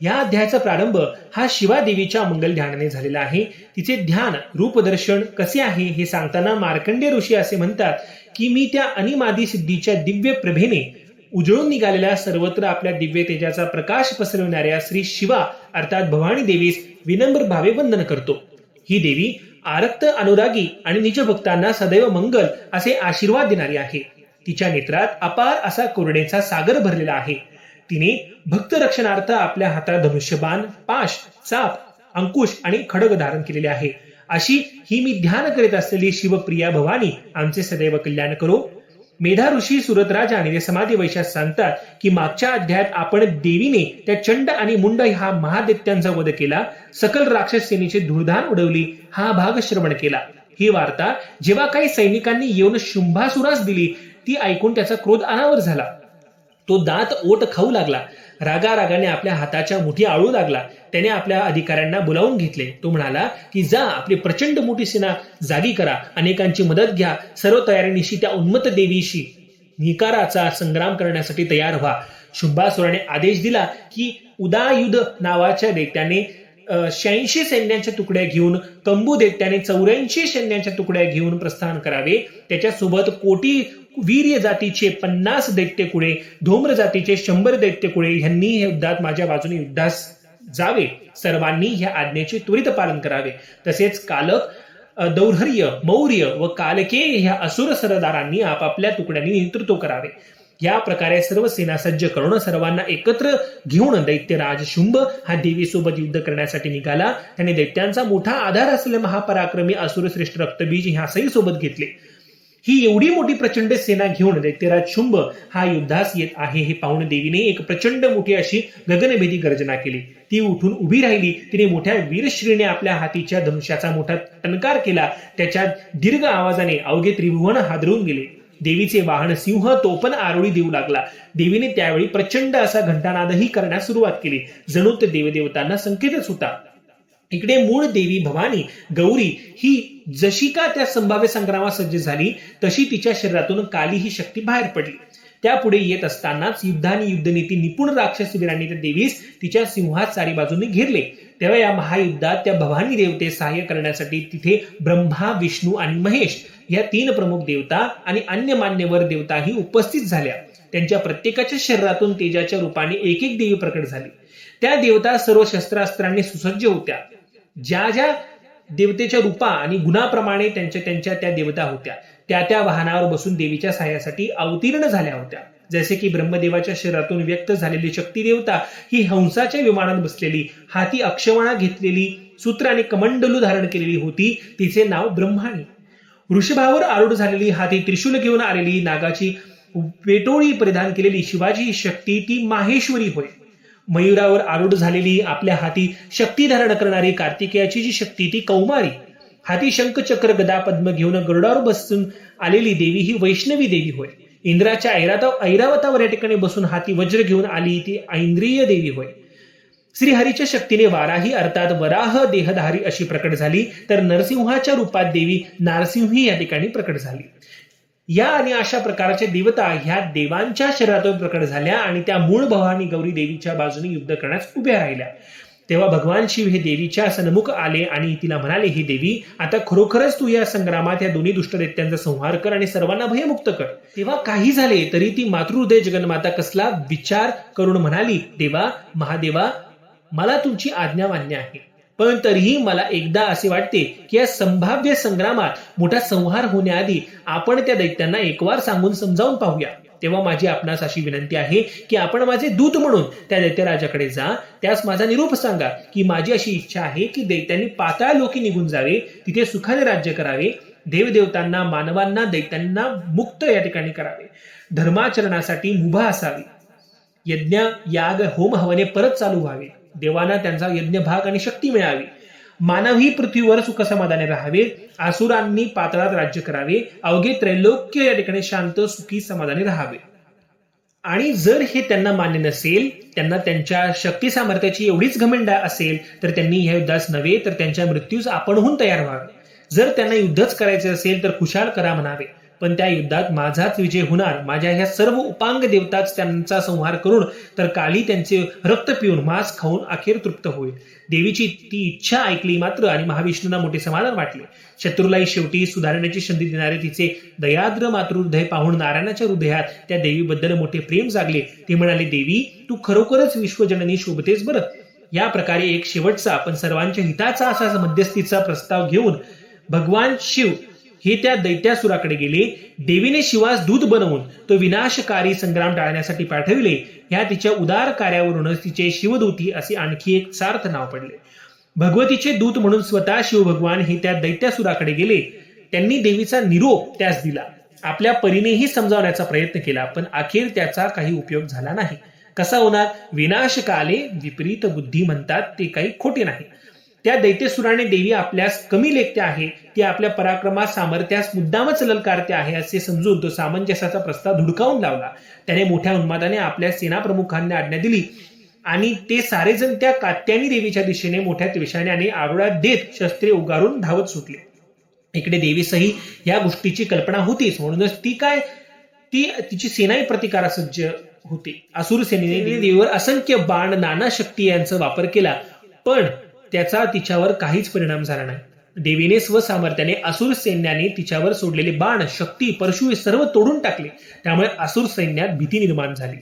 A: या अध्यायाचा प्रारंभ हा शिवा देवीच्या मंगल ध्यानाने झालेला आहे. तिचे ध्यान रूपदर्शन कसे आहे हे सांगताना मार्कंडेय ऋषी असे म्हणतात की मी त्या अनिमादी सिद्धीच्या दिव्य प्रभेने उजळून निघालेल्या सर्वत्र आपल्या दिव्य तेजाचा प्रकाश पसरवणाऱ्या श्री शिवा अर्थात भवानी देवीस विनम्र भावे वंदन करतो. ही देवी आरक्त अनुरागी आणि निज भक्तांना सदैव मंगल असे आशीर्वाद देणारी आहे. तिच्या नेत्रात अपार असा करुणेचा सागर भरलेला आहे. तिने भक्त रक्षणार्थ आपल्या हातात धनुष्यबाण, पाश, चाप, अंकुश आणि खडग धारण केलेले आहे. अशी ही मी ध्यान करीत असलेली शिवप्रिया भवानी आमचे सदैव कल्याण करो. मेधा ऋषी सुरतराज आणि समाधी वैशात सांगतात की मागच्या अध्यायात आपण देवीने त्या चंड आणि मुंड हा महादैत्यांचा वध केला, सकल राक्षस सेनेची धूळधान उडवली हा भाग श्रवण केला. ही वार्ता जेव्हा काही सैनिकांनी येऊन शुंभासुरास दिली ती ऐकून त्याचा क्रोध अनावर झाला. तो दात ओट खाऊ लागला. रागारागाने आपल्या हाताच्या मुठी आळू लागला. त्याने आपल्या अधिकाऱ्यांना बोलावून घेतले. तो म्हणाला की जा आपली प्रचंड मोठी सेना जागी करा, अनेकांची मदत घ्या, सर्व तयारीनिशी त्या उन्मत्त देवीशी निकाराचा संग्राम करण्यासाठी तयार व्हा. शुंभासुराने आदेश दिला की उदायुध नावाच्या दैत्याने 86 सैन्याच्या तुकड्या घेऊन, कंबू दैत्याने 84 सैन्याच्या तुकड्या घेऊन प्रस्थान करावे. त्याच्यासोबत कोटी वीर्य जातीचे 50 दैत्यकुळे, धूम्र जातीचे 100 दैत्यकुळे यांनी युद्धात माझ्या बाजूने युद्धास जावे, सर्वांनी ह्या आज्ञेचे त्वरित पालन करावे. तसेच कालक, दौर्हर्य, मौर्य व कालके ह्या असुर सरदारांनी आपापल्या तुकड्यांनी नेतृत्व करावे. या प्रकारे सर्व सेना सज्ज करून सर्वांना एकत्र घेऊन दैत्यराज शुंभ हा देवीसोबत युद्ध करण्यासाठी निघाला. त्याने दैत्यांचा मोठा आधार असलेले महापराक्रमी असुरश्रेष्ठ रक्तबीज ह्यासही सोबत घेतले. ही एवढी मोठी प्रचंड सेना घेऊन दैत्यराज शुंभ हा युद्धास येत आहे हे पाहून देवीने एक प्रचंड मोठी अशी गगनभेदी गर्जना केली. ती उठून उभी राहिली. तिने मोठ्या वीरश्रीने आपल्या हातीच्या धनुष्याचा मोठा टणकार केला. त्याच्या दीर्घ आवाजाने अवघे त्रिभुवन हादरून गेले. देवीचे वाहन सिंह तो पण आरोळी देऊ लागला. देवीने त्यावेळी प्रचंड असा घंटानादही करण्यास सुरुवात केली. जणू ते देवदेवतांना संकेतच होता. इकडे मूळ देवी भवानी गौरी ही जशी का त्या संभाव्य संग्रामात सज्ज झाली तशी तिच्या शरीरातून काली ही शक्ती बाहेर पडली. त्यापुढे येत असतानाच युद्ध आणि युद्धनीती निपुण राक्षस वीरांनी त्या देवीस तिच्या सिंहात चारी बाजूने घेरले. तेव्हा या महायुद्धात त्या भवानी देवते सहाय्य करण्यासाठी तिथे ब्रह्मा, विष्णू आणि महेश या 3 प्रमुख देवता आणि अन्य मान्यवर देवताही उपस्थित झाल्या. त्यांच्या प्रत्येकाच्या शरीरातून तेजाच्या रूपाने एक एक देवी प्रकट झाली. त्या देवता सर्व शस्त्रास्त्रांनी सुसज्ज होत्या. ज्या ज्या देवतेच्या रूपा आणि गुणाप्रमाणे त्यांच्या त्या देवता होत्या. त्या वाहनावर बसून देवीच्या सहाय्यासाठी अवतीर्ण झाल्या होत्या. जसे की ब्रह्मदेवाच्या शरीरातून व्यक्त झालेली शक्ती देवता ही हंसाच्या विमानात बसलेली, हाती अक्षवणा घेतलेली, सूत्र आणि कमंडलू धारण केलेली होती. तिचे नाव ब्रह्माणी. वृषभावर आरूढ झालेली, हाती त्रिशूल घेऊन आलेली, नागाची वेटोळी परिधान केलेली शिवाजी ही शक्ती ती माहेश्वरी होय. मयुरावर आरूढ झालेली, आपल्या हाती शक्ती धारण करणारी कार्तिकेयाची जी शक्ती ती कौमारी. हाती शंख, चक्र, गदा, पद्म घेऊन गरुडावर बसून आलेली देवी ही वैष्णवी देवी होय. इंद्राच्या ऐरावतावर या ठिकाणी बसून हाती वज्र घेऊन आली ती ऐंद्रिय देवी होय. श्रीहरीच्या शक्तीने वाराही अर्थात वराह देहधारी अशी प्रकट झाली. तर नरसिंहाच्या रूपात देवी नारसिंही या ठिकाणी प्रकट झाली. या आणि अशा प्रकारच्या देवता ह्या देवांच्या शरीरातून प्रकट झाल्या आणि त्या मूळ भवानी गौरी देवीच्या बाजूने युद्ध करण्यास उभ्या राहिल्या. तेव्हा भगवान शिव हे देवीच्या सन्मुख आले आणि तिला म्हणाले, ही देवी, आता खरोखरच तू या संग्रामात या दोन्ही दुष्टदैत्यांचा संहार कर आणि सर्वांना भयमुक्त कर. तेव्हा काही झाले तरी ती मातृहृदय जगन्माता कसला विचार करून म्हणाली, देवा, महादेवा, मला तुमची आज्ञा मान्य आहे. पण तरीही मला एकदा असे वाटते की या संभाव्य संग्रामात मोठा संहार होण्याआधी आपण त्या दैत्यांना एकवार सांगून समजावून पाहूया. तेव्हा माझी आपणास अशी विनंती आहे की आपण माझे दूत म्हणून त्या दैत्यराजाकडे जा. त्यास माझा निरोप सांगा की माझी अशी इच्छा आहे की दैत्यांनी पाताळ लोकी निघून जावे, तिथे सुखाने राज्य करावे, देवदेवतांना, मानवांना, दैत्यांना मुक्त या ठिकाणी करावे, धर्माचरणासाठी मुभा असावी, यज्ञ, याग, होम, हवने परत चालू व्हावे, देवांना त्यांचा यज्ञ भाग आणि शक्ती मिळावी, मानवही पृथ्वीवर सुखसमाधाने राहावे, आसुरांनी पाताळात राज्य करावे, अवघे त्रैलोक्य या ठिकाणी शांत, सुखी, समाधानी राहावे. आणि जर हे त्यांना मान्य नसेल, त्यांना त्यांच्या शक्ती सामर्थ्याची एवढीच घमंड असेल, तर त्यांनी ह्या युद्धास नव्हे तर त्यांच्या मृत्यूस आपणहून तयार व्हावे. जर त्यांना युद्धच करायचे असेल तर खुशाल करा म्हणावे. पण त्या युद्धात माझाच विजय होणार, माझ्या ह्या सर्व उपांग देवताच त्यांचा संहार करून तर काली त्यांचे रक्त पिऊन मांस खाऊन अखेर तृप्त होईल. देवीची ती इच्छा ऐकली मात्र आणि महाविष्णूंना मोठे समाधान वाटले. शत्रूलाही शेवटी सुधारण्याची संधी देणारे तिचे दयाद्र मातृहृदय पाहून नारायणाच्या हृदयात त्या देवीबद्दल मोठे प्रेम जागले. ते म्हणाले, देवी, तू खरोखरच विश्वजननी शोभतेस बरं. या प्रकारे एक शेवटचा पण सर्वांच्या हिताचा असा मध्यस्थीचा प्रस्ताव घेऊन भगवान शिव हे त्या दैत्यासुराकडे गेले. देवीने शिवास दूत बनवून तो विनाशकारी संग्राम टाळण्यासाठी पाठविले. ह्या तिच्या उदार कार्यावरूनच तिचे शिवदूती असे आणखी एक सार्थ नाव पडले. भगवतीचे दूत म्हणून स्वतः शिव भगवान हे त्या दैत्यासुराकडे गेले. त्यांनी देवीचा निरोप त्यास दिला. आपल्या परीनेही समजावण्याचा प्रयत्न केला, पण अखेर त्याचा काही उपयोग झाला नाही. कसा होणार? विनाशकाले विपरीत बुद्धी म्हणतात ते काही खोटे नाही. त्या दैत्यसुराने देवी आपल्यास कमी लेखते आहे, ती आपल्या पराक्रमात सामर्थ्यास मुद्दामच ललकारते आहे असे समजून तो सामंजस्याचा प्रस्ताव धुडकावून लावला. त्याने मोठ्या उन्मादाने आपल्या सेनाप्रमुखांना आज्ञा दिली आणि ते सारेजण त्या कात्यायनी देवीच्या दिशेने मोठ्या त्रिशाण्याने आरोळा देत शस्त्रे उगारून धावत सुटले. इकडे देवीसही या गोष्टीची कल्पना होतीच, म्हणूनच तिची सेनाही प्रतिकारासज्ज होती. असुर सेनेने देवीवर असंख्य बाण, नाना शक्ती यांचा वापर केला, पण त्याचा तिच्यावर काहीच परिणाम झाला नाही. देवीने स्वसामर्थ्याने असुर सैन्याने तिच्यावर सोडलेले बाण, शक्ती, परशु हे सर्व तोडून टाकले. त्यामुळे असुर सैन्यात भीती निर्माण झाली.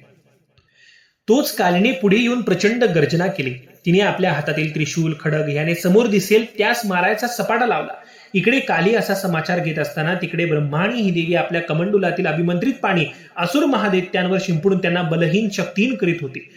A: तोच कालीने पुढे येऊन प्रचंड गर्जना केली. तिने आपल्या हातातील त्रिशूल खडग याने समोर दिसेल त्यास मारायचा सपाटा लावला. इकडे काली असा समाचार घेत असताना तिकडे ब्रह्माणी ही देवी आपल्या कमंडुलातील अभिमंत्रित पाणी असुर महादैत्यांवर शिंपडून त्यांना बलहीन शक्तीहीन करीत होती.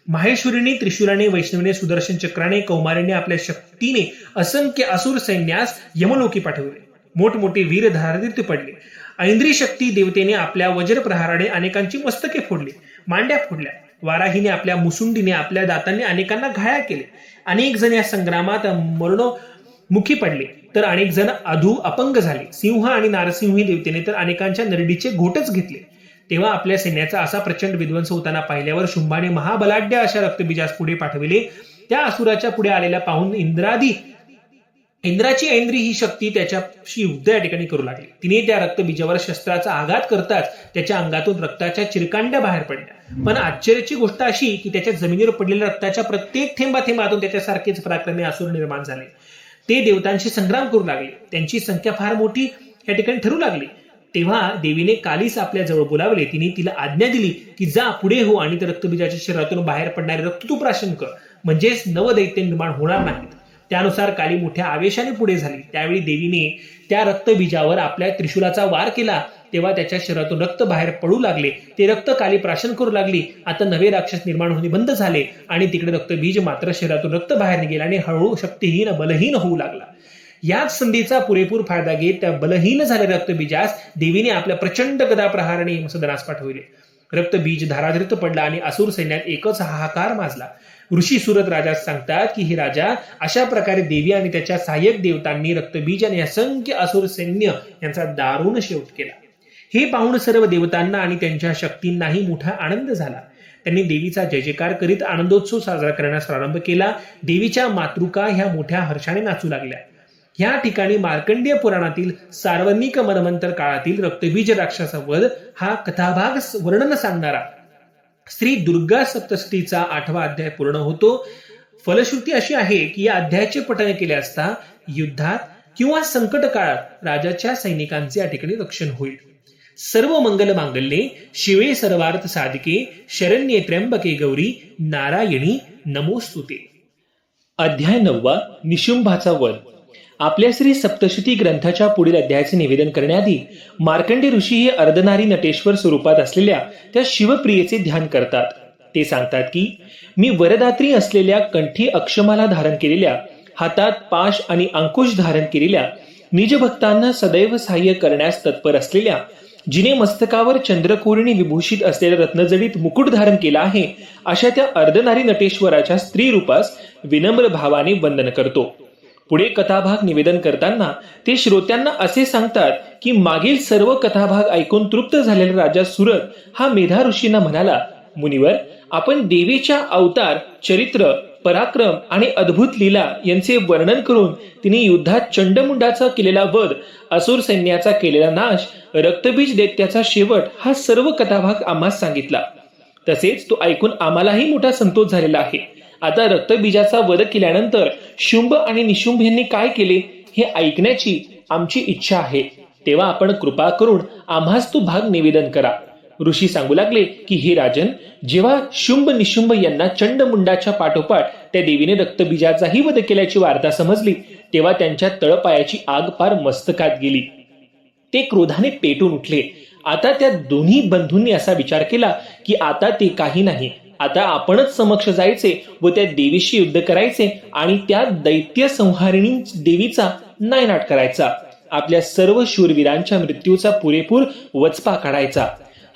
A: माहेश्वरीने त्रिशूलाने, वैष्णवीने सुदर्शन चक्राने, कौमारीने आपल्या शक्तीने असंख्य असुर सैन्यास यमलोकी पाठवले. मोठमोठे वीर धारातीर्थी पडले. ऐंद्री शक्ती देवतेने आपल्या वज्रप्रहाराने अनेकांची मस्तके फोडली, मांड्या फोडल्या. वाराहीने आपल्या मुसुंडीने, आपल्या दातांनी अनेकांना घाया केले. अनेक जण या संग्रामात मरणोमुखी पडले, तर अनेक जण अपंग झाले. सिंह आणि नारसिंही देवतेने तर अनेकांच्या नरडीचे घोटच घेतले. तेव्हा आपल्या सैन्याचा असा प्रचंड विध्वंस होताना पाहिल्यावर शुंभाने महाबलाढ्य अशा रक्तबीजास पुढे पाठविले. त्या असुराच्या पुढे आलेल्या पाहून इंद्राची ऐंद्री ही शक्ती त्याच्याशी युद्ध या ठिकाणी करू लागली. तिने त्या रक्तबीजावर शस्त्राचा आघात करताच त्याच्या अंगातून रक्ताच्या चिरकांड्या बाहेर पडल्या. पण आश्चर्याची गोष्ट अशी की त्याच्या जमिनीवर पडलेल्या रक्ताच्या प्रत्येक थेंबाथेंबातून त्याच्यासारखेच पराक्रमी असुर निर्माण झाले. ते देवतांशी संग्राम करू लागले. त्यांची संख्या फार मोठी या ठिकाणी ठरू लागली. तेव्हा देवीने कालीस आपल्या जवळ बोलावले. तिने तिला आज्ञा दिली की जा पुढे हो आणि त्या रक्तबीजाच्या शरीरातून बाहेर पडणारे रक्त तू प्राशन कर, म्हणजेच नवदैत्य निर्माण होणार नाहीत. त्यानुसार काली मोठ्या आवेशाने पुढे झाली. त्यावेळी देवीने त्या रक्तबीजावर आपल्या त्रिशूलाचा वार केला. तेव्हा त्याच्या शरीरातून रक्त बाहेर पडू लागले. ते रक्त काली प्राशन करू लागली. आता नवे राक्षस निर्माण होणे बंद झाले आणि तिकडे रक्तबीज मात्र शरीरातून रक्त बाहेर निघेल आणि हळूहळू शक्तीहीन बलहीन होऊ लागला. याच संधीचा पुरेपूर फायदा घेत त्या बलहीन झालेल्या रक्तबीजास देवीने आपल्या प्रचंड गदा प्रहाराने सदनास पाठविले. रक्तबीज धाराधृत पडला आणि असुर सैन्यात एकच हाहाकार माजला. ऋषी सुरत राजा सांगतात की हे राजा, अशा प्रकारे देवी आणि त्याच्या सहाय्यक देवतांनी रक्तबीज आणि असंख्य असुर सैन्य यांचा दारुण शेवट केला. हे पाहून सर्व देवतांना आणि त्यांच्या शक्तींनाही मोठा आनंद झाला. त्यांनी देवीचा जय जयकार करीत आनंदोत्सव साजरा करण्यास प्रारंभ केला. देवीच्या मातृका ह्या मोठ्या हर्षाने नाचू लागल्या. या ठिकाणी मार्कंडेय पुराणातील सार्वनिक मनवंतर काळातील रक्तबीज राक्षसा वध हा कथाभाग वर्णन सांगणारा श्री दुर्गा सप्तशतीचा 8वा अध्याय पूर्ण होतो. फलश्रुती अशी आहे की या अध्यायाचे पठण केले असता युद्धात किंवा संकट काळात राजाच्या सैनिकांचे या ठिकाणी रक्षण होईल. सर्व मंगल मांगल्ये शिवे सर्वार्थ साधिके शरण्ये त्र्यंबके गौरी नारायणी नमोस्तुते. अध्याय 9 निशुंभाचा वध. आपल्या श्री सप्तशती ग्रंथाच्या पुढील अध्यायाचे निवेदन करण्याआधी मार्कंडे ऋषी हे अर्धनारी नटेश्वर स्वरूपात असलेल्या त्या शिवप्रियेचे ध्यान करतात. ते सांगतात की मी वरदात्री असलेल्या, कंठी अक्षमाला धारण केलेल्या, हातात पाश आणि अंकुश धारण केलेल्या, निज भक्तांना सदैव सहाय्य करण्यास तत्पर असलेल्या, जिने मस्तकावर चंद्रकोरीने विभूषित असलेल्या रत्नजडीत मुकुट धारण केला आहे, अशा त्या अर्धनारी नटेश्वराच्या स्त्री रूपास विनम्र भावाने वंदन करतो. पुढे कथाभाग निवेदन करताना ते श्रोत्यांना असे सांगतात की मागील सर्व कथाभाग ऐकून तृप्त झालेला राजा सुरत हा मेधा ऋषींना म्हणाला, मुनिवर, आपण देवीच्या अवतार, चरित्र, पराक्रम आणि अद्भुत लीला यांचे वर्णन करून तिने युद्धात चंडमुंडाचा केलेला वध, असुर सैन्याचा केलेला नाश, रक्तबीज दैत्याचा शेवट हा सर्व कथाभाग आम्हास सांगितला. तसेच तो ऐकून आम्हालाही मोठा संतोष झालेला आहे. आता रक्तबीजाचा वध केल्यानंतर शुंभ आणि निशुंभ यांनी काय केले हे ऐकण्याची आमची इच्छा आहे. तेव्हा आपण कृपा करून आम्हास तो भाग निवेदन करा. ऋषी सांगू लागले की हे राजन, जेव्हा शुंभ निशुंभ यांना चंडमुंडाच्या पाठोपाठ त्या देवीने रक्तबीजाचाही वध केल्याची वार्ता समजली, तेव्हा त्यांच्या तळपायाची आग पार मस्तकात गेली. ते क्रोधाने पेटून उठले. आता त्या दोन्ही बंधूंनी असा विचार केला की आता ते काही नाही, आता आपणच समक्ष जायचे व त्या देवीशी युद्ध करायचे आणि त्या दैत्य संहारिणी देवीचा नायनाट करायचा. आपल्या सर्व शूरवीरांच्या मृत्यूचा पुरेपूर वचपा काढायचा.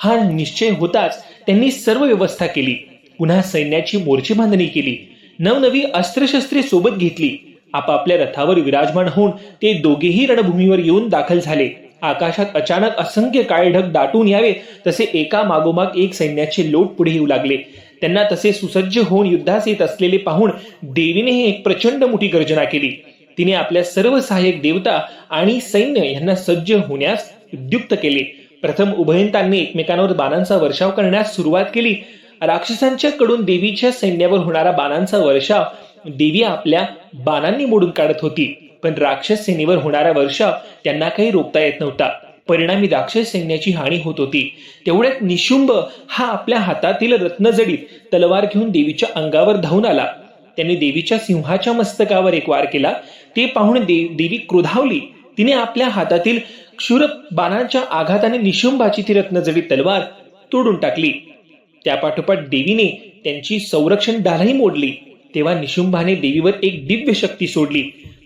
A: हा निश्चय होताच त्यांनी सर्व व्यवस्था केली. पुन्हा सैन्याची मोर्चे बांधणी केली. नवनवी अस्त्रशस्त्रे सोबत घेतली. आपापल्या रथावर विराजमान होऊन ते दोघेही रणभूमीवर येऊन दाखल झाले. आकाशात अचानक असंख्य काळे ढग दाटून यावे तसे एका मागोमाग एक सैन्याचे लोट पुढे येऊ लागले. त्यांना तसे सुसज्ज होऊन युद्धास येत असलेले पाहून देवीने एक प्रचंड मोठी गर्जना केली. तिने आपल्या सर्व सहाय्यक देवता आणि सैन्य यांना सज्ज होण्यास उद्युक्त केले. प्रथम उभयंतांनी एकमेकांवर बाणांचा वर्षाव करण्यास सुरुवात केली. राक्षसांच्या कडून देवीच्या सैन्यावर होणारा बाणांचा वर्षाव देवी आपल्या बाणांनी मोडून काढत होती, पण राक्षस सेनेवर होणारा वर्षाव त्यांना काही रोखता येत नव्हता. परिणामी राक्षस सैन्याची हानी होत होती. तेवढ्यात निशुंभ हा आपल्या हातातील रत्नजडीत तलवार घेऊन देवीच्या अंगावर धावून आला. त्यांनी देवीच्या सिंहाच्या मस्तकावर एक वार केला. ते पाहून देवी क्रोधावली. तिने आपल्या हातातील क्षुर बाणांच्या आघाताने निशुंभाची ती रत्नजडीत तलवार तोडून टाकली. त्यापाठोपाठ देवीने त्यांची संरक्षण डालही मोडली. तेव्हा निशुंभाने देवीवर एक दिव्य शक्ती सोडली,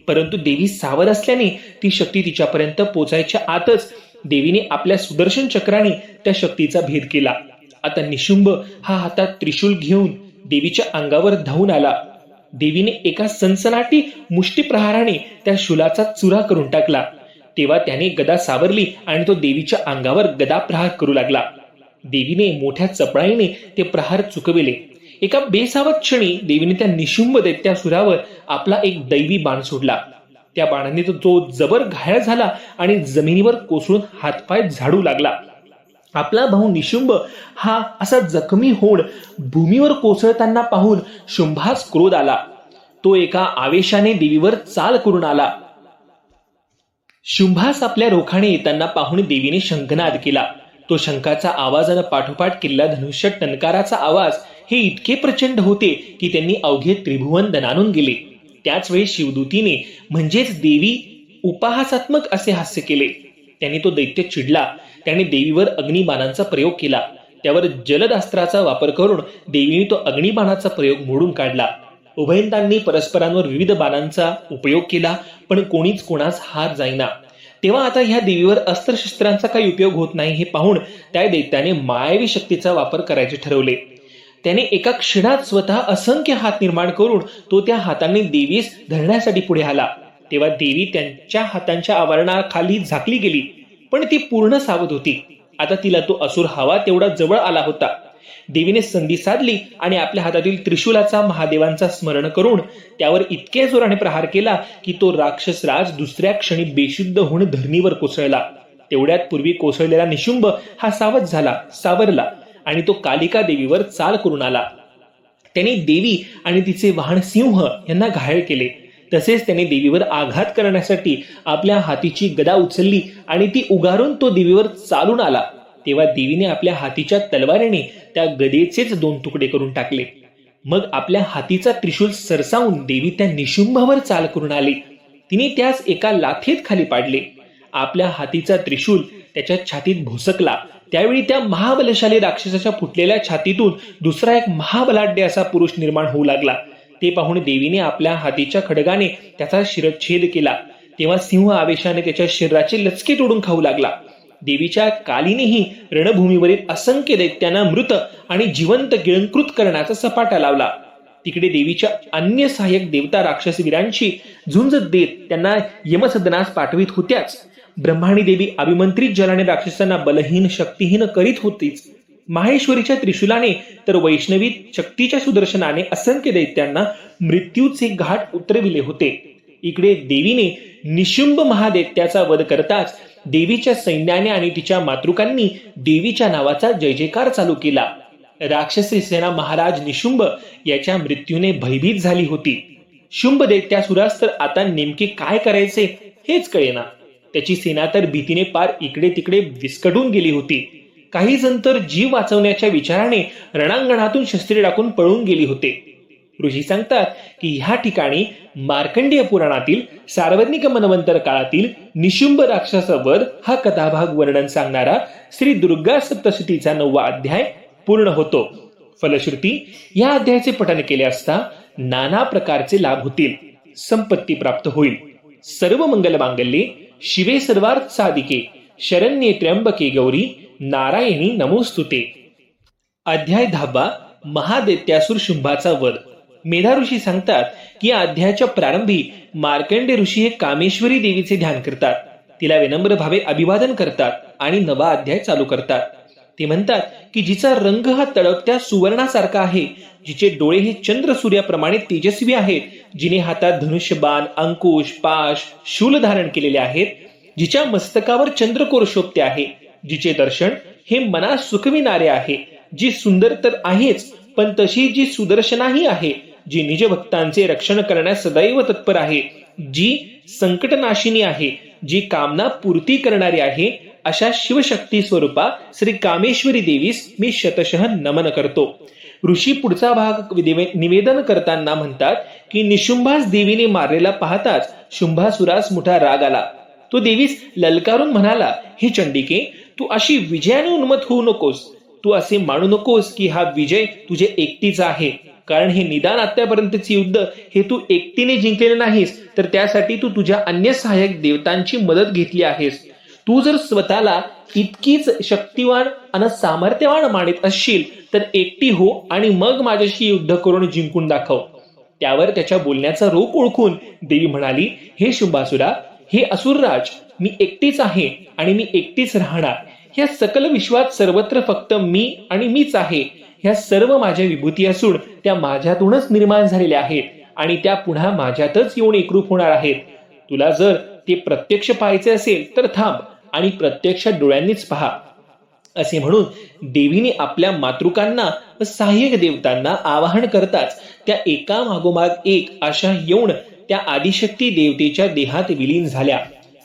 A: परंतु देवी सावध असल्याने ती शक्ती तिच्यापर्यंत पोचायच्या आतच देवीने आपल्या सुदर्शन चक्राने त्या शक्तीचा भेद केला. आता निशुंभ हा हातात त्रिशूल घेऊन देवीच्या अंगावर धावून आला. देवीने एका सनसनाटी मुष्टीप्रहाराने त्या शूलाचा चुरा करून टाकला. तेव्हा त्याने गदा सावरली आणि तो देवीच्या अंगावर गदा प्रहार करू लागला. देवीने मोठ्या चपळाईने ते प्रहार चुकविले. एका बेसावध क्षणी देवीने त्या निशुंभ दैत्यासुरावर आपला एक दैवी बाण सोडला. त्या बाणाने तो जबर घायल झाला आणि जमिनीवर कोसळून हातपाय झाडू लागला. आपला भाऊ निशुंभ हा असा जखमी होऊन भूमीवर कोसळताना पाहून शुंभास क्रोध आला. तो एका आवेशाने देवीवर चाल करून आला. शुंभास आपल्या रोखाने येताना पाहून देवीने शंखनाद केला. तो शंखाचा आवाजानं पाठोपाठ केलेला धनुष्य टंकाराचा आवाज हे इतके प्रचंड होते की त्यांनी अवघे त्रिभुवन दणाणून गेले. त्याच वेळी शिवदूतीने म्हणजेच देवी उपहासात्मक असे हास्य केले. त्यांनी तो दैत्य चिडला. त्याने देवीवर अग्निबाणांचा प्रयोग केला. त्यावर जलदास्त्राचा वापर करून देवीने तो अग्निबाणाचा प्रयोग मोडून काढला. उभयंतांनी परस्परांवर विविध बाणांचा उपयोग केला, पण कोणीच कोणास हात जाईना. तेव्हा आता ह्या देवीवर अस्त्रशस्त्रांचा काही उपयोग होत नाही हे पाहून त्या दैत्याने मायावी शक्तीचा वापर करायचे ठरवले. त्याने एका क्षणात स्वतः असंख्य हात निर्माण करून तो त्या हातांनी देवीस धरण्यासाठी पुढे आला. तेव्हा देवी त्यांच्या हातांच्या आवरणाखाली झाकली गेली, पण ती पूर्ण सावध होती. आता तिला तो असुर हवा तेवढा जवळ आला होता. देवीने संधी साधली आणि आपल्या हातातील त्रिशूलाचा महादेवांचा स्मरण करून त्यावर इतक्या जोराने प्रहार केला की तो राक्षसराज दुसऱ्या क्षणी बेशुद्ध होऊन धरणीवर कोसळला. तेवढ्यात पूर्वी कोसळलेला निशुंभ हा सावध झाला, सावरला आणि तो कालिका देवीवर चाल करून आला. त्याने देवी आणि तिचे वाहन सिंह यांना घायल केले. तसेच त्याने देवीवर आघात करण्यासाठी आपल्या हातीची गदा उचलली आणि ती उगारून तो देवीवर चालून आला. तेव्हा देवीने आपल्या हातीच्या तलवारीने त्या गदेचेच 2 तुकडे करून टाकले. मग आपल्या हातीचा त्रिशूल सरसावून देवी त्या निशुंभावर चाल करून आली. तिने त्यास एका लाथेत खाली पाडले. आपल्या हातीचा त्रिशूल त्याच्या छातीत भोसकला. त्यावेळी त्या महाबलशाली राक्षसाच्या फुटलेल्या छातीतून दुसरा एक महाबलाढ्य असा पुरुष निर्माण होऊ लागला. ते पाहून देवीने आपल्या हातीच्या खडगाने त्याचा शिरच्छेद केला. तेव्हा सिंह आवेशाने त्याच्या शरीराचे लचके तोडून खाऊ लागला. देवीच्या कालीनेही रणभूमीवरील असंख्य दैत्यांना मृत आणि जिवंत गिळंकृत करण्याचा सपाटा लावला. तिकडे देवीच्या अन्य सहाय्यक देवता राक्षसवीरांची झुंज देत त्यांना यमसदनास पाठवित होत्याच. ब्रह्माणी देवी अभिमंत्रित जलाने राक्षसांना बलहीन शक्तीहीन करीत होतीच. माहेश्वरीच्या त्रिशूलाने तर वैष्णवी शक्तीच्या सुदर्शनाने असंख्य दैत्यांना मृत्यूचे घाट उतरविले होते. इकडे देवीने निशुंभ महादैत्याचा वध करताच देवीच्या सैन्याने आणि तिच्या मातृकांनी देवीच्या नावाचा जय जयकार चालू केला. राक्षसी सेना महाराज निशुंभ याच्या मृत्यूने भयभीत झाली होती. शुंभ दैत्यासुरास तर आता नेमके काय करायचे हेच कळेना. त्याची सेना तर भीतीने पार इकडे तिकडे विस्कटून गेली होती. काही जण तर जीव वाचवण्याच्या विचाराने रणांगणातून शस्त्रे टाकून पळून गेली होते. ऋषी सांगतात की ह्या ठिकाणी मार्कंडेय पुराणातील सार्वजनिक मनवंतर काळातील निशुंभ राक्षस वध हा कथाभाग वर्णन सांगणारा श्री दुर्गा सप्तशतीचा 9वा अध्याय पूर्ण होतो. फलश्रुती या अध्यायाचे पठन केले असता नाना प्रकारचे लाभ होतील. संपत्ती प्राप्त होईल. सर्व मंगल मांगल्ये शिवे सर्वार्थ साधिके शरण्ये त्र्यंबके गौरी नारायणी नमोस्तुते. अध्याय 10 महादैत्यासुर शुंभाचा वध. मेधा ऋषी सांगतात की या अध्यायाच्या प्रारंभी मार्कंडे ऋषी हे कामेश्वरी देवीचे ध्यान करतात. तिला विनम्र भावे अभिवादन करतात आणि नवा अध्याय चालू करतात. ते म्हणतात की जिचा रंग हा तळपत्या सुवर्णासारखा आहे, जिचे डोळे हे चंद्र सूर्याप्रमाणे तेजस्वी आहेत, जिने हातात धनुष्यबाण, अंकुश, पाश, शूल धारण केलेले आहेत, जिच्या मस्तकावर चंद्रकोर शोभते आहे, जिचे दर्शन हे मनास सुखविणारे आहे, जी सुंदर तर आहेच पण तशी जी सुदर्शनाही आहे, जी निज भक्तांचे रक्षण करण्यास सदैव तत्पर आहे, जी संकटनाशिनी आहे, जी कामना पूर्ती करणारी आहे, अशा शिवशक्ती स्वरूपा श्री कामेश्वरी देवीस मी शतशः नमन करतो. ऋषी पुढचा भाग निवेदन करताना म्हणतात की निशुंभास देवीने मारलेला पाहताच शुंभासुरास मोठा राग आला. तो देवीस ललकारून म्हणाला, हे चंडिके, तू अशी विजयाने उन्मत्त होऊ नकोस. तू असे मानू नकोस की हा विजय तुझे एकटीचा आहे, कारण हे निदान आतापर्यंतचे युद्ध हे तू एकटीने जिंकलेले नाहीस, तर त्यासाठी तू तुझ्या अन्य सहाय्यक देवतांची मदत घेतली आहेस. तू जर स्वतःला इतकीच शक्तिवान आणि सामर्थ्यवान मानित असशील तर एकटी हो आणि मग माझ्याशी युद्ध करून जिंकून दाखव. त्यावर त्याच्या बोलण्याचा रोख ओळखून देवी म्हणाली, हे शुंभासुरा, हे असुरराज, मी एकटीच आहे आणि मी एकटीच राहणार. या सकल विश्वात सर्वत्र फक्त मी आणि मीच आहे. ह्या सर्व माझ्या विभूती असून त्या माझ्यातूनच निर्माण झालेल्या आहेत आणि त्या पुन्हा माझ्यातच येऊन एकरूप होणार आहेत. तुला जर ते प्रत्यक्ष पाहायचे असेल तर थांब आणि प्रत्यक्ष डोळ्यांनीच पहा. असे म्हणून देवीने आपल्या मातृकांना व सहाय्यक देवतांना आवाहन करताच त्या एका मागोमाग एक अशा येऊन त्या आदिशक्ती देवतेच्या देहात विलीन झाल्या.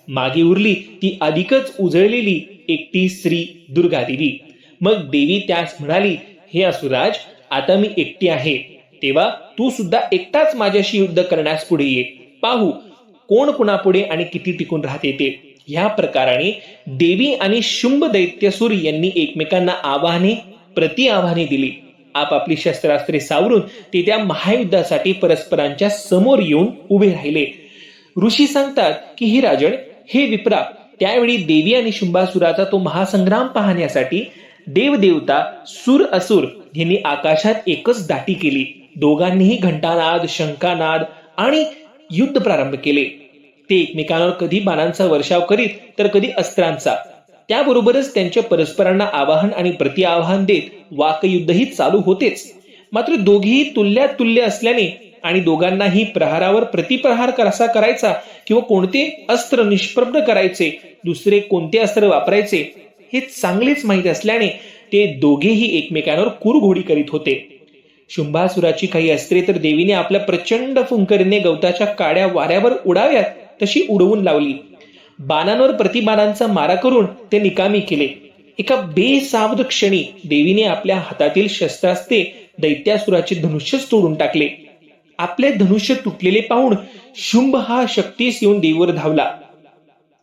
A: मागे उरली ती अधिकच उजळलेली एकटी स्त्री दुर्गा देवी. मग देवी त्यास म्हणाली, हे असुराज, आता मी एकटी आहे, तेव्हा तू सुद्धा एकटाच माझ्याशी युद्ध करण्यास पुढे ये. पाहू कोण कुणापुढे आणि किती टिकून राहते ते. ह्या प्रकाराने देवी आणि शुंभ दैत्यसूर यांनी एकमेकांना आव्हाने प्रति आव्हाने दिली. आपापली शस्त्रास्त्रे सावरून ते त्या महायुद्धासाठी परस्परांच्या समोर येऊन उभे राहिले. ऋषी सांगतात की हे राजन, हे विप्रा, त्यावेळी देवी आणि शुंभासुराचा तो महासंग्राम पाहण्यासाठी देवदेवता सुर असुर यांनी आकाशात एकच दाटी केली. दोघांनीही घंटानाद, शंखानाद आणि युद्ध प्रारंभ केले. ते एकमेकांवर कधी बाणांचा वर्षाव करीत तर कधी अस्त्रांचा. त्याबरोबरच त्यांच्या परस्परांना आवाहन आणि प्रति आवाहन देत वाकयुद्धही चालू होतेच. मात्र दोघेही तुल्यात तुल्य असल्याने आणि दोघांनाही प्रहारावर प्रतिप्रहार कसा करायचा किंवा कोणते अस्त्र निष्प्रभ करायचे, दुसरे कोणते अस्त्र वापरायचे हे चांगलेच माहीत असल्याने ते दोघेही एकमेकांवर कुरघोडी करीत होते. शुंभासुराची काही अस्त्रे तर देवीने आपल्या प्रचंड फुंकरीने गवताच्या काड्या वाऱ्यावर उडाव्यात तशी उडवून लावली. बाणांवर प्रतिबाणांचा मारा करून ते निकामी केले. एका बेसावध क्षणी देवीने आपल्या हातातील शस्त्रास्त्रे दैत्यासुराचे धनुष्यच तोडून टाकले. आपले धनुष्य तुटलेले पाहून शुंभ हा शक्तीस येऊन देवीवर धावला.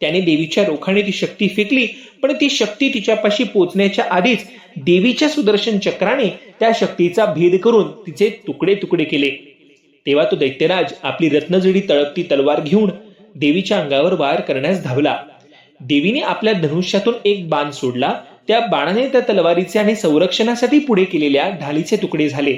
A: त्याने देवीच्या रोखाने ती शक्ती फेकली, पण ती शक्ती तिच्यापाशी पोचण्याच्या आधीच देवीच्या सुदर्शन चक्राने त्या शक्तीचा भेद करून तिचे तुकडे तुकडे केले. तेव्हा तो दैत्यराज आपली रत्नजडी तळपती तलवार घेऊन देवीच्या अंगावर वार करण्यास धावला. देवीने आपल्या धनुष्यातून एक बाण सोडला. त्या बाणाने त्या तलवारीचे आणि संरक्षणासाठी पुढे केलेल्या ढालीचे तुकडे झाले.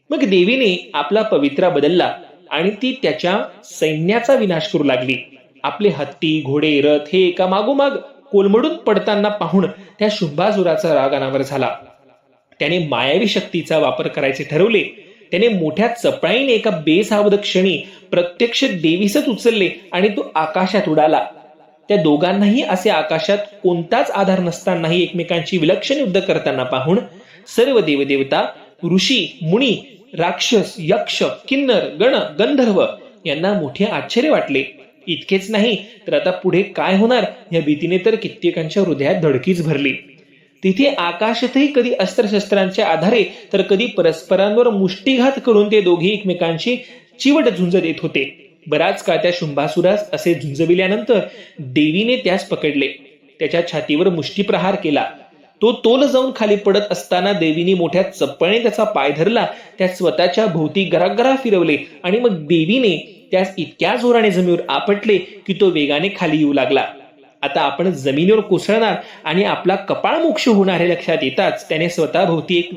A: मग देवीने आपला पवित्रा बदलला आणि ती त्याच्या सैन्याचा विनाश करू लागली. आपले हत्ती, घोडे, रथ हे एका मागोमाग कोलमडून पडताना पाहून त्या शुंभासुराचा राग अनावर झाला. त्याने मायावी शक्तीचा वापर करायचे ठरवले. त्याने मोठ्या चपळाईने एका बेसावध क्षणी प्रत्यक्ष देवीसच उचलले आणि तो आकाशात उडाला. त्या दोघांनाही असे आकाशात कोणताच आधार नसतानाही एकमेकांची विलक्षण युद्ध करताना पाहून सर्व देवदेवता, ऋषी, मुनी, राक्षस, यक्ष, किन्नर, गण, गंधर्व यांना मोठे आश्चर्य वाटले. इतकेच नाही तर आता पुढे काय होणार या भीतीने तर कित्येकांच्या हृदयात धडकीच भरली. तिथे आकाशातही कधी अस्त्रशस्त्रांच्या आधारे तर कधी परस्परांवर मुष्टीघात करून ते दोघे एकमेकांची चिवट झुंज देत होते. बराच काळ त्या शुंभासुरास असे झुंजविल्यानंतर देवीने त्यास पकडले. त्याच्या छातीवर मुष्टीप्रहार केला. तो तोल जाऊन खाली पडत असताना देवीने मोठ्या चप्पळने त्याचा पाय धरला. त्या स्वतःच्या भोवती गरागरा फिरवले आणि मग देवीने त्यास इतक्या जोराने जमिनीवर आपटले की तो वेगाने खाली येऊ लागला. आता आपण जमिनीवर कोसळणार आणि आपला कपाळ मोक्ष होणार हे लक्षात येताच त्याने स्वतः भोवती एक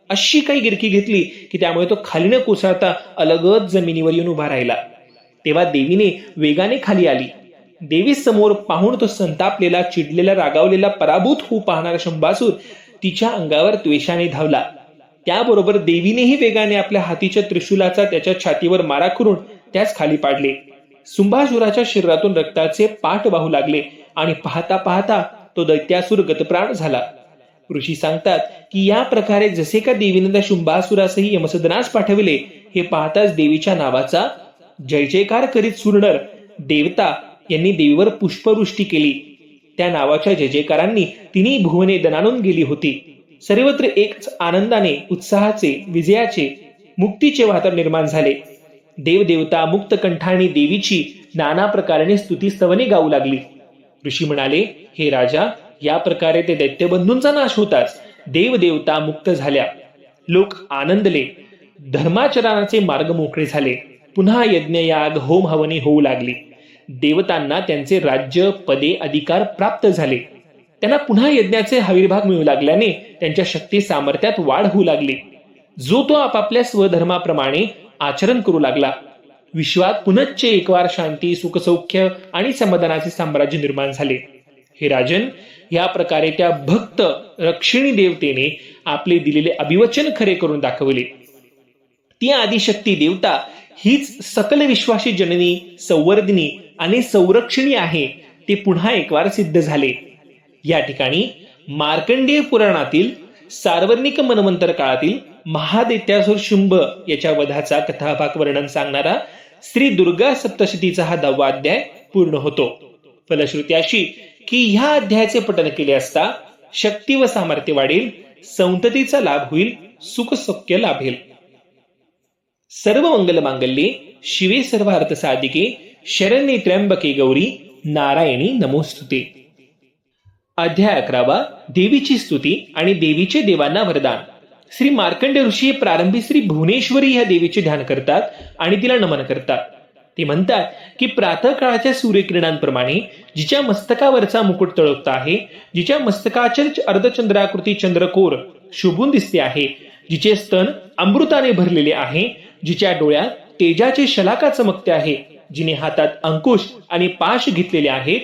A: अशी काही गिरकी घेतली की त्यामुळे तो खाली न कोसळता अलगद जमिनीवर येऊन उभा राहिला. तेव्हा देवीने वेगाने खाली आली. देवी समोर पाहून तो संतापलेला, चिडलेला, रागावलेला, पराभूत होऊ पाहणारा शंभासूर तिच्या अंगावर द्वेषाने धावला. त्याबरोबर देवीनेही वेगाने आपल्या हातीच्या त्रिशूलाचा त्याच्या छातीवर मारा करून त्यास खाली पाडले. शुंभासुराच्या शरीरातून रक्ताचे पाठ वाहू लागले आणि पाहता पाहता तो दैत्यासूर गतप्राण झाला. ऋषी सांगतात की या प्रकारे जसे का देवीने त्या शुंभासुरासही यमसदनास पाठविले हे पाहताच देवीच्या नावाचा जय जयकार करीत सुरनर देवता यांनी देवीवर पुष्पवृष्टी केली. त्या नावाच्या जय जयकारांनी तिन्ही भुवने दणाणून गेली होती. सर्वत्र एकच आनंदाने, उत्साहाचे, विजयाचे, मुक्तीचे वातावरण निर्माण झाले. देवदेवता मुक्त कंठाने देवीची नाना प्रकारे स्तुतीस्तवने गाऊ लागली. ऋषी म्हणाले, हे राजा, या प्रकारे ते दैत्यबंधूंचा नाश होताच देवदेवता मुक्त झाल्या. लोक आनंदले. धर्माचरणाचे मार्ग मोकळे झाले. पुन्हा यज्ञयाग, होम हवने होऊ लागली. देवतांना त्यांचे राज्य, पदे, अधिकार प्राप्त झाले. त्यांना पुन्हा यज्ञाचे हविर्भाग मिळू लागल्याने त्यांच्या शक्ती सामर्थ्यात वाढ होऊ लागली. जो तो आपापल्या स्वधर्माप्रमाणे आचरण करू लागला. विश्वात पुनश्च एकवार शांती, सुखसौख्य आणि समाधानाचे साम्राज्य निर्माण झाले. हे राजन, या प्रकारे त्या भक्त रक्षिणी देवतेने आपले दिलेले अभिवचन खरे करून दाखवले. ती आदिशक्ती देवता हीच सकल विश्वाची जननी, संवर्धिनी आणि संरक्षिणी आहे, ते पुन्हा एकवार सिद्ध झाले. या ठिकाणी मार्कंडेय पुराणातील सार्वजनिक मनवंतर काळातील महादैत्यासुर शुंभ याच्या वधाचा कथाभाग वर्णन सांगणारा श्री दुर्गा सप्तशतीचा हा 10वा अध्याय पूर्ण होतो. फलश्रुती अशी की ह्या अध्यायाचे पठण केले असता शक्ती व सामर्थ्य वाढेल, संततीचा लाभ होईल, सुख सौख्य लाभेल. सर्व मंगल मांगल्ये शिवे सर्वार्थ साधिके शरण्ये त्र्यंबके गौरी नारायणी नमोस्तुते. अध्याय 11 देवीची स्तुती आणि देवीचे देवांना वरदान. श्री मार्कंडेय ऋषी प्रारंभी श्री भुवनेश्वरी या देवीचे ध्यान करतात आणि तिला नमन करतात. ते म्हणतात की प्रातःकाळाच्या सूर्यकिरणांप्रमाणे जिच्या मस्तकावरचा मुकुट तळपत आहे, जिच्या मस्तकाच्या अर्धचंद्राकृती चंद्रकोर शोभून दिसते आहे, जिचे स्तन अमृताने भरलेले आहे, जिच्या डोळ्यात तेजाचे शलाका चमकते आहे, जिने हातात अंकुश आणि पाश घेतलेले आहेत,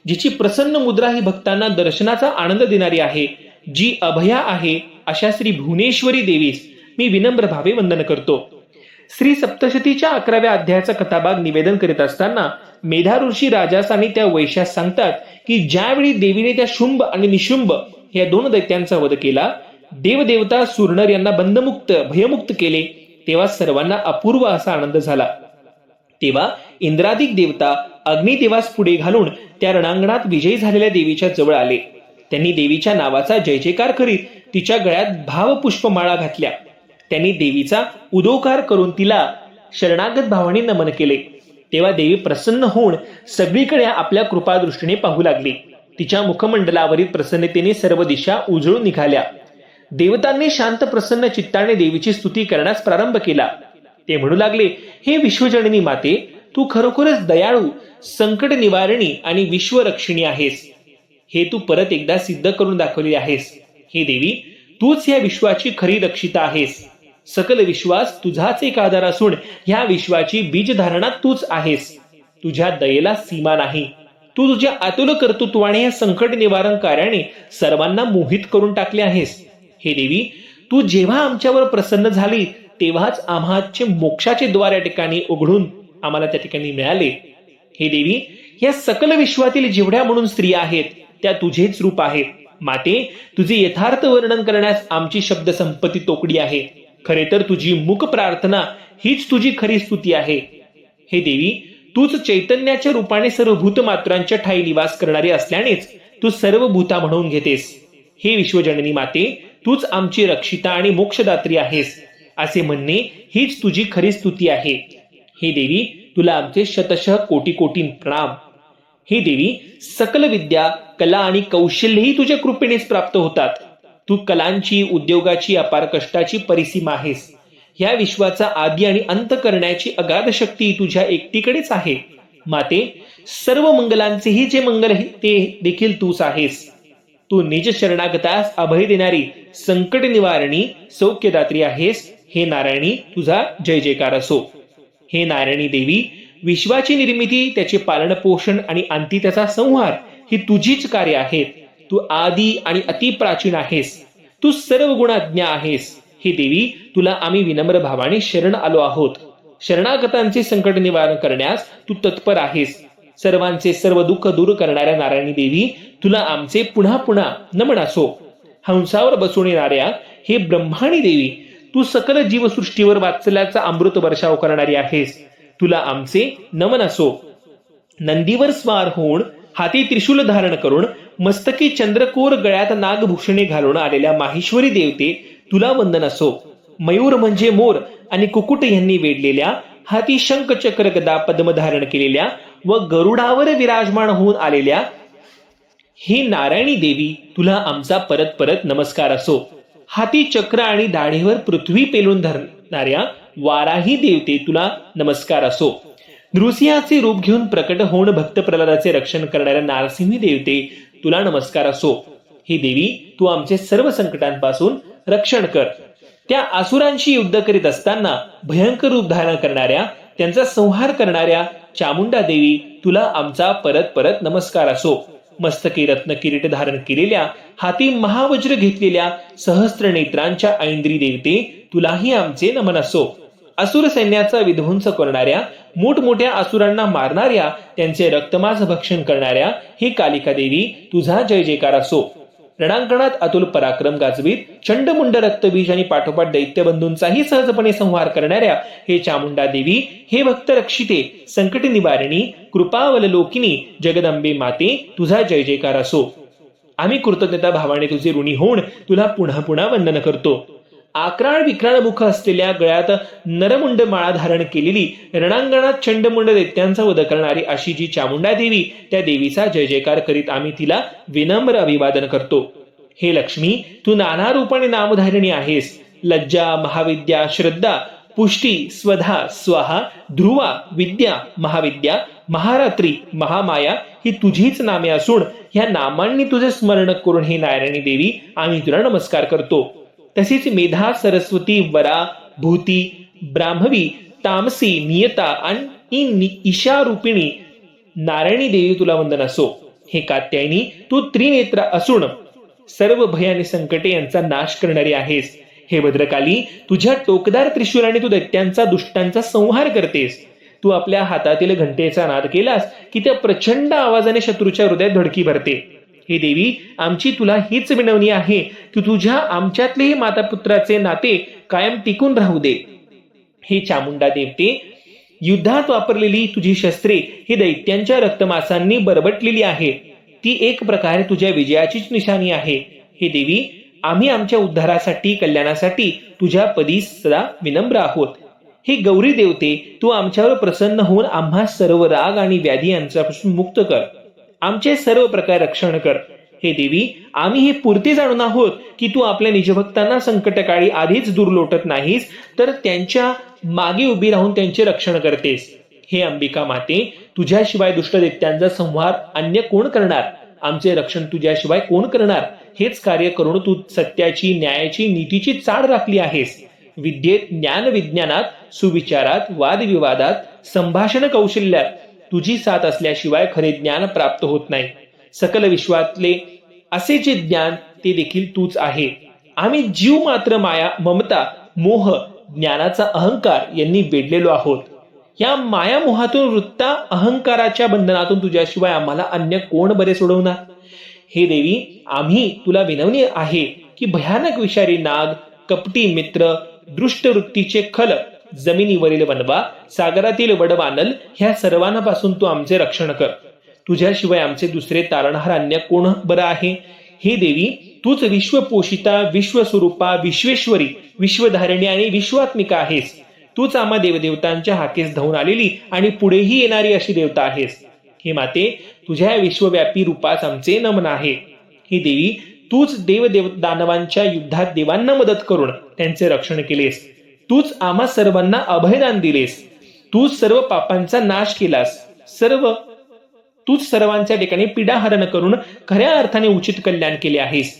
A: जिची प्रसन्न मुद्रा ही भक्तांना दर्शनाचा आनंद देणारी आहे, जी अभया आहे, अशा श्री भुवनेश्वरी देवीस मी विनम्र भावे वंदन करतो. श्री सप्तशतीच्या 11व्या अध्यायाचा कथाभाग निवेदन करीत असताना मेधा ऋषी राजास आणि त्या वैश्यास सांगतात की ज्यावेळी देवीने त्या शुंभ आणि निशुंभ या 2 दैत्यांचा वध केला, देवदेवता सुरनर यांना बंधमुक्त, भयमुक्त केले, तेव्हा सर्वांना अपूर्व असा आनंद झाला. तेव्हा इंद्रादिक देवता अग्निदेवास पुढे घालून त्या रणांगणात विजयी झालेल्या देवीच्या जवळ आले. त्यांनी देवीच्या नावाचा जय जयकार करीत तिच्या गळ्यात भावपुष्पमाळा घातल्या. त्यांनी देवीचा उदोकार करून तिला शरणागत भावाने नमन केले. तेव्हा देवी प्रसन्न होऊन सगळीकडे आपल्या कृपादृष्टीने पाहू लागली. तिच्या मुखमंडलावरील प्रसन्नतेने सर्व दिशा उजळून निघाल्या. देवतांनी शांत प्रसन्न चित्ताने देवीची स्तुती करण्यास प्रारंभ केला. ते म्हणू लागले, हे विश्वजननी माते, तू खरोखरच दयाळू, संकट निवारणी आणि विश्वरक्षिणी आहेस. हे तू परत एकदा सिद्ध करून दाखवले आहेस. हे देवी, तूच या विश्वाची खरी रक्षिता आहेस. सकल विश्वास तुझाच एक आधार असून ह्या विश्वाची बीजधारणा तूच आहेस. तुझ्या दयेला सीमा नाही. तू तुझ्या अतुल कर्तृत्वाने या संकट निवारण कार्याने सर्वांना मोहित करून टाकले आहेस. हे देवी, तू जेव्हा आमच्यावर प्रसन्न झाली तेव्हाच आम्हाचे मोक्षाचे द्वार या ठिकाणी उघडून आम्हाला त्या ठिकाणी मिळाले. हे देवी, या सकल विश्वातील जेवढ्या म्हणून स्त्रिया आहेत त्या तुझेच रूप आहेत. माते, तुझे यथार्थ वर्णन करण्यास आमची शब्द संपत्ती तोकडी आहे. खरे तर तुझी मुख प्रार्थना हीच तुझी खरी स्तुती आहे. हे देवी, तूच चैतन्याच्या रूपाने सर्व भूतमात्रांच्या ठाई निवास करणारे असल्यानेच तू सर्व भूता म्हणून घेतेस. हे विश्वजननी माते, तूच आमची रक्षिता आणि मोक्षदात्री आहेस असे म्हणणे हीच तुझी खरी स्तुती आहे. हे देवी, तुला आमचे शतशः कोटी कोटी प्रणाम. हे देवी, सकल विद्या, कला आणि कौशल्यही तुझ्या कृपेनेच प्राप्त होतात. तू कलांची, उद्योगाची, अपार कष्टाची परिसीमा आहेस. या विश्वाचा आदी आणि अंत करण्याची अगाध शक्ती तुझ्या एकटीकडेच आहे. माते, सर्व मंगलांचेही जे मंगल ते देखील तूच आहेस. तू निज शरणागतास अभय देणारी, संकट निवारणी, सौख्यदात्री आहेस. हे नारायणी, तुझा जय जयकार असो. हे नारायणी देवी, विश्वाची निर्मिती, त्याचे पालन पोषण आणि अंती त्याचा संहार ही तुझीच कार्य आहेत. तू आदी आणि अतिप्राचीन आहेस. तू सर्व गुणाज्ञा आहेस. हे देवी, तुला आम्ही विनम्र भावाने शरण आलो आहोत. शरणागतांचे संकट निवारण करण्यास तू तत्पर आहेस. सर्वांचे सर्व दुःख दूर करणाऱ्या नारायणी देवी, तुला आमचे पुन्हा पुन्हा नमन असो. हंसावर बसून येणाऱ्या हे ब्रह्माणी देवी, तू सकल जीवसृष्टीवर वात्सल्याचा अमृत वर्षाव करणारी आहेस. तुला आमचे नमन असो. नंदीवर स्वार होऊन हाती त्रिशूल धारण करून मस्तकी चंद्रकोर, गळ्यात नागभूषणे घालून आलेल्या माहेश्वरी देवते तुला वंदन असो. मयूर म्हणजे मोर आणि कुकुट यांनी वेढलेल्या, हाती शंख चक्र गदा पद्म धारण केलेल्या व गरुडावर विराजमान होऊन आलेल्या ही नारायणी देवी तुला आमचा परत परत नमस्कार असो. हाती चक्र आणि दाढीवर पृथ्वी पेलून धरणाऱ्या वाराही देवते तुला नमस्कार असो. नृसिंहाचे रूप घेऊन प्रकट होऊन भक्त प्रल्हादाचे रक्षण करणाऱ्या नारसिंही देवते तुला नमस्कार असो. ही देवी तू आमचे सर्व संकटांपासून रक्षण कर. त्या असुरांशी युद्ध करीत असताना भयंकर रूप धारण करणाऱ्या, त्यांचा संहार करणाऱ्या चामुंडा देवी तुला आमचा परत परत नमस्कार असो. मस्तकी रत्न किरीट धारण केलेल्या, हाती महावज्र घेतलेल्या सहस्त्र नेत्रांच्या ऐंद्री देवते तुलाही आमचे नमन असो. असुर सैन्याचा विध्वंस करणाऱ्या, मोठमोठ्या असुरांना मारणाऱ्या, त्यांचे रक्तमांस भक्षण करणाऱ्या ही कालिका देवी तुझा जय जयकार असो. रणांगणात अतुल पराक्रम गाजवीत चंडमुंड रक्तबीज आणि पाठोपाठ दैत्यबंधूंचाही सहजपणे संहार करणाऱ्या हे चामुंडा देवी, हे भक्त रक्षिते, संकट निवारिणी, कृपावलोकिनी जगदंबे माते तुझा जय जयकार असो. आम्ही कृतज्ञता भावाने तुझे ऋणी होऊन तुला पुन्हा पुन्हा वंदन करतो. आक्राळ विक्राळ मुख असलेल्या, गळ्यात नरमुंड माळा धारण केलेली, रणांगणात चंडमुंड दैत्यांचा वध करणारी अशी जी चामुंडा देवी, त्या देवीचा जय जयकार करीत आम्ही तिला विनम्र अभिवादन करतो. हे लक्ष्मी, तू नाना रूपाने नामधारिणी आहेस. लज्जा, महाविद्या, श्रद्धा, पुष्टी, स्वधा, स्वाहा, ध्रुवा, विद्या, महाविद्या, महारात्री, महामाया ही तुझीच नामे असून ह्या नामांनी तुझे स्मरण करून हे नारायणी देवी आम्ही तुला नमस्कार करतो. तसेच मेधा, सरस्वती, वरा, भूती, ब्राह्मवी, तामसी, नियता आणि ईशा रूपिणी नारायणी देवी तुला वंदन असो. हे कात्यायनी, तू त्रिनेत्र असून सर्व भय आणि संकटे यांचा नाश करणारी आहेस. हे भद्रकाली, तुझ्या टोकदार त्रिशूलाने तू दैत्यांचा, दुष्टांचा संहार करतेस. तू आपल्या हातातील घंटेचा नाद केलास की त्या प्रचंड आवाजाने शत्रूच्या हृदयात धडकी भरते. हे देवी, आमची तुला हीच विनवणी आहे की तुझ्या आमच्यातलेही मातापुत्राचे नाते कायम टिकून राहू दे. हे चामुंडा देवते, युद्धात वापरलेली तुझी शस्त्रे ही दैत्यांच्या रक्तमासांनी बरबटलेली आहे. ती एक प्रकारे तुझ्या विजयाचीच निशाणी आहे. हे देवी, आम्ही आमच्या उद्धारासाठी, कल्याणासाठी तुझ्या पदी सदा विनम्र आहोत. हे गौरी देवते, तू आमच्यावर प्रसन्न होऊन आम्हा सर्व राग आणि व्याधी यांच्यापासून मुक्त कर. आमचे सर्व प्रकार रक्षण कर. हे देवी, आम्ही हे पुरते जाणून आहोत की तू आपल्या निजभक्तांना संकटकाळी आधीच दूर लोटत नाहीस, तर त्यांच्या मागे उभी राहून त्यांचे रक्षण करतेस. हे अंबिका माते, तुझ्याशिवाय दुष्ट दैत्यांचा संहार अन्य कोण करणार? आमचे रक्षण तुझ्याशिवाय कोण करणार? हेच कार्य करून तू सत्याची, न्यायाची, नीतीची चाड राखली आहेस. विद्येत, ज्ञान विज्ञानात, सुविचारात, वादविवादात, संभाषण कौशल्यात तुझी साथ असल्याशिवाय खरे ज्ञान प्राप्त होत नाही. सकल विश्वातले असे जे ज्ञान ते देखील तूच आहे. आम्ही जीव मात्र माया, ममता, मोह, ज्ञानाचा अहंकार यांनी वेढलेलो आहोत. या मायामोहातून, वृत्ता अहंकाराच्या बंधनातून तुझ्याशिवाय आम्हाला अन्य कोण बरे सोडवणार? हे देवी, आम्ही तुला विनवणी आहे की भयानक विषारी नाग, कपटी मित्र, दृष्ट वृत्तीचे खल, जमिनीवरील वनवा, सागरातील वडवानल ह्या सर्वांपासून तू आमचे रक्षण कर. तुझ्याशिवाय आमचे दुसरे तारणहार अन्य कोण बरं आहे? हे देवी, तूच विश्वपोषिता, विश्वस्वरूपा, विश्वेश्वरी, विश्वधारिणी आणि विश्वात्मिका आहेस. तूच आम्हा देवदेवतांच्या हाकेस धावून आलेली आणि पुढेही येणारी अशी देवता आहेस. हे माते, तुझ्या विश्वव्यापी रूपास आमचे नमन आहे. हे देवी, तूच दानवांच्या युद्धात देवांना मदत करून त्यांचे रक्षण केलेस. तूच आम्हा सर्वांना अभयदान दिलेस. तूच सर्व पापांचा नाश केलास. तूच सर्वांच्या ठिकाणी पीडाहरण करून खऱ्या अर्थाने उचित कल्याण केले आहेस.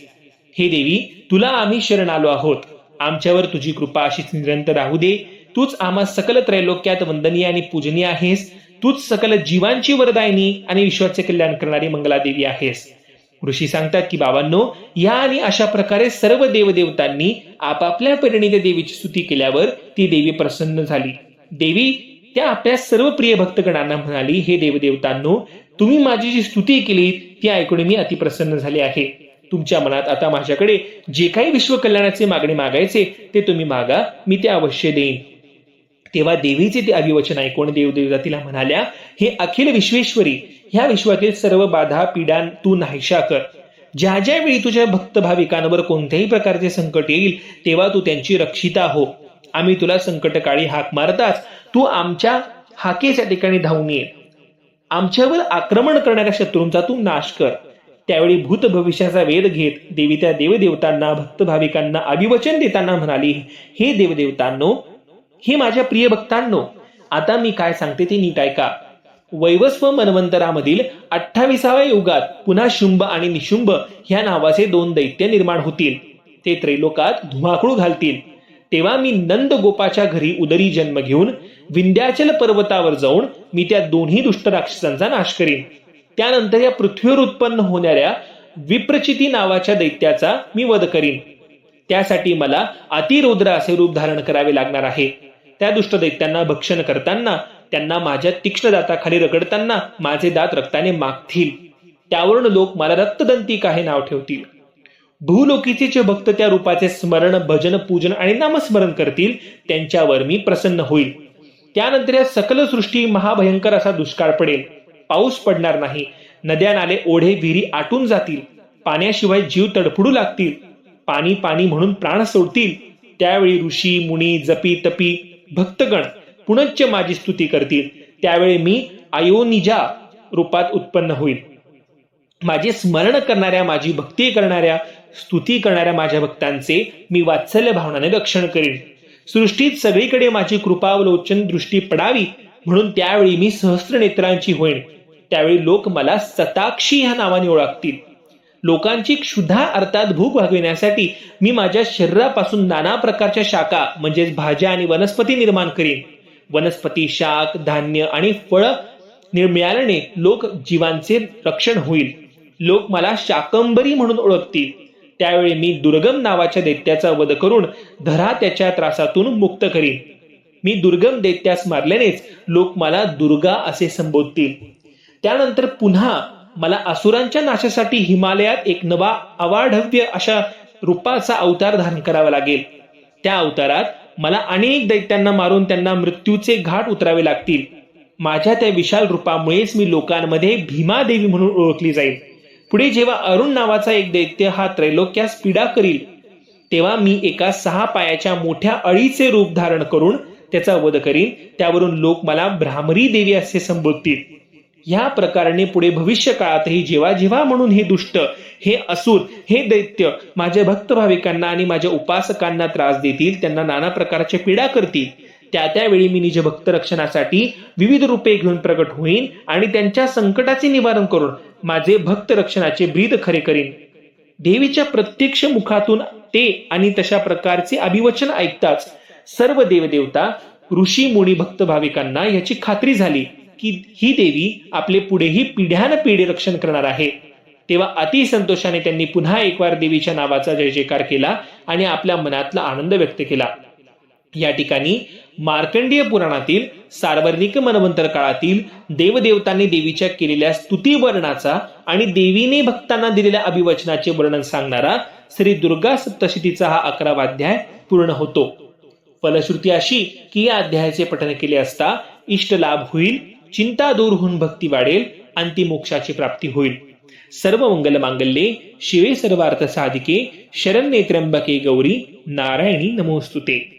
A: हे देवी, तुला आम्ही शरण आलो आहोत. आमच्यावर तुझी कृपा अशीच निरंतर राहू दे. तूच आम्हा सकल त्रैलोक्यात वंदनीय आणि पूजनीय आहेस. तूच सकल जीवांची वरदायिनी आणि विश्वाचे कल्याण करणारी मंगलादेवी आहेस. ऋषी सांगतात की बाबांनो, या आणि अशा प्रकारे सर्व देवदेवतांनी आपापल्या परीने देवीची स्तुती केल्यावर ती देवी प्रसन्न झाली. देवी त्या आपल्या सर्व प्रिय भक्तगणांना म्हणाली, हे देवदेवतांनो, तुम्ही माझी जी स्तुती केली ती ऐकून मी अतिप्रसन्न झाले आहे. तुमच्या मनात आता माझ्याकडे जे काही विश्व कल्याणाचे मागणे मागायचे ते तुम्ही मागा, मी ते अवश्य देईन. तेव्हा देवीचे ते अभिवचन ऐकून देवदेवता तिला म्हणाल्या, हे अखिल विश्वेश्वरी, ह्या विश्वातील सर्व बाधा पीडा तू नाहीशा कर. ज्या ज्या वेळी तुझ्या भक्त भाविकांवर कोणत्याही प्रकारचे संकट येईल तेव्हा तू त्यांची रक्षिता हो. आम्ही तुला संकटकाळी हाक मारताच तू आमच्या हाकेच्या ठिकाणी धावून ये. आमच्यावर आक्रमण करणाऱ्या शत्रूंचा तू नाश कर. त्यावेळी भूत भविष्याचा वेध घेत देवी त्या देवदेवतांना भक्त भाविकांना अभिवचन देताना म्हणाली, हे देवदेवतांनो, हे माझ्या प्रिय भक्तांनो, आता मी काय सांगते ते नीट ऐका. वैवस्व मन्वंतरामधील 28व्या युगात पुन्हा शुंभ आणि निशुंभ ह्या नावाचे 2 दैत्य निर्माण होतील. ते त्रैलोकात धुमाकूळ घालतील. तेव्हा मी नंद गोपाच्या घरी उदरी जन्म घेऊन विंध्याचल पर्वतावर जाऊन मी त्या दोन्ही दुष्ट राक्षसांचा नाश करीन. त्यानंतर या पृथ्वीवर उत्पन्न होणाऱ्या विप्रचिती नावाच्या दैत्याचा मी वध करीन. त्यासाठी मला अतिरौद्र असे रूप धारण करावे लागणार आहे. त्या दुष्ट दैत्यांना भक्षण करताना, त्यांना माझ्या तीक्ष्ण दाताखाली रगडताना माझे दात रक्ताने मागतील. त्यावरून लोक मला रक्तदंतिका हे नाव ठेवतील. भूलोकीचे जे भक्त त्या रूपाचे स्मरण, भजन, पूजन आणि नामस्मरण करतील त्यांच्यावर मी प्रसन्न होईल. त्यानंतर या सकल सृष्टी महाभयंकर असा दुष्काळ पडेल. पाऊस पडणार नाही. नद्या, नाले, ओढे, विहिरी आटून जातील. पाण्याशिवाय जीव तडफडू लागतील. पाणी पाणी म्हणून प्राण सोडतील. त्यावेळी ऋषी, मुनी, जपी, तपी, भक्तगण पुनश्च माझी स्तुती करतील. त्यावेळी मी अयोनिजा रूपात उत्पन्न होईल. माझे स्मरण करणाऱ्या, माझी भक्ती करणाऱ्या, स्तुती करणाऱ्या माझ्या भक्तांचे मी वात्सल्य भावनाने रक्षण करीन. सृष्टीत सगळीकडे माझी कृपावलोचन दृष्टी पडावी म्हणून त्यावेळी मी सहस्त्र नेत्रांची होईन. त्यावेळी लोक मला सताक्षी ह्या नावाने ओळखतील. लोकांची क्षुधा अर्थात भूक भागविण्यासाठी मी माझ्या शरीरापासून नाना प्रकारच्या शाखा म्हणजेच भाज्या आणि वनस्पती निर्माण करीन. वनस्पती, शाक, धान्य आणि फळ मिळाल्याने लोक जीवांचे रक्षण होईल. लोक मला शाकंबरी म्हणून ओळखतील. त्यावेळी मी दुर्गम नावाच्या दैत्याचा वध करून धरा त्याच्या त्रासातून मुक्त करीन. मी दुर्गम दैत्यास मारल्यानेच लोक मला दुर्गा असे संबोधतील. त्यानंतर पुन्हा मला असुरांच्या नाशासाठी हिमालयात एक नवा अवाढव्य अशा रूपाचा अवतार धारण करावा लागेल. त्या अवतारात मला अनेक दैत्यांना मारून त्यांना मृत्यूचे घाट उतरावे लागतील. माझ्या त्या विशाल रूपामुळेच मी लोकांमध्ये भीमादेवी म्हणून ओळखली जाईल. पुढे जेव्हा अरुण नावाचा एक दैत्य हा त्रैलोक्यास पीडा करील तेव्हा मी एका 6 पायाच्या मोठ्या अळीचे रूप धारण करून त्याचा वध करीन. त्यावरून लोक मला भ्रामरी देवी असे संबोधतील. ह्या प्रकाराने पुढे भविष्य काळातही जेव्हा जेव्हा म्हणून हे दुष्ट, हे असुर, हे दैत्य माझ्या भक्त भाविकांना आणि माझ्या उपासकांना त्रास देतील, त्यांना नाना प्रकारच्या पीडा करतील, त्यावेळी मी निज भक्त रक्षणासाठी विविध रूपे घेऊन प्रकट होईन आणि त्यांच्या संकटाचे निवारण करून माझे भक्त रक्षणाचे ब्रीद खरे करीन. देवीच्या प्रत्यक्ष मुखातून ते आणि तशा प्रकारचे अभिवचन ऐकताच सर्व देवदेवता, ऋषी, मुनी, भक्त भाविकांना याची खात्री झाली की ही देवी आपले पुढेही पिढ्यानपिढी रक्षण करणार आहे. तेव्हा अति संतोषाने त्यांनी पुन्हा एक वार देवीच्या नावाचा जय जयकार केला आणि आपल्या मनातला आनंद व्यक्त केला. या ठिकाणी मार्कंडेय पुराणातील सार्वत्रिक मनवंतर काळातील देवदेवतांनी देवीच्या केलेल्या स्तुती वर्णाचा आणि देवीने भक्तांना दिलेल्या अभिवचनाचे वर्णन सांगणारा श्री दुर्गा सप्तशतीचा हा 11वा अध्याय पूर्ण होतो. फलश्रुती अशी की या अध्यायाचे पठन केले असता इष्ट लाभ होईल, चिंता दूर होऊन भक्ती वाढेल, अंतिम मोक्षाची प्राप्ती होईल. सर्व मंगल मांगल्ये शिवे सर्वार्थ साधिके शरण्ये त्र्यंबके गौरी नारायणी नमोस्तुते.